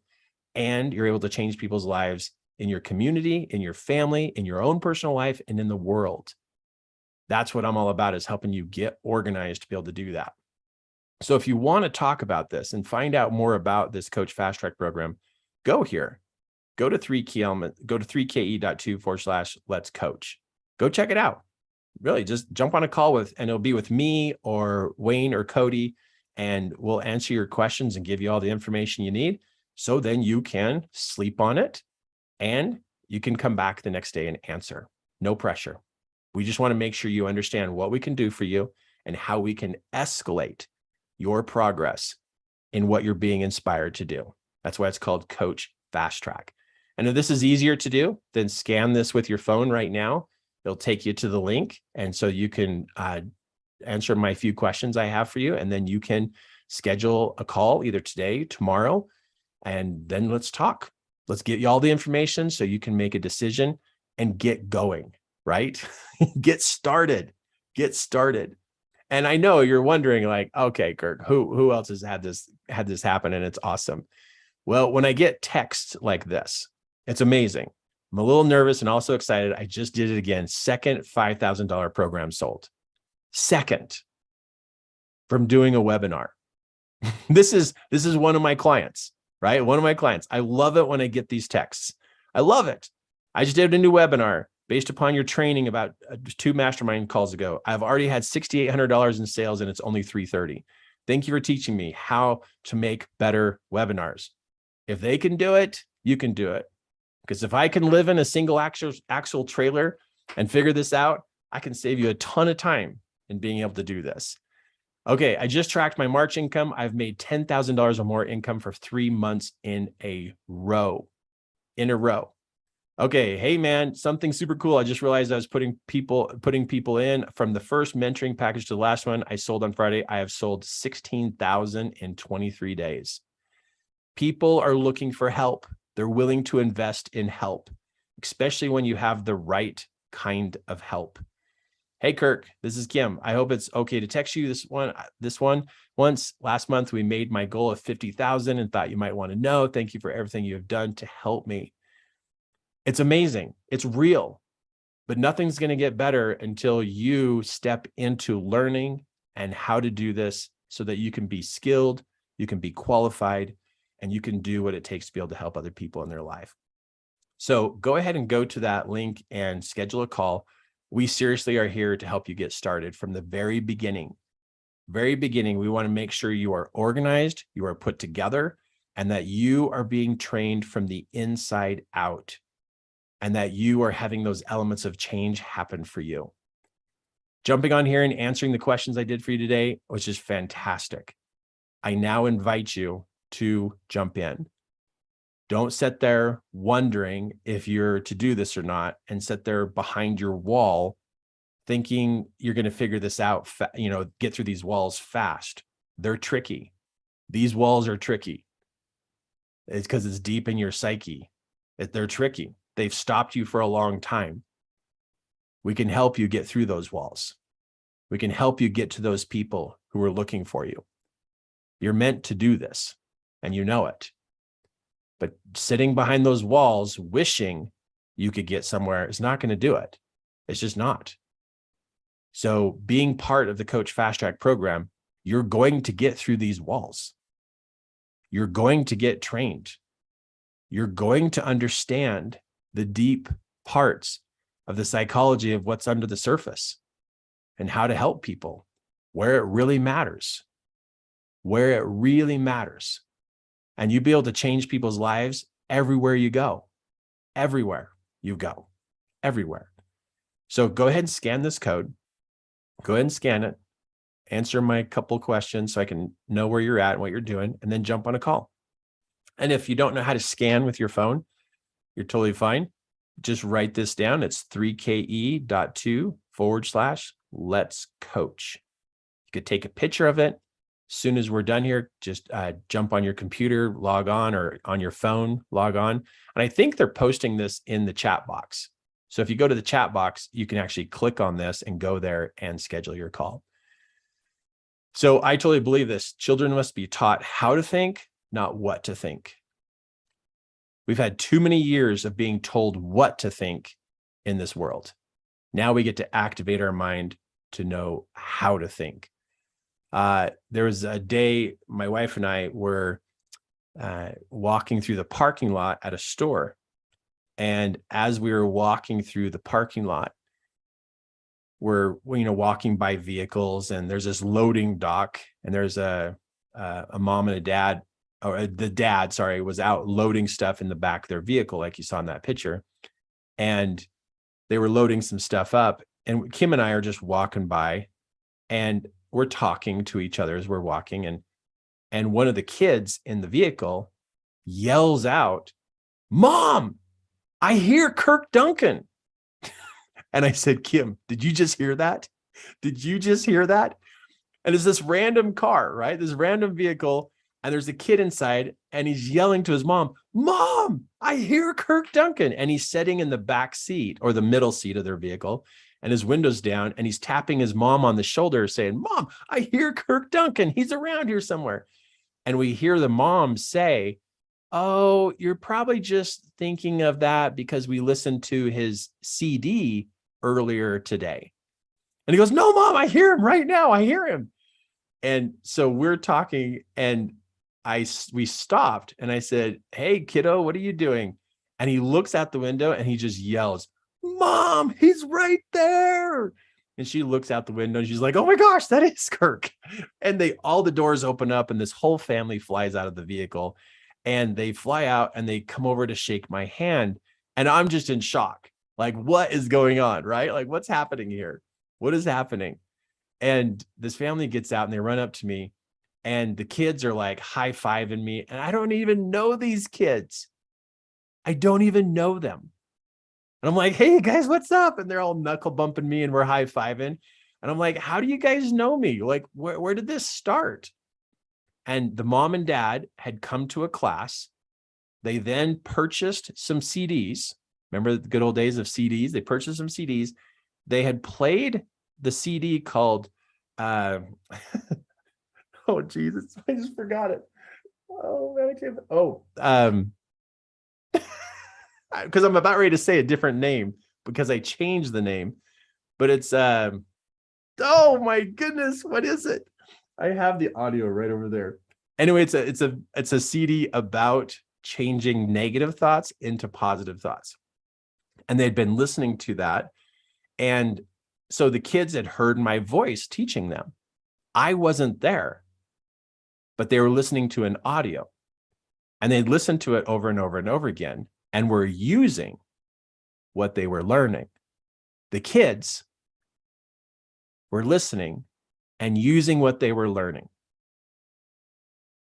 Speaker 1: and you're able to change people's lives in your community, in your family, in your own personal life, and in the world. That's what I'm all about, is helping you get organized to be able to do that. So if you want to talk about this and find out more about this Coach Fast Track program, go here. Go to 3ke.2/let's coach. Go check it out. Really, just jump on a call and it'll be with me or Wayne or Cody, and we'll answer your questions and give you all the information you need. So then you can sleep on it and you can come back the next day and answer. No pressure. We just want to make sure you understand what we can do for you and how we can escalate your progress in what you're being inspired to do. That's why it's called Coach Fast Track. And if this is easier to do, then scan this with your phone right now. It'll take you to the link. And so you can answer my few questions I have for you. And then you can schedule a call either today, tomorrow, and then let's talk. Let's get you all the information so you can make a decision and get going, right? Get started. And I know you're wondering, like, okay, Kirk, who else has had this happen and it's awesome? Well, when I get texts like this, it's amazing. I'm a little nervous and also excited. I just did it again. Second $5,000 program sold. Second, from doing a webinar. This is one of my clients, right? One of my clients. I love it when I get these texts. I love it. I just did a new webinar based upon your training about 2 mastermind calls ago. I've already had $6,800 in sales and it's only $330. Thank you for teaching me how to make better webinars. If they can do it, you can do it. Because if I can live in a single axle trailer and figure this out, I can save you a ton of time in being able to do this. Okay, I just tracked my March income. I've made $10,000 or more income for 3 months in a row. Okay, hey man, something super cool. I just realized I was putting people in from the first mentoring package to the last one I sold on Friday. I have sold 16,000 in 23 days. People are looking for help. They're willing to invest in help, especially when you have the right kind of help. Hey, Kirk, this is Kim. I hope it's okay to text you this one. Once last month, we made my goal of 50,000 and thought you might want to know. Thank you for everything you have done to help me. It's amazing. It's real, but nothing's going to get better until you step into learning and how to do this so that you can be skilled, you can be qualified, and you can do what it takes to be able to help other people in their life. So go ahead and go to that link and schedule a call. We seriously are here to help you get started from the very beginning. We want to make sure you are organized, you are put together, and that you are being trained from the inside out, and that you are having those elements of change happen for you. Jumping on here and answering the questions I did for you today was just fantastic. I now invite you to jump in. Don't sit there wondering if you're to do this or not, and sit there behind your wall thinking you're going to figure this out, get through these walls fast. They're tricky. These walls are tricky. It's because it's deep in your psyche. They're tricky. They've stopped you for a long time. We can help you get through those walls. We can help you get to those people who are looking for you. You're meant to do this, and you know it. But sitting behind those walls, wishing you could get somewhere is not going to do it. It's just not. So being part of the Coach Fast Track program, you're going to get through these walls. You're going to get trained. You're going to understand the deep parts of the psychology of what's under the surface and how to help people where it really matters. and you'd be able to change people's lives everywhere you go, everywhere you go, everywhere. So go ahead and scan this code. Go ahead and scan it. Answer my couple questions so I can know where you're at and what you're doing, and then jump on a call. And if you don't know how to scan with your phone, you're totally fine. Just write this down. It's 3ke.2/let's coach. You could take a picture of it. As soon as we're done here, just jump on your computer, log on, or on your phone, log on. And I think they're posting this in the chat box. So if you go to the chat box, you can actually click on this and go there and schedule your call. So I totally believe this. Children must be taught how to think, not what to think. We've had too many years of being told what to think in this world. Now we get to activate our mind to know how to think. There was a day my wife and I were walking through the parking lot at a store. And as we were walking through the parking lot, we're walking by vehicles, and there's this loading dock, and there's a mom and a dad, or the dad, sorry, was out loading stuff in the back of their vehicle, like you saw in that picture. And they were loading some stuff up, and Kim and I are just walking by, and we're talking to each other as we're walking, and one of the kids in the vehicle yells out, "Mom, I hear Kirk Duncan." And I said, "Kim, did you just hear that? Did you just hear that?" And it's this random car, right? This random vehicle, and there's a kid inside, and he's yelling to his mom, "Mom, I hear Kirk Duncan." And he's sitting in the back seat or the middle seat of their vehicle, and his window's down, and he's tapping his mom on the shoulder saying, "Mom, I hear Kirk Duncan. He's around here somewhere." And we hear the mom say, "Oh, you're probably just thinking of that because we listened to his CD earlier today." And he goes, "No, Mom, I hear him right now. I hear him." And so we're talking, and we stopped, and I said, "Hey, kiddo, what are you doing?" And he looks out the window and he just yells, "Mom, he's right there." And she looks out the window and she's like, "Oh my gosh, that is Kirk." And all the doors open up, and this whole family flies out of the vehicle, and they fly out and they come over to shake my hand. And I'm just in shock. Like, what is going on, right? Like, what's happening here? What is happening? And this family gets out and they run up to me, and the kids are like high-fiving me. And I don't even know these kids. I don't even know them. And I'm like, "Hey guys, what's up?" And they're all knuckle bumping me, and we're high-fiving. And I'm like, "How do you guys know me? Like, where did this start?" And the mom and dad had come to a class. They then purchased some CDs. Remember the good old days of CDs? They purchased some CDs. They had played the CD called, oh, Jesus, I just forgot it. Oh, man, I can't. Oh, because I'm about ready to say a different name because I changed the name, but it's, oh my goodness, what is it? I have the audio right over there. Anyway, it's a CD about changing negative thoughts into positive thoughts. And they'd been listening to that. And so the kids had heard my voice teaching them. I wasn't there, but they were listening to an audio, and they'd listened to it over and over and over again, and were using what they were learning. The kids were listening and using what they were learning.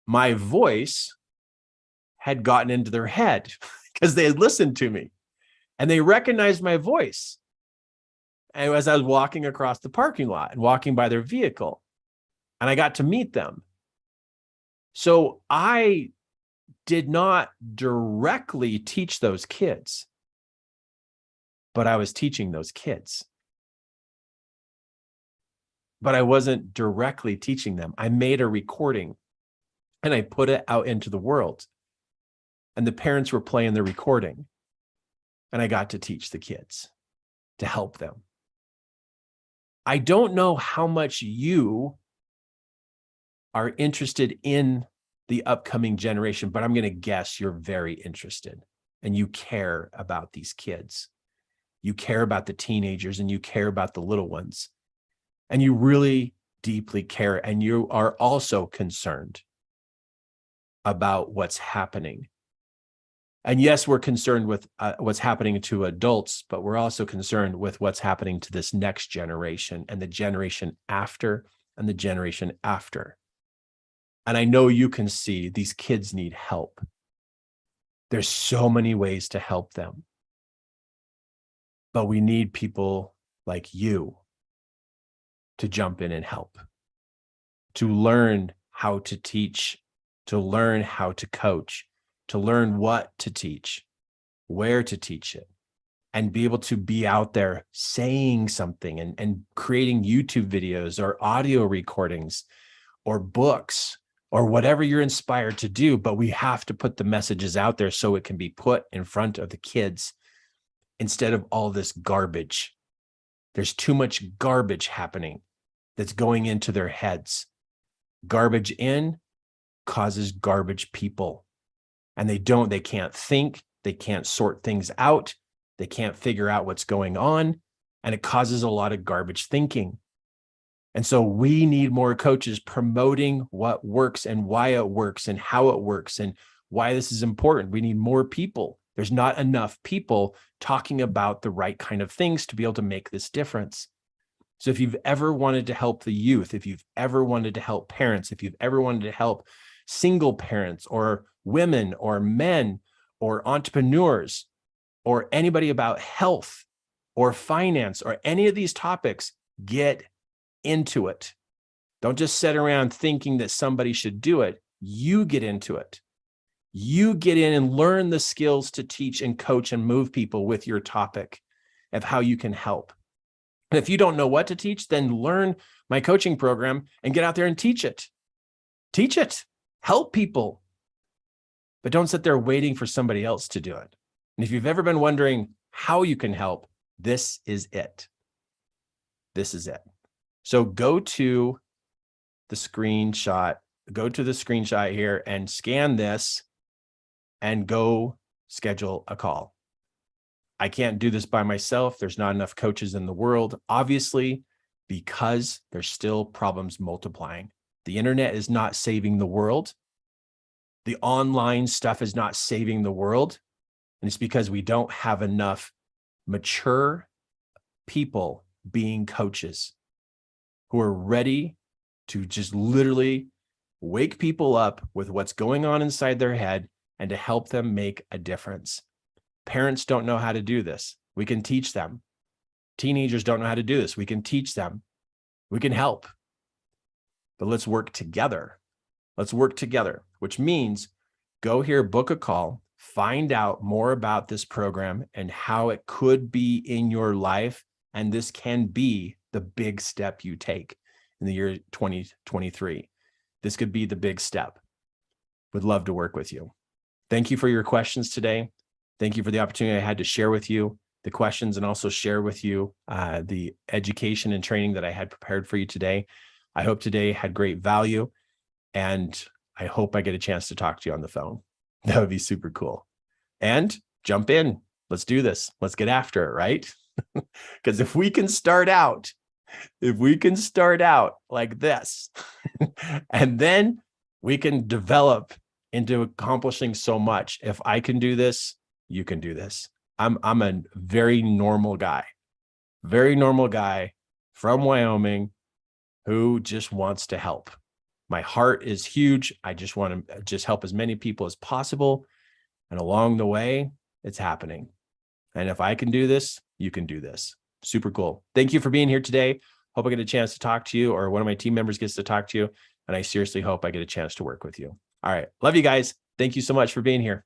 Speaker 1: My voice had gotten into their head because they had listened to me, and they recognized my voice. And as I was walking across the parking lot and walking by their vehicle, and I got to meet them. So I did not directly teach those kids, but I was teaching those kids. But I wasn't directly teaching them. I made a recording and I put it out into the world, and the parents were playing the recording, and I got to teach the kids to help them. I don't know how much you are interested in the upcoming generation, but I'm going to guess you're very interested, and you care about these kids. You care about the teenagers, and you care about the little ones, and you really deeply care, and you are also concerned about what's happening. And yes, we're concerned with what's happening to adults, but we're also concerned with what's happening to this next generation and the generation after and the generation after. And I know you can see these kids need help. There's so many ways to help them. But we need people like you to jump in and help, to learn how to teach, to learn how to coach, to learn what to teach, where to teach it, and be able to be out there saying something and creating YouTube videos or audio recordings or books or whatever you're inspired to do. But we have to put the messages out there so it can be put in front of the kids instead of all this garbage. There's too much garbage happening that's going into their heads. Garbage in causes garbage people. And they can't think, they can't sort things out, they can't figure out what's going on, and it causes a lot of garbage thinking. And so we need more coaches promoting what works and why it works and how it works and why this is important. We need more people. There's not enough people talking about the right kind of things to be able to make this difference. So if you've ever wanted to help the youth, if you've ever wanted to help parents, if you've ever wanted to help single parents or women or men or entrepreneurs or anybody about health or finance or any of these topics, get into it. Don't just sit around thinking that somebody should do it. You get into it. You get in and learn the skills to teach and coach and move people with your topic of how you can help. And if you don't know what to teach, then learn my coaching program and get out there and teach it. Teach it. Help people. But don't sit there waiting for somebody else to do it. And if you've ever been wondering how you can help, this is it. This is it. So go to the screenshot here and scan this and go schedule a call. I can't do this by myself. There's not enough coaches in the world, obviously, because there's still problems multiplying. The internet is not saving the world. The online stuff is not saving the world. And it's because we don't have enough mature people being coaches who are ready to just literally wake people up with what's going on inside their head and to help them make a difference. Parents don't know how to do this. We can teach them. Teenagers don't know how to do this. We can teach them. We can help. But let's work together. Let's work together, which means go here, book a call, find out more about this program and how it could be in your life. And this can be the big step you take in the year 2023. This could be the big step. Would love to work with you. Thank you for your questions today. Thank you for the opportunity I had to share with you the questions and also share with you the education and training that I had prepared for you today. I hope today had great value, and I hope I get a chance to talk to you on the phone. That would be super cool. And jump in. Let's do this. Let's get after it, right? Because if we can start out like this, and then we can develop into accomplishing so much. If I can do this, you can do this. I'm a very normal guy from Wyoming who just wants to help. My heart is huge. I just want to help as many people as possible. And along the way, it's happening. And if I can do this, you can do this. Super cool. Thank you for being here today. Hope I get a chance to talk to you, or one of my team members gets to talk to you. And I seriously hope I get a chance to work with you. All right. Love you guys. Thank you so much for being here.